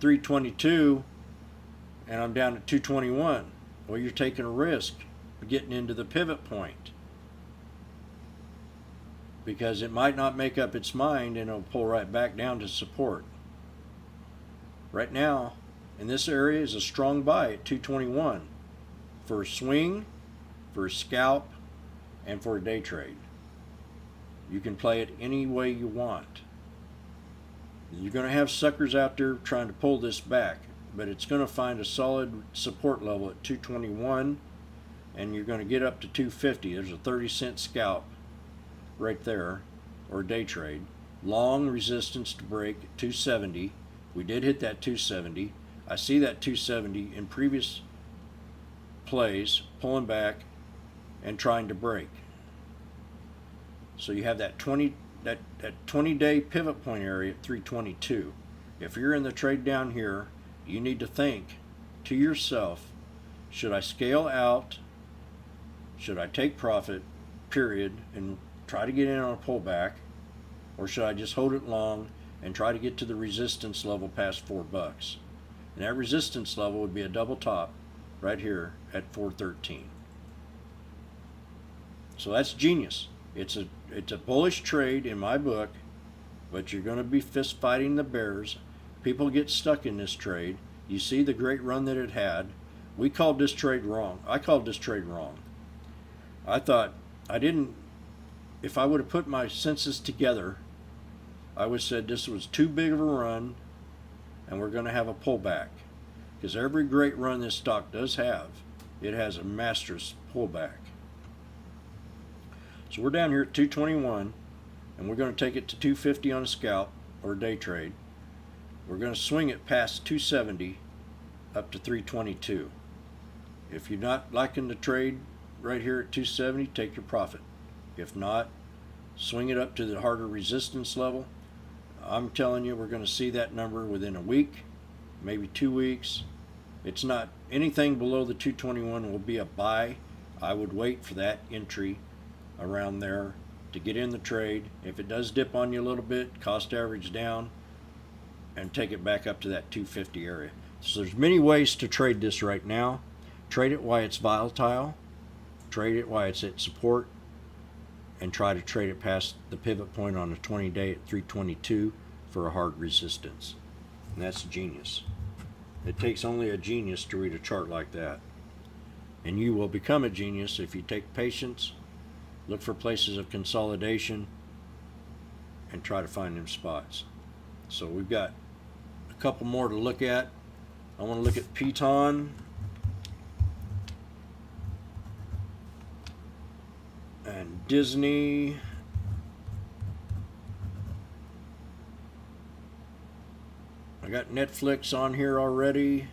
322 and I'm down at 221. Well, you're taking a risk of getting into the pivot point, because it might not make up its mind and it'll pull right back down to support. Right now, in this area is a strong buy at 221 for a swing, for a scalp, and for a day trade. You can play it any way you want. You're going to have suckers out there trying to pull this back, but it's going to find a solid support level at 221, and you're going to get up to 250. There's a 30-cent scalp right there, or day trade. Long resistance to break at 270. We did hit that 270. I see that 270 in previous plays, pulling back and trying to break. So you have that 20-day pivot point area at 322. If you're in the trade down here, you need to think to yourself, should I scale out? Should I take profit, period, and try to get in on a pullback? Or should I just hold it long and try to get to the resistance level past $4? And that resistance level would be a double top right here at 413. So that's genius. It's a bullish trade in my book, but you're going to be fist fighting the bears. People get stuck in this trade. You see the great run that it had. We called this trade wrong. I called this trade wrong. I thought if I would have put my senses together, I would have said this was too big of a run and we're going to have a pullback. Because every great run this stock does have, it has a master's pullback. So we're down here at 221, and we're going to take it to 250 on a scalp or day trade. We're going to swing it past 270 up to 322. If you're not liking the trade right here at 270, take your profit. If not, swing it up to the harder resistance level. I'm telling you, we're going to see that number within a week, maybe 2 weeks. It's not anything below the 221 will be a buy. I would wait for that entry around there to get in the trade. If it does dip on you a little bit, cost average down and take it back up to that 250 area. So there's many ways to trade this right now. Trade it while it's volatile, trade it while it's at support, and try to trade it past the pivot point on a 20-day at 322 for a hard resistance. And that's genius. It takes only a genius to read a chart like that. And you will become a genius if you take patience, look for places of consolidation, and try to find them spots. So we've got a couple more to look at. I want to look at Peloton and Disney. I got Netflix on here already.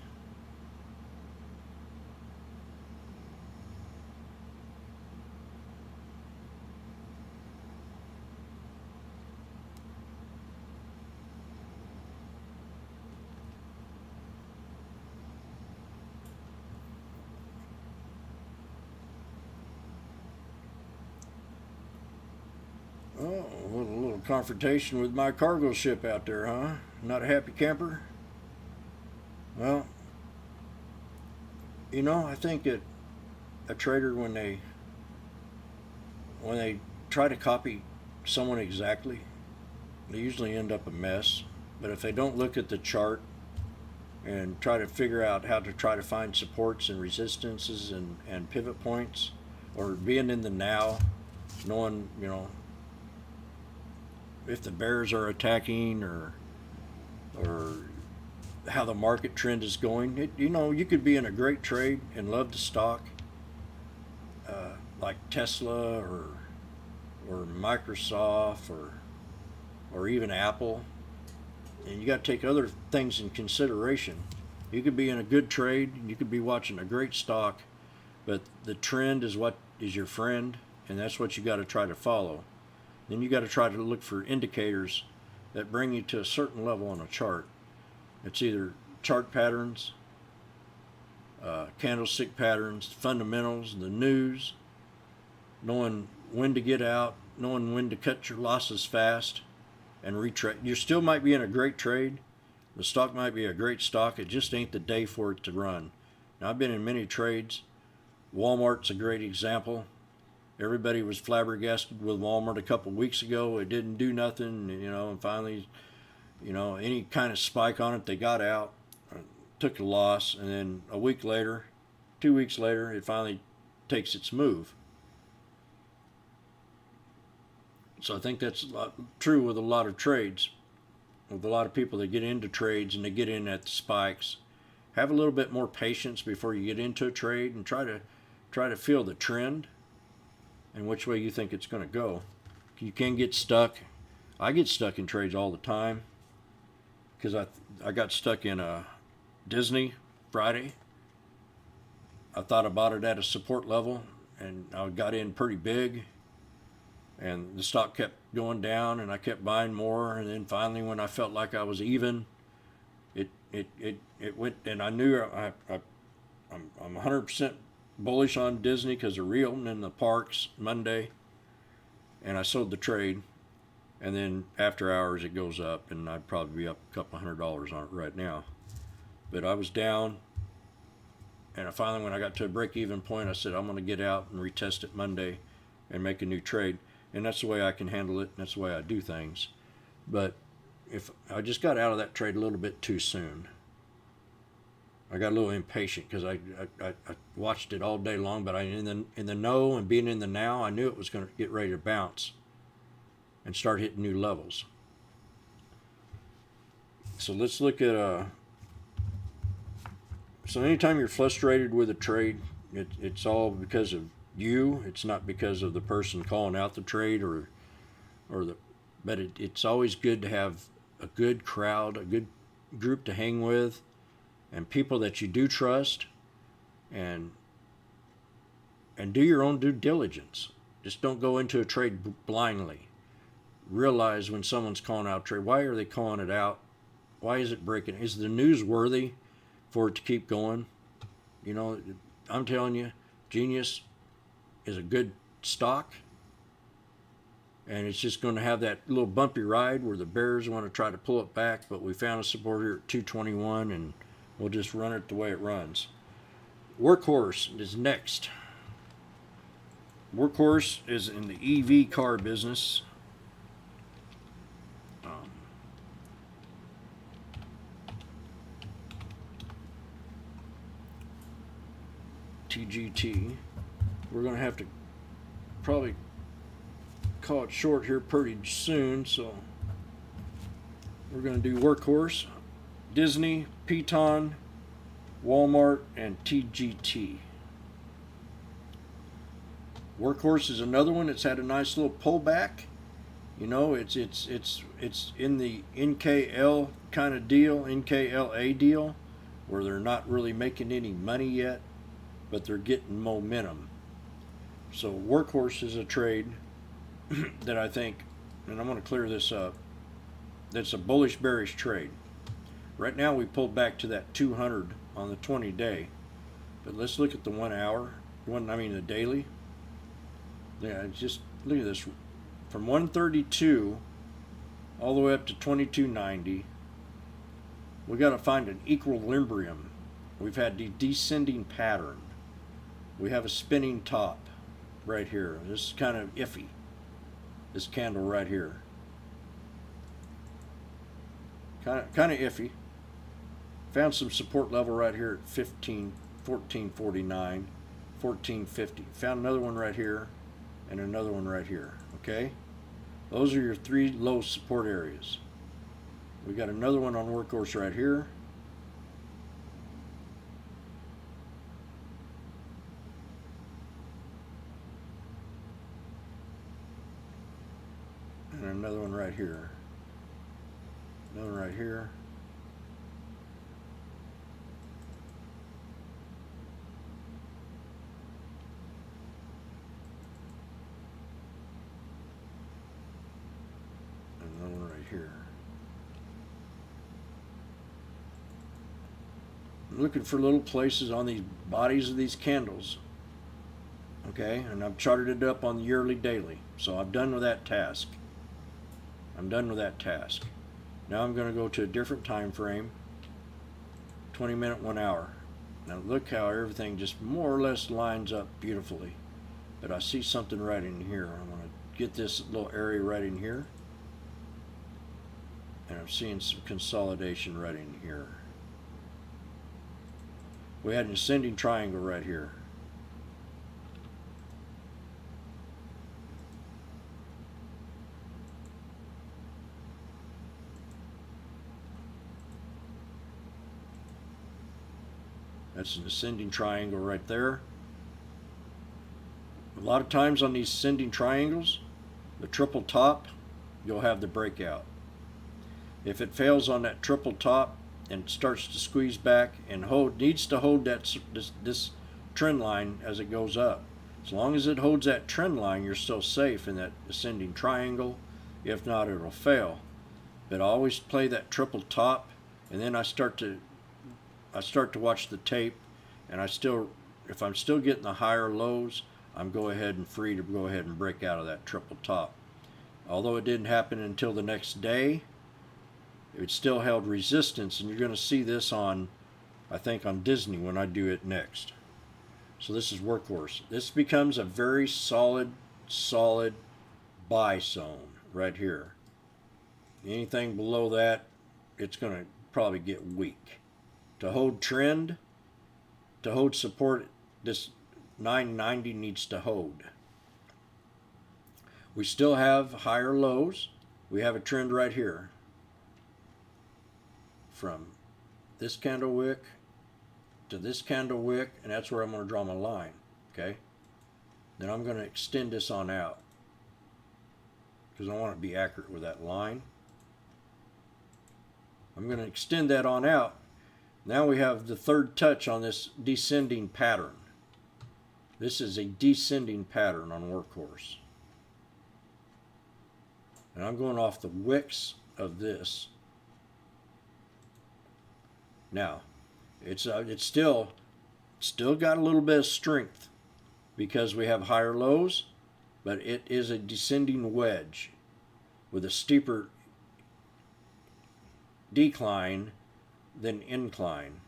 Oh, a little confrontation with my cargo ship out there, huh? Not a happy camper? Well, I think that a trader, when they try to copy someone exactly, they usually end up a mess. But if they don't look at the chart and try to figure out how to try to find supports and resistances and pivot points, or being in the now, knowing, if the bears are attacking or how the market trend is going. You could be in a great trade and love the stock, like Tesla or Microsoft or even Apple, and you got to take other things in consideration. You could be in a good trade and you could be watching a great stock, but the trend is what is your friend, and that's what you got to try to follow. Then you got to try to look for indicators that bring you to a certain level on a chart. It's either chart patterns, candlestick patterns, fundamentals, the news, knowing when to get out, knowing when to cut your losses fast and retrade. You still might be in a great trade. The stock might be a great stock. It just ain't the day for it to run. Now, I've been in many trades. Walmart's a great example. Everybody was flabbergasted with Walmart a couple of weeks ago. It didn't do nothing, and finally, any kind of spike on it, they got out, took a loss, and then a week later, 2 weeks later, it finally takes its move. So I think that's true with a lot of trades, with a lot of people that get into trades and they get in at the spikes. Have a little bit more patience before you get into a trade and try to feel the trend and which way you think it's going to go. You can get stuck. I get stuck in trades all the time because I got stuck in Disney Friday. I thought I bought it at a support level and I got in pretty big, and the stock kept going down and I kept buying more, and then finally when I felt like I was even, it went, and I knew I'm 100% bullish on Disney because they're reopening the parks Monday, and I sold the trade, and then after hours it goes up, and I'd probably be up a couple $100 on it right now. But I was down, and I finally, when I got to a break-even point, I said I'm going to get out and retest it Monday, and make a new trade. And that's the way I can handle it, and that's the way I do things. But if I just got out of that trade a little bit too soon, I got a little impatient because I watched it all day long, but in the know and being in the now, I knew it was going to get ready to bounce and start hitting new levels. So let's look at so anytime you're frustrated with a trade, it's all because of you. It's not because of the person calling out the trade but it's always good to have a good crowd, a good group to hang with, and people that you do trust, and do your own due diligence. Just don't go into a trade blindly. Realize when someone's calling out a trade, why are they calling it out? Why is it breaking? Is the news worthy for it to keep going? You know, I'm telling you, Genius is a good stock, and it's just going to have that little bumpy ride where the bears want to try to pull it back, but we found a support here at 221, and we'll just run it the way it runs. Workhorse is next. Workhorse is in the EV car business. TGT. We're going to have to probably call it short here pretty soon, so we're going to do Workhorse, Disney, Peloton, Walmart, and TGT. Workhorse is another one that's had a nice little pullback. You know, it's in the NKL kind of deal, NKLA deal, where they're not really making any money yet, but they're getting momentum. So Workhorse is a trade that I think, and I'm going to clear this up, that's a bullish bearish trade. Right now we pulled back to that 200 on the 20-day, but let's look at the 1 hour, the daily. Yeah, just look at this, from 132 all the way up to 2290. We got to find an equilibrium. We've had the descending pattern. We have a spinning top right here. This is kind of iffy, this candle right here. Kind of iffy. Found some support level right here at 1449, 1450. Found another one right here and another one right here. Okay, those are your three low support areas. We got another one on Workhorse right here. And another one right here. Another one right here. And another one right here. I'm looking for little places on these bodies of these candles. Okay, and I've charted it up on the yearly daily. So I'm done with that task. Now I'm going to go to a different time frame, 20 minute, 1 hour. Now look how everything just more or less lines up beautifully. But I see something right in here. I'm going to get this little area right in here. And I'm seeing some consolidation right in here. We had an ascending triangle right here. That's an ascending triangle right there. A lot of times on these ascending triangles, the triple top, you'll have the breakout. If it fails on that triple top and starts to squeeze back and needs to hold this trend line as it goes up. As long as it holds that trend line, you're still safe in that ascending triangle. If not, it'll fail. But I always play that triple top, and then I start to watch the tape, and if I'm still getting the higher lows, I'm free to go ahead and break out of that triple top. Although it didn't happen until the next day, it still held resistance, and you're going to see this I think on Disney when I do it next. So this is Workhorse. This becomes a very solid solid buy zone right here. Anything below that, it's going to probably get weak. To hold trend, to hold support, this 990 needs to hold. We still have higher lows. We have a trend right here from this candle wick to this candle wick, and that's where I'm going to draw my line. Okay, then I'm going to extend this on out because I want to be accurate with that line. I'm going to extend that on out. Now we have the third touch on this descending pattern. This is a descending pattern on Workhorse. And I'm going off the wicks of this. Now, it's still got a little bit of strength because we have higher lows, but it is a descending wedge with a steeper decline than incline.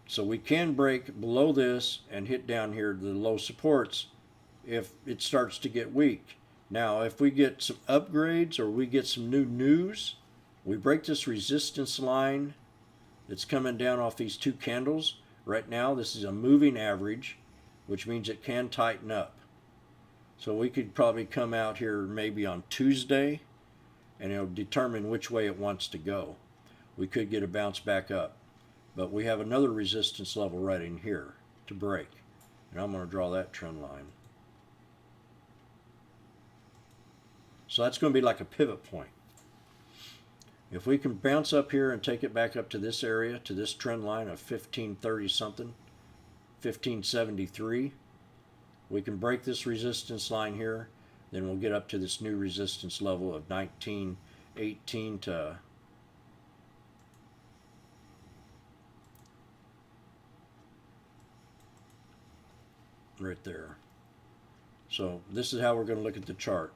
So we can break below this and hit down here to the low supports if it starts to get weak. Now, if we get some upgrades or we get some new news, we break this resistance line that's coming down off these two candles. Right now, this is a moving average, which means it can tighten up. So we could probably come out here maybe on Tuesday, and it'll determine which way it wants to go. We could get a bounce back up. But we have another resistance level right in here to break. And I'm going to draw that trend line. So that's going to be like a pivot point. If we can bounce up here and take it back up to this area, to this trend line of 1530 something, 1573, we can break this resistance line here. Then we'll get up to this new resistance level of 1918 to right there. So this is how we're going to look at the chart.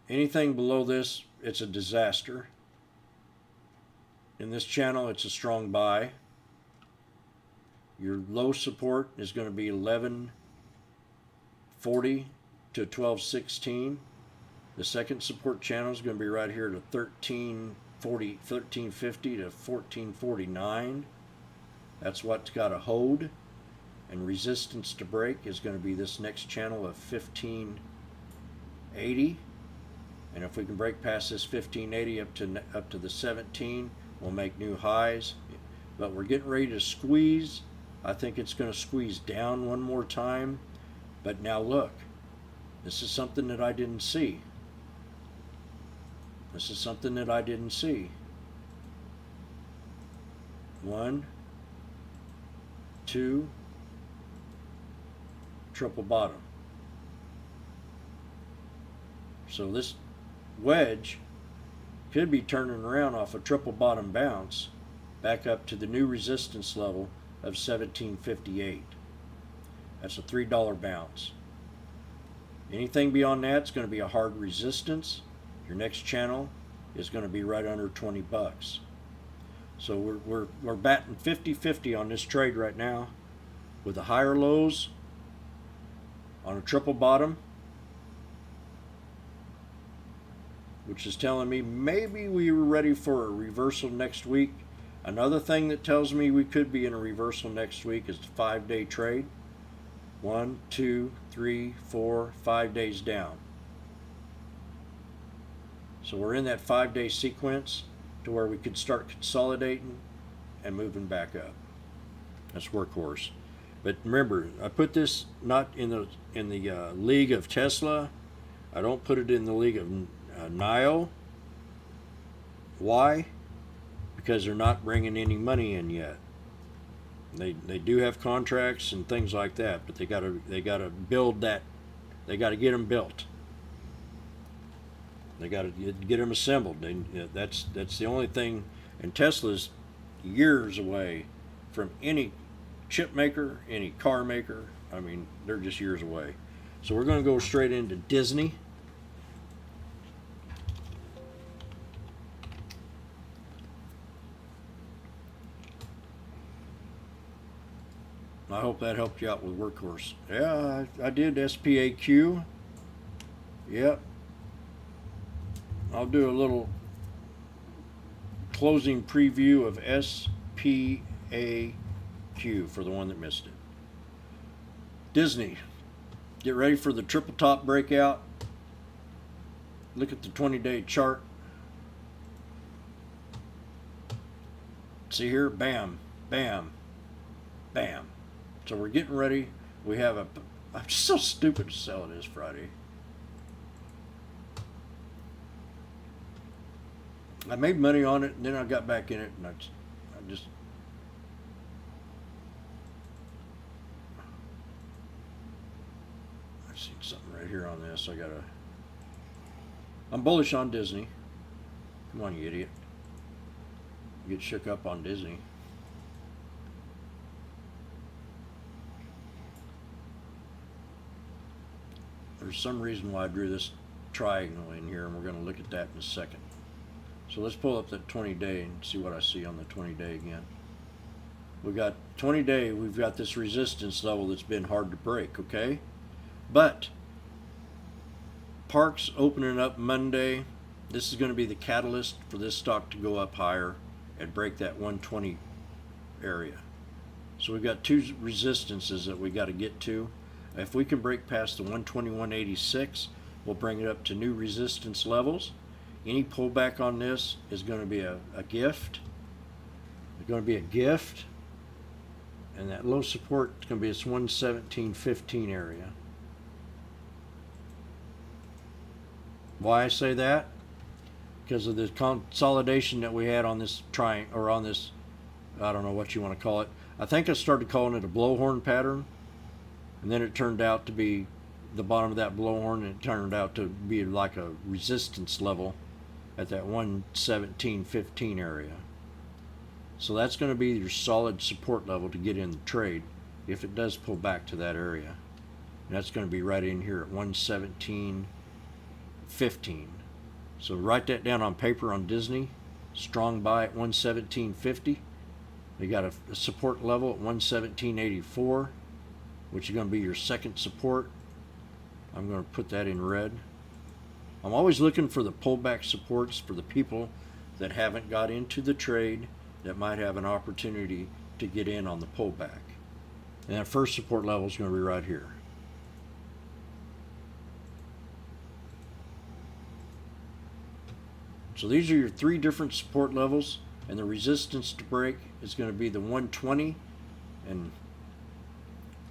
Anything below this, it's a disaster. In this channel, it's a strong buy. Your low support is going to be 1140 to 1216. The second support channel is going to be right here to 1350 to 1449. That's what's got to hold. And resistance to break is going to be this next channel of 1580. And if we can break past this 1580 up to the 17, we'll make new highs. But we're getting ready to squeeze. I think it's going to squeeze down one more time. But now look, this is something that I didn't see. This is something that I didn't see. 1, 2, triple bottom. So this wedge could be turning around off a triple bottom bounce back up to the new resistance level of 1758. That's a $3 bounce. Anything beyond that is going to be a hard resistance. Your next channel is going to be right under 20 bucks. So we're batting 50-50 on this trade right now with the higher lows on a triple bottom, which is telling me maybe we were ready for a reversal next week. Another thing that tells me we could be in a reversal next week is the 5-day trade. 1, 2, 3, 4, 5 days down. So we're in that 5-day sequence to where we could start consolidating and moving back up. That's Workhorse. But remember, I put this not in the league of Tesla. I don't put it in the league of NIO. Why? Because they're not bringing any money in yet. They do have contracts and things like that, but they gotta build that. They gotta get them built. They gotta get them assembled. That's the only thing. And Tesla's years away from any chip maker, any car maker. I mean, they're just years away. So we're going to go straight into Disney. I hope that helped you out with Workhorse. Yeah, I did SPAQ. Yep. I'll do a little closing preview of SPAQ for the one that missed it. Disney, get ready for the triple top breakout. Look at the 20-day chart. See here, bam, bam, bam. So we're getting ready. We have a, I'm just so stupid to sell it this Friday. I made money on it, and then I got back in it, and I just I seen something right here on this. I'm bullish on Disney. Come on, you idiot. You get shook up on Disney. There's some reason why I drew this triangle in here, and we're going to look at that in a second. So let's pull up that 20-day and see what I see on the 20-day again. We got 20-day, we've got this resistance level that's been hard to break, okay? But Parks opening up Monday. This is going to be the catalyst for this stock to go up higher and break that 120 area. So we've got two resistances that we got to get to. If we can break past the 121.86, we'll bring it up to new resistance levels. Any pullback on this is going to be a gift. It's going to be a gift. And that low support is going to be this 117.15 area. Why I say that? Because of the consolidation that we had on this triangle, or on this, I don't know what you want to call it. I think I started calling it a blowhorn pattern, and then it turned out to be the bottom of that blowhorn, and it turned out to be like a resistance level at that 117.15 area. So that's going to be your solid support level to get in the trade if it does pull back to that area. And that's going to be right in here at 117.15. So write that down on paper on Disney. Strong buy at 117.50. They got a support level at 117.84, which is going to be your second support. I'm going to put that in red. I'm always looking for the pullback supports for the people that haven't got into the trade that might have an opportunity to get in on the pullback. And that first support level is going to be right here. So these are your three different support levels, and the resistance to break is going to be the 120. And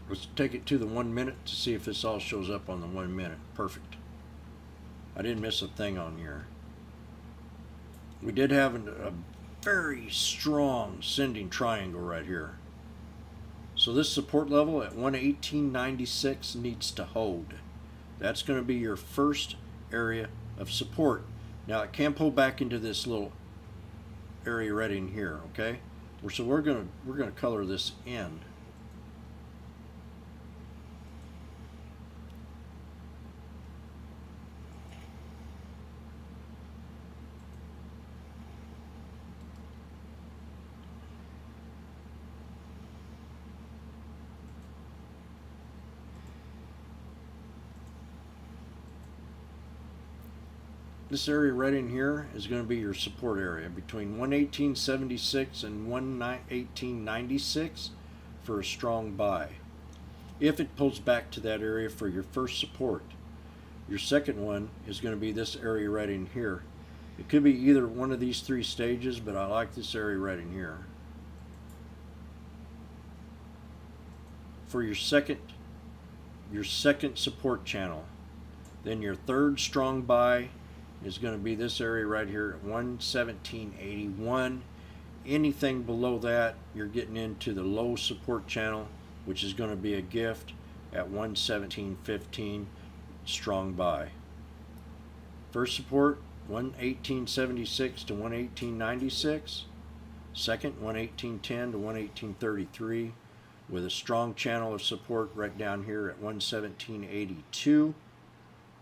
let's take it to the 1 minute to see if this all shows up on the 1 minute. Perfect. I didn't miss a thing on here. We did have a very strong sending triangle right here. So this support level at 118.96 needs to hold. That's going to be your first area of support. Now it can pull back into this little area right in here, okay? So we're gonna color this in. This area right in here is going to be your support area between 118.76 and 118.96 for a strong buy. If it pulls back to that area for your first support, your second one is going to be this area right in here. It could be either one of these three stages, but I like this area right in here. For your second support channel. Then your third strong buy is going to be this area right here at 117.81. Anything below that, you're getting into the low support channel, which is going to be a gift at 117.15. Strong buy. First support 118.76 to 118.96. Second 118.10 to 118.33, with a strong channel of support right down here at 117.82.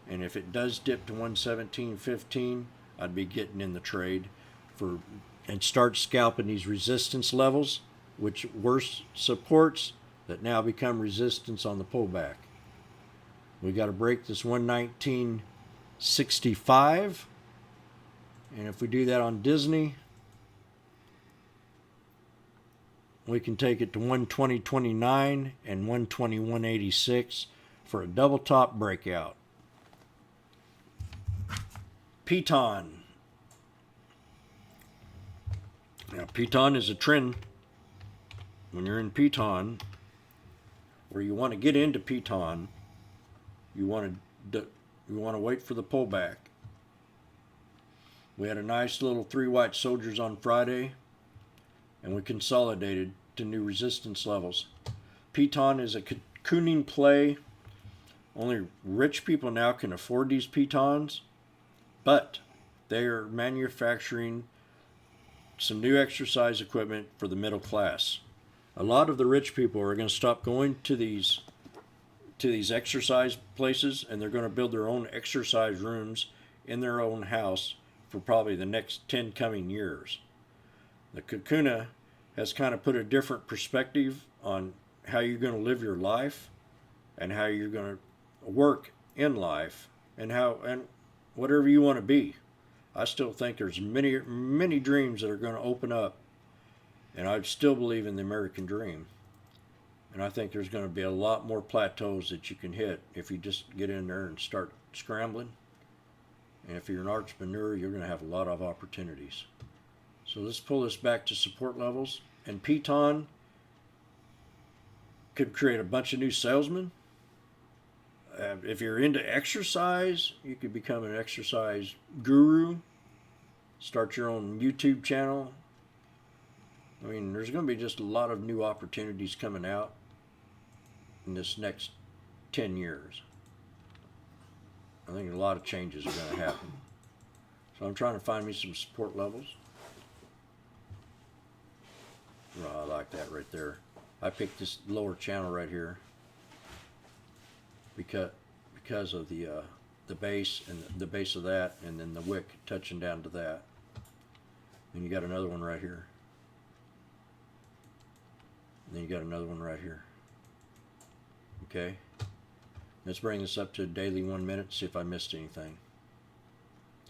And if it does dip to 117.15, I'd be getting in the trade and start scalping these resistance levels, which worse supports that now become resistance on the pullback. We got to break this 119.65, and if we do that on Disney, we can take it to 120.29 and 121.86 for a double top breakout. Peloton. Now, Peloton is a trend. When you're in Peloton, where you want to get into Peloton, you want to wait for the pullback. We had a nice little 3 white soldiers on Friday, and we consolidated to new resistance levels. Peloton is a cocooning play. Only rich people now can afford these Pelotons, but they are manufacturing some new exercise equipment for the middle class. A lot of the rich people are going to stop going to these exercise places, and they're going to build their own exercise rooms in their own house for probably the next 10 coming years. The Kakuna has kind of put a different perspective on how you're going to live your life and how you're going to work in life and whatever you want to be. I still think there's many dreams that are going to open up, and I still believe in the American dream. And I think there's going to be a lot more plateaus that you can hit if you just get in there and start scrambling. And if you're an entrepreneur, you're going to have a lot of opportunities. So let's pull this back to support levels. And Peloton could create a bunch of new salesmen. If you're into exercise, you could become an exercise guru. Start your own YouTube channel. I mean, there's going to be just a lot of new opportunities coming out in this next 10 years. I think a lot of changes are going to happen. So I'm trying to find me some support levels. Oh, I like that right there. I picked this lower channel right here because of the base and the base of that, and then the wick touching down to that. And you got another one right here. And then you got another one right here. Okay. Let's bring this up to daily 1 minute, see if I missed anything.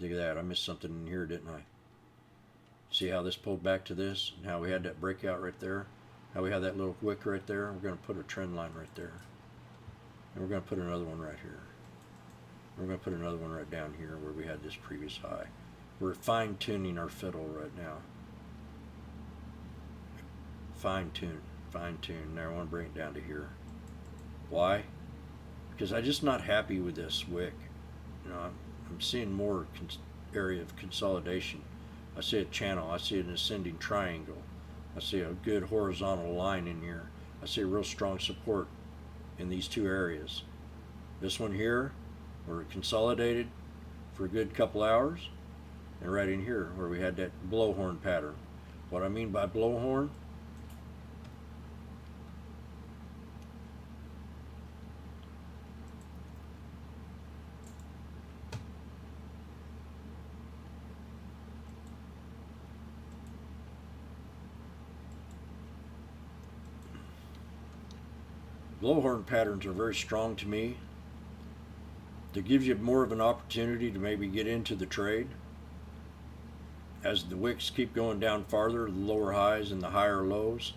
Look at that. I missed something in here, didn't I? See how this pulled back to this, and how we had that breakout right there, how we had that little wick right there. We're going to put a trend line right there, and we're going to put another one right here. We're going to put another one right down here where we had this previous high. We're fine-tuning our fiddle right now. Fine-tune. Now I want to bring it down to here. Why? Because I'm just not happy with this wick. You know, I'm seeing more area of consolidation. I see a channel. I see an ascending triangle. I see a good horizontal line in here. I see a real strong support in these two areas. This one here, where it consolidated for a good couple hours, and right in here where we had that blowhorn pattern. What I mean by blowhorn, blowhorn patterns are very strong to me. That gives you more of an opportunity to maybe get into the trade. As the wicks keep going down farther, the lower highs and the higher lows,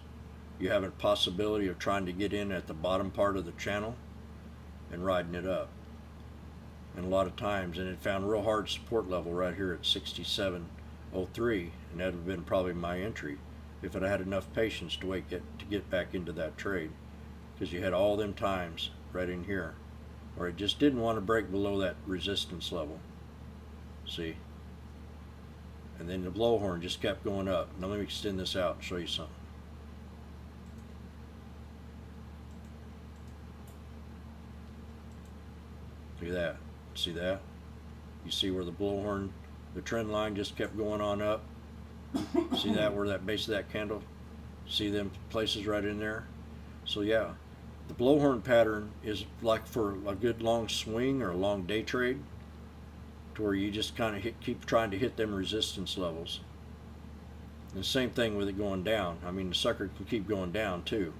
you have a possibility of trying to get in at the bottom part of the channel and riding it up. And a lot of times, and it found a real hard support level right here at 67.03, and that would have been probably my entry if it had enough patience to get back into that trade. Because you had all them times right in here where it just didn't want to break below that resistance level. See? And then the blowhorn just kept going up. Now let me extend this out and show you something. Look at that. See that? You see where the blowhorn, the trend line just kept going on up? See that, where that base of that candle? See them places right in there? So yeah. The blowhorn pattern is like for a good long swing or a long day trade, to where you just kind of keep trying to hit them resistance levels. And the same thing with it going down. I mean, the sucker can keep going down too.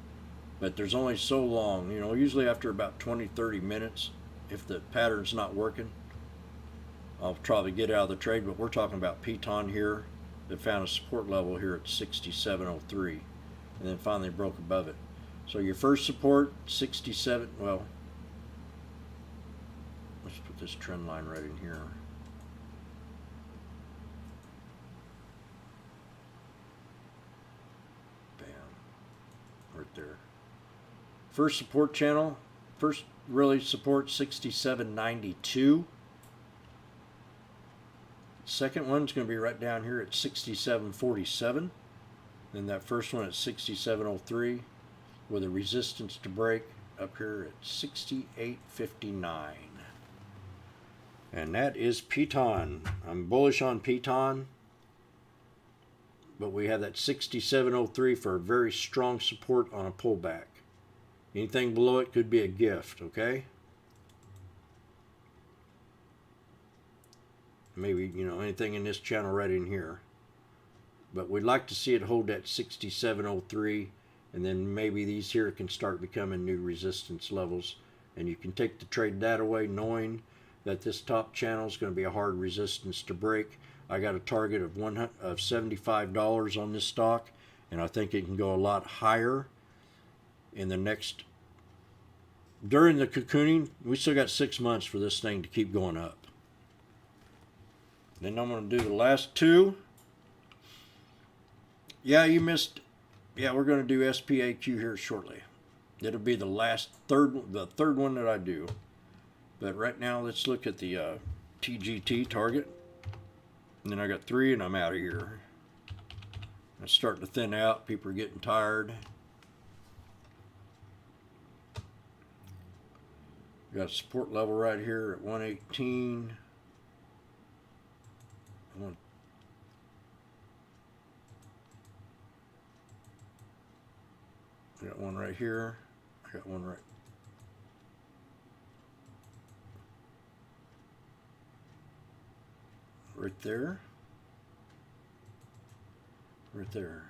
but there's only so long. You know, usually after about 20-30 minutes, if the pattern's not working, I'll probably get out of the trade. But we're talking about Peloton here that found a support level here at 6703, and then finally broke above it. So your first support, 67. Well, let's put this trend line right in here. Bam, right there. First support channel, first really support 6792. Second one's going to be right down here at 6747. Then that first one at 6703 with a resistance to break up here at 6859. And that is Peloton. I'm bullish on Peloton, but we have that 6703 for a very strong support on a pullback. Anything below it could be a gift, okay? Maybe, you know, anything in this channel right in here. But we'd like to see it hold that 6703, and then maybe these here can start becoming new resistance levels. And you can take the trade that away knowing that this top channel is going to be a hard resistance to break. I got a target of $75 on this stock, and I think it can go a lot higher in the next, during the cocooning. We still got 6 months for this thing to keep going up. Then I'm going to do the last two. Yeah, you missed. Yeah, we're going to do SPAQ here shortly. It'll be the third one that I do. But right now, let's look at the TGT target. And then I got 3, and I'm out of here. It's starting to thin out. People are getting tired. Got a support level right here at 118. I got one right here. I got one right there. Right there.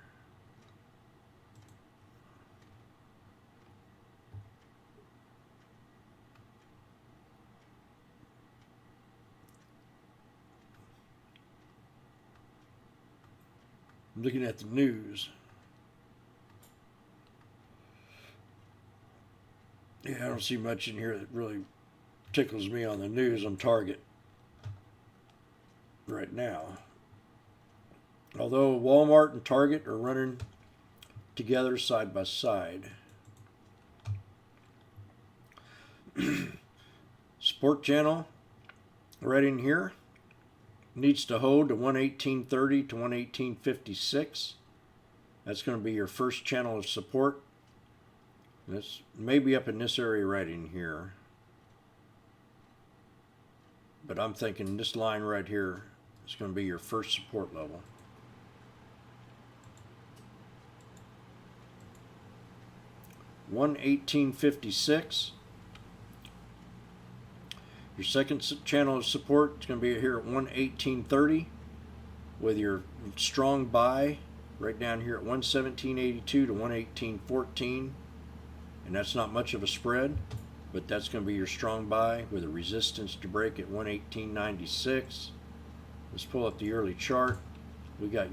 I'm looking at the news. Yeah, I don't see much in here that really tickles me on the news on Target right now. Although Walmart and Target are running together side by side. Sport channel right in here needs to hold to 118.30 to 118.56. That's going to be your first channel of support. This may be up in this area right in here. But I'm thinking this line right here is going to be your first support level. $118.56. Your second channel of support is going to be here at 118.30 with your strong buy right down here at 117.82 to 118.14. And that's not much of a spread, but that's going to be your strong buy with a resistance to break at 118.96. Let's pull up the early chart. We got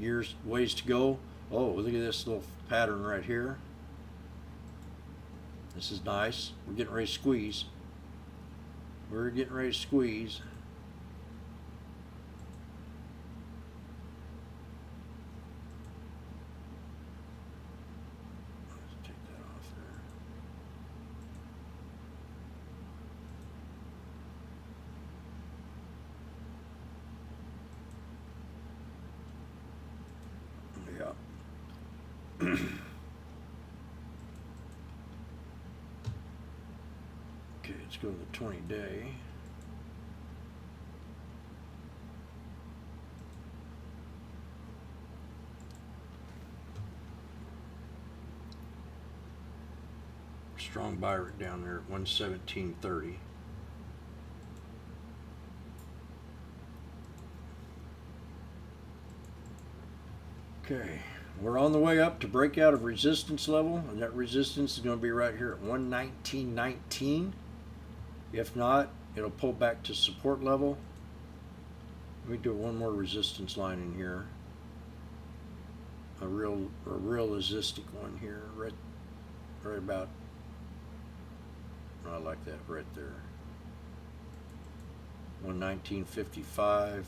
ways to go. Oh, look at this little pattern right here. This is nice. We're getting ready to squeeze. We're getting ready to squeeze. Let's take that off there. Yeah. Okay, let's go to the 20-day. Strong buy right down there at 117.30. Okay. We're on the way up to breakout of resistance level, and that resistance is going to be right here at 119.19. If not, it'll pull back to support level. Let me do one more resistance line in here. A realistic one here, right about. I like that right there. 119.55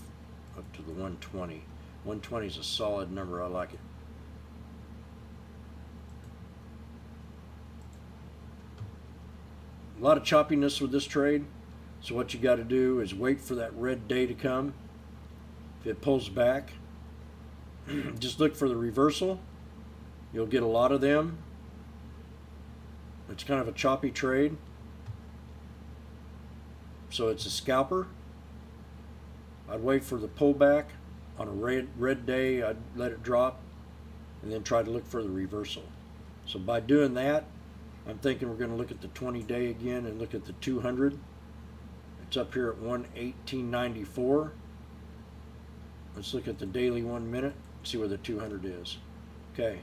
up to the 120. 120 is a solid number. I like it. A lot of choppiness with this trade. So what you got to do is wait for that red day to come. If it pulls back, just look for the reversal. You'll get a lot of them. It's kind of a choppy trade. So it's a scalper. I'd wait for the pullback. On a red day, I'd let it drop and then try to look for the reversal. So by doing that, I'm thinking we're going to look at the 20-day again and look at the 200. It's up here at 118.94. Let's look at the daily 1 minute, see where the 200 is. Okay,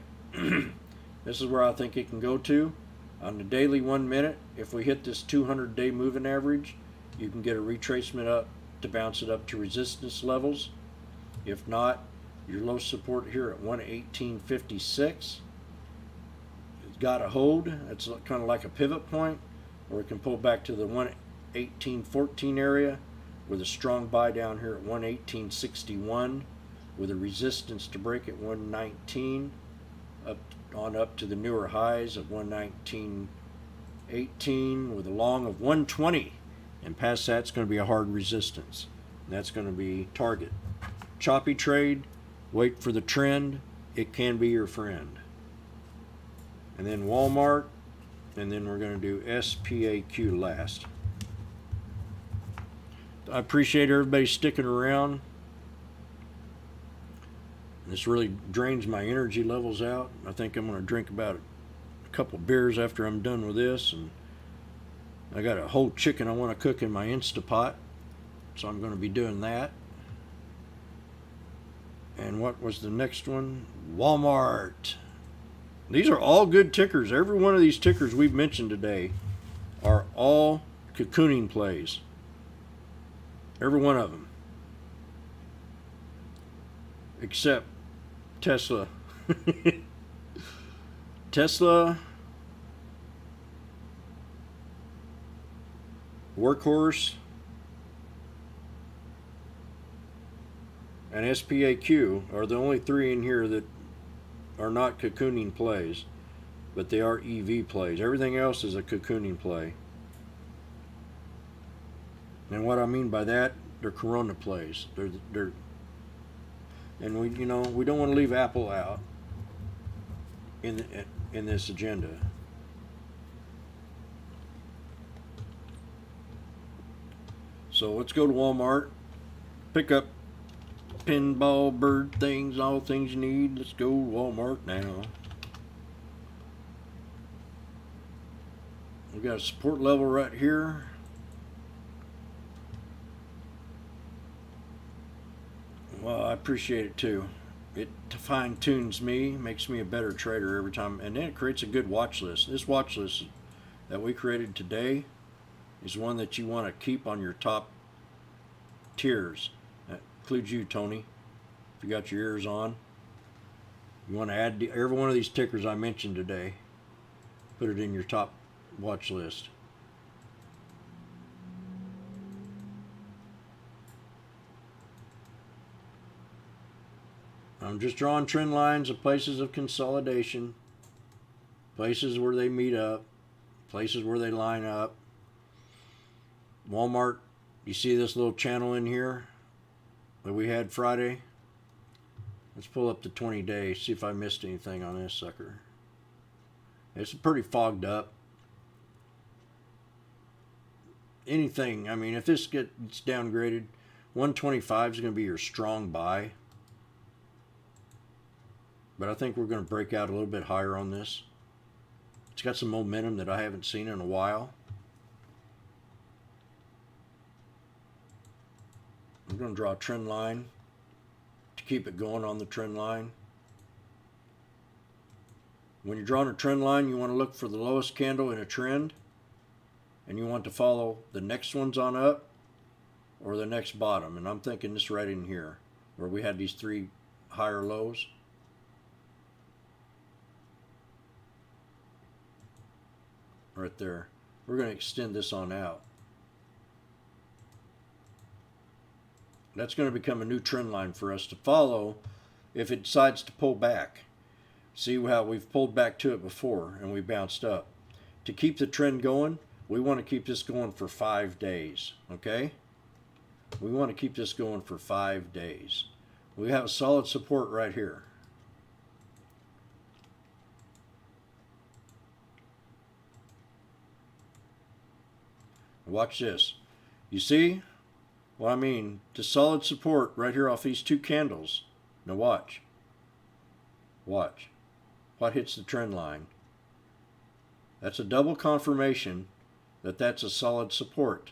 this is where I think it can go to. On the daily 1 minute, if we hit this 200-day moving average, you can get a retracement up to bounce it up to resistance levels. If not, your low support here at 118.56. It's got to hold. It's kind of like a pivot point, or it can pull back to the 118.14 area with a strong buy down here at 118.61 with a resistance to break at 119 up to the newer highs of 119.18 with a long of 120, and past that's going to be a hard resistance, and that's going to be target. Choppy trade, wait for the trend, it can be your friend. And then Walmart, and then we're going to do SPAQ last. I appreciate everybody sticking around. This really drains my energy levels out. I think I'm going to drink about a couple beers after I'm done with this, and I got a whole chicken I want to cook in my Instapot, so I'm going to be doing that. And what was the next one? Walmart. These are all good tickers. Every one of these tickers we've mentioned today are all cocooning plays. Every one of them. Except Tesla. Tesla, Workhorse, and SPAQ are the only three in here that are not cocooning plays, but they are EV plays. Everything else is a cocooning play. And what I mean by that, they're Corona plays. They're and we don't want to leave Apple out in this agenda. So let's go to Walmart, pick up pinball bird things, all things you need. Let's go to Walmart now. We got a support level right here. Well, I appreciate it too. It fine tunes me, makes me a better trader every time, and then it creates a good watch list. This watch list that we created today is one that you want to keep on your top tiers. That includes you, Tony, if you got your ears on. You want to add every one of these tickers I mentioned today, put it in your top watch list. I'm just drawing trend lines of places of consolidation, places where they meet up, places where they line up. Walmart, you see this little channel in here that we had Friday? Let's pull up the 20 days, see if I missed anything on this sucker. It's pretty fogged up. Anything, I mean, if this gets downgraded, 125 is going to be your strong buy. But I think we're going to break out a little bit higher on this. It's got some momentum that I haven't seen in a while. I'm going to draw a trend line to keep it going on the trend line. When you're drawing a trend line, you want to look for the lowest candle in a trend, and you want to follow the next ones on up or the next bottom. And I'm thinking this right in here where we had these three higher lows. Right there. We're going to extend this on out. That's going to become a new trend line for us to follow if it decides to pull back. See how we've pulled back to it before and we bounced up. To keep the trend going, we want to keep this going for 5 days, okay? We want to keep this going for 5 days. We have a solid support right here. Watch this. You see what I mean? The solid support right here off these two candles. Now watch. Watch. What hits the trend line? That's a double confirmation that that's a solid support.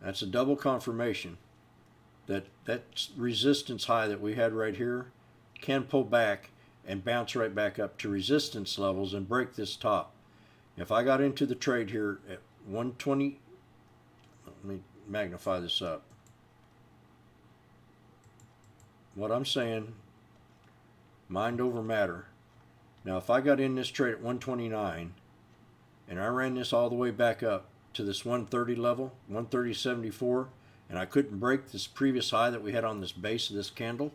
That's a double confirmation that that resistance high that we had right here can pull back and bounce right back up to resistance levels and break this top. If I got into the trade here at 120, let me magnify this up. What I'm saying, mind over matter. Now if I got in this trade at 129 and I ran this all the way back up to this 130 level, 130.74, and I couldn't break this previous high that we had on this base of this candle,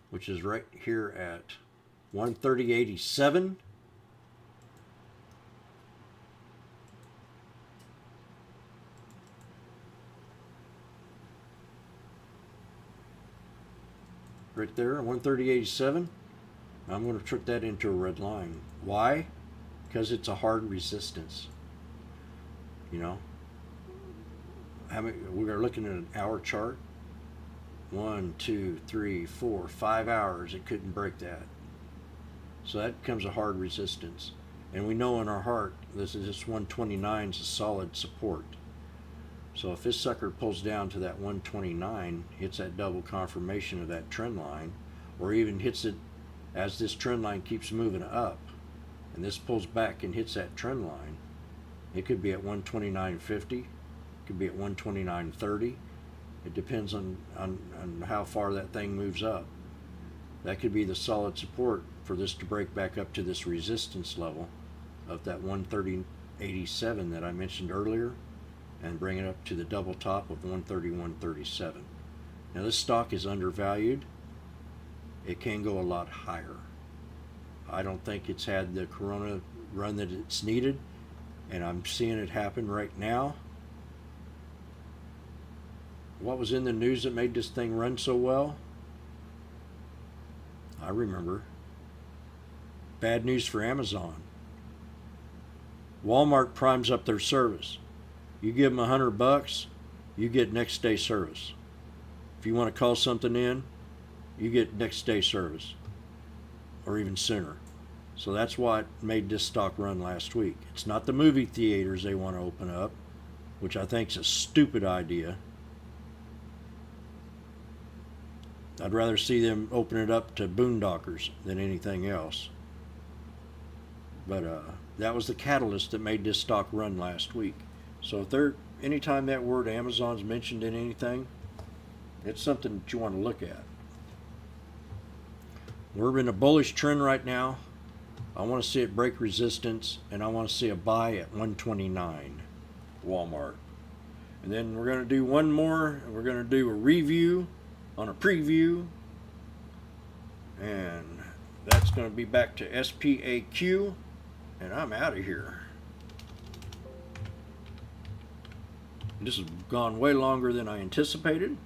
which is right here at 130.87, right there, 130.87. I'm going to trick that into a red line. Why? Because it's a hard resistance. You know, we are looking at an hour chart. 1, 2, 3, 4, 5 hours. It couldn't break that. So that becomes a hard resistance. And we know in our heart this 129 is a solid support. So if this sucker pulls down to that 129, hits that double confirmation of that trend line, or even hits it as this trend line keeps moving up, and this pulls back and hits that trend line, it could be at 129.50, it could be at 129.30. It depends on how far that thing moves up. That could be the solid support for this to break back up to this resistance level of that 130.87 that I mentioned earlier, and bring it up to the double top of 131.37. Now this stock is undervalued. It can go a lot higher. I don't think it's had the corona run that it's needed, and I'm seeing it happen right now. What was in the news that made this thing run so well? I remember. Bad news for Amazon. Walmart primes up their service. You give them $100, you get next day service. If you want to call something in, you get next day service, or even sooner. So that's why it made this stock run last week. It's not the movie theaters they want to open up, which I think is a stupid idea. I'd rather see them open it up to boondockers than anything else. But that was the catalyst that made this stock run last week. So if anytime that word Amazon's mentioned in anything, it's something that you want to look at. We're in a bullish trend right now. I want to see it break resistance, and I want to see a buy at 129 Walmart. And then we're going to do one more, and we're going to do a review on a preview, and that's going to be back to SPAQ, and I'm out of here. This has gone way longer than I anticipated,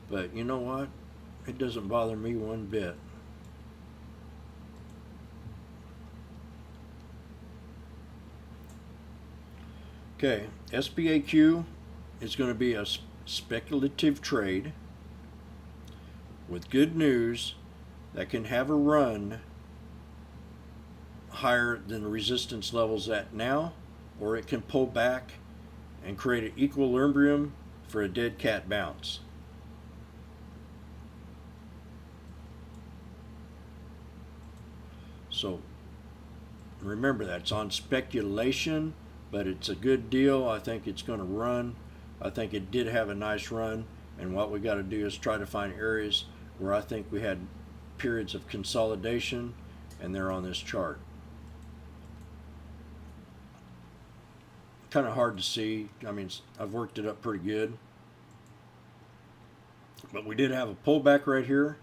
but you know what? It doesn't bother me one bit. Okay, SPAQ is going to be a speculative trade with good news that can have a run higher than the resistance levels at now, or it can pull back and create an equilibrium for a dead cat bounce. So remember that it's on speculation, but it's a good deal. I think it's going to run. I think it did have a nice run, and what we got to do is try to find areas where I think we had periods of consolidation, and they're on this chart. Kind of hard to see. I mean, I've worked it up pretty good, but we did have a pullback right here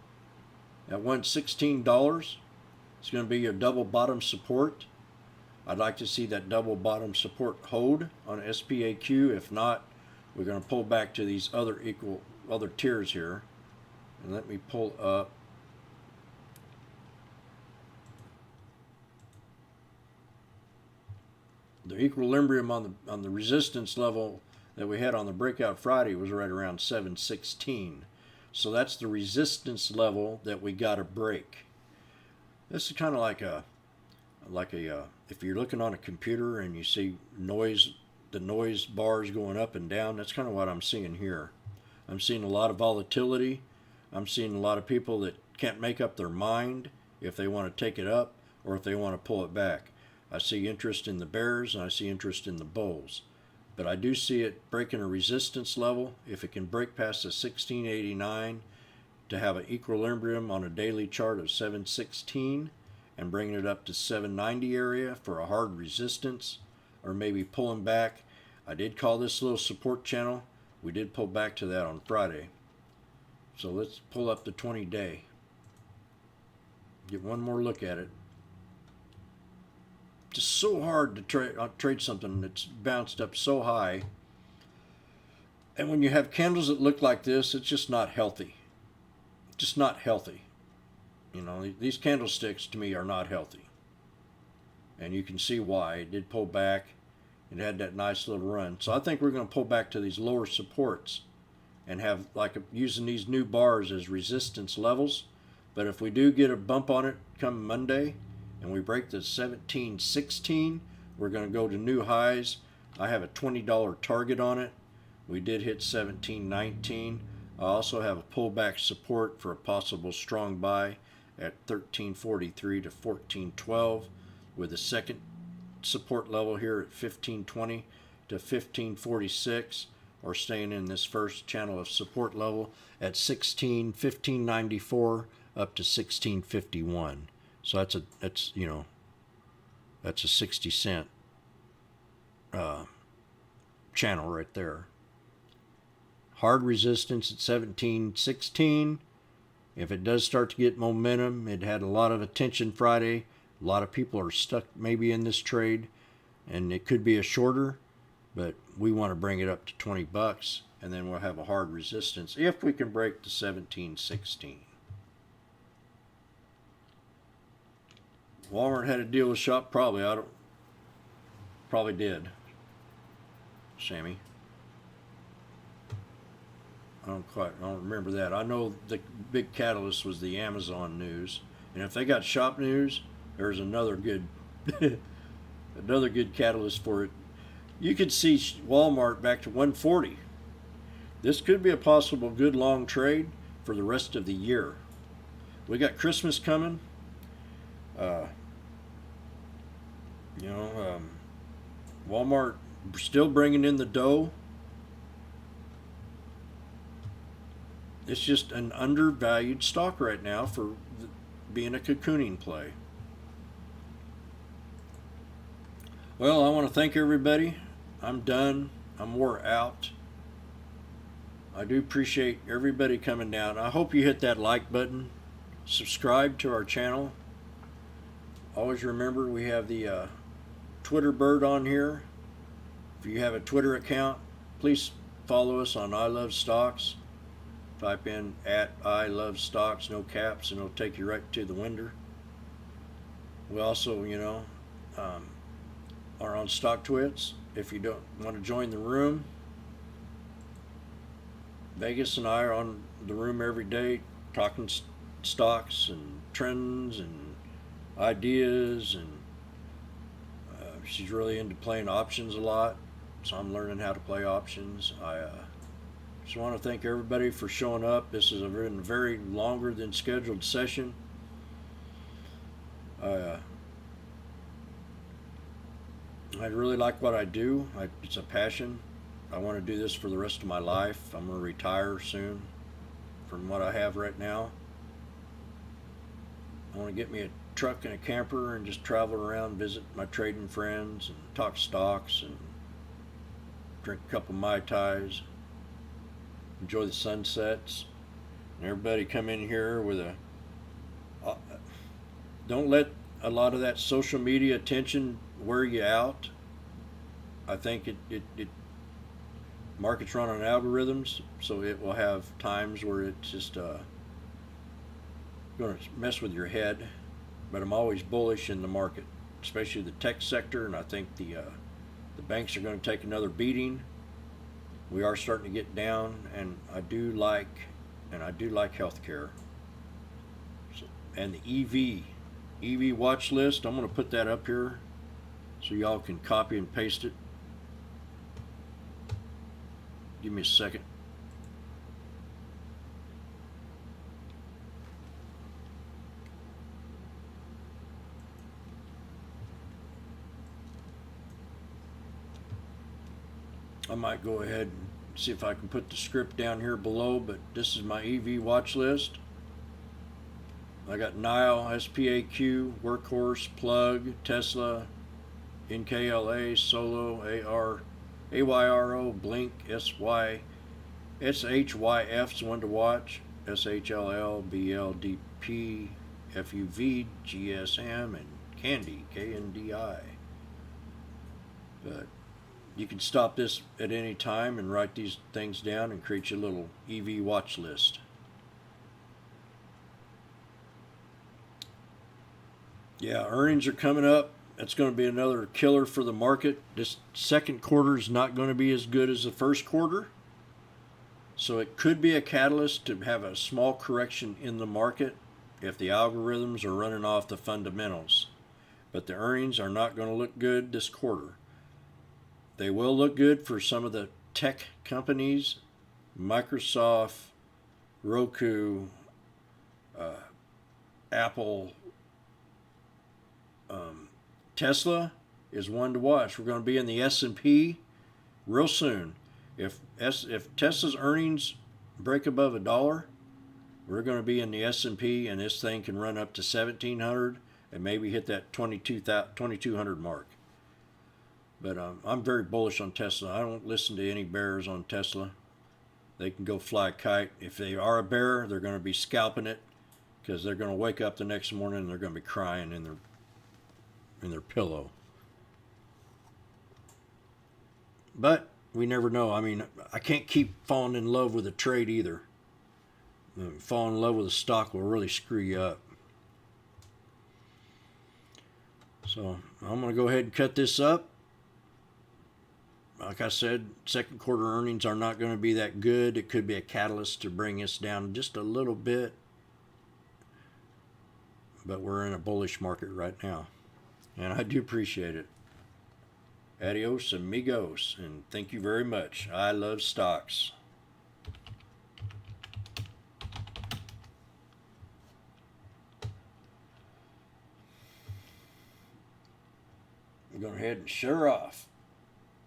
at $116. It's going to be a double bottom support. I'd like to see that double bottom support hold on SPAQ. If not, we're going to pull back to these other tiers here. And let me pull up the equilibrium on the resistance level that we had on the breakout Friday was right around 716. So that's the resistance level that we got to break. This is kind of like a if you're looking on a computer and you see the noise bars going up and down, that's kind of what I'm seeing here. I'm seeing a lot of volatility. I'm seeing a lot of people that can't make up their mind if they want to take it up or if they want to pull it back. I see interest in the bears and I see interest in the bulls. But I do see it breaking a resistance level. If it can break past the 1689 to have an equilibrium on a daily chart of 716 and bringing it up to 790 area for a hard resistance, or maybe pulling back. I did call this little support channel. We did pull back to that on Friday. So let's pull up the 20-day. Get one more look at it. It's just so hard to trade something that's bounced up so high. And when you have candles that look like this, it's just not healthy. Just not healthy. You know, these candlesticks to me are not healthy. And you can see why. It did pull back. It had that nice little run. So I think we're going to pull back to these lower supports and have using these new bars as resistance levels. But if we do get a bump on it come Monday and we break the 1716, we're going to go to new highs. I have a $20 target on it. We did hit 1719. I also have a pullback support for a possible strong buy at 1343 to 1412 with a second support level here at 1520 to 1546, or staying in this first channel of support level at 1594 up to 1651. So that's a 60 cent channel right there. Hard resistance at 1716. If it does start to get momentum, it had a lot of attention Friday. A lot of people are stuck maybe in this trade, and it could be a shorter, but we want to bring it up to 20 bucks, and then we'll have a hard resistance if we can break the 1716. Walmart had a deal with Shop, probably did. Sammy. I don't remember that. I know the big catalyst was the Amazon news, and if they got shop news, there's another good catalyst for it. You could see Walmart back to 140. This could be a possible good long trade for the rest of the year. We got Christmas coming. Walmart still bringing in the dough. It's just an undervalued stock right now for being a cocooning play. Well, I want to thank everybody. I'm done. I'm wore out. I do appreciate everybody coming down. I hope you hit that like button. Subscribe to our channel. Always remember we have the Twitter bird on here. If you have a Twitter account, please follow us on I Love Stocks. Type in @I Love Stocks, no caps, and it'll take you right to the window. We also, are on Stock Twits. If you don't want to join the room, Vegas and I are on the room every day talking stocks and trends and ideas, and she's really into playing options a lot, so I'm learning how to play options. I just want to thank everybody for showing up. This has been a very longer than scheduled session. I I really like what I do. It's a passion. I want to do this for the rest of my life. I'm going to retire soon from what I have right now. I want to get me a truck and a camper and just travel around, visit my trading friends, and talk stocks and drink a couple Mai Tais, enjoy the sunsets, and everybody come in here with a. Don't let a lot of that social media attention wear you out. I think it markets run on algorithms, so it will have times where it's just going to mess with your head. But I'm always bullish in the market, especially the tech sector, and I think the banks are going to take another beating. We are starting to get down, and I do like healthcare. So, and the EV watch list, I'm going to put that up here so y'all can copy and paste it. Give me a second. I might go ahead and see if I can put the script down here below, but this is my EV watch list. I got Nile, SPAQ, Workhorse, Plug, Tesla, NKLA, Solo, AYRO, Blink, SHYF's one to watch, SHLL, BLDP, FUV, GSM, and Candy, KNDI. But you can stop this at any time and write these things down and create your little EV watch list. Yeah, earnings are coming up. That's going to be another killer for the market. This second quarter is not going to be as good as the first quarter. So it could be a catalyst to have a small correction in the market if the algorithms are running off the fundamentals. But the earnings are not going to look good this quarter. They will look good for some of the tech companies, Microsoft, Roku, Apple, Tesla is one to watch. We're going to be in the S&P real soon. If Tesla's earnings break above $1, we're going to be in the S&P, and this thing can run up to 1,700 and maybe hit that 2,200 mark. But I'm very bullish on Tesla. I don't listen to any bears on Tesla. They can go fly a kite. If they are a bear, they're going to be scalping it, because they're going to wake up the next morning and they're going to be crying in their pillow. But we never know. I mean, I can't keep falling in love with a trade either. Falling in love with a stock will really screw you up. So I'm going to go ahead and cut this up. Like I said, second quarter earnings are not going to be that good. It could be a catalyst to bring us down just a little bit. But we're in a bullish market right now. And I do appreciate it. Adios, amigos, and thank you very much. I love stocks. I'm going ahead and shut her off.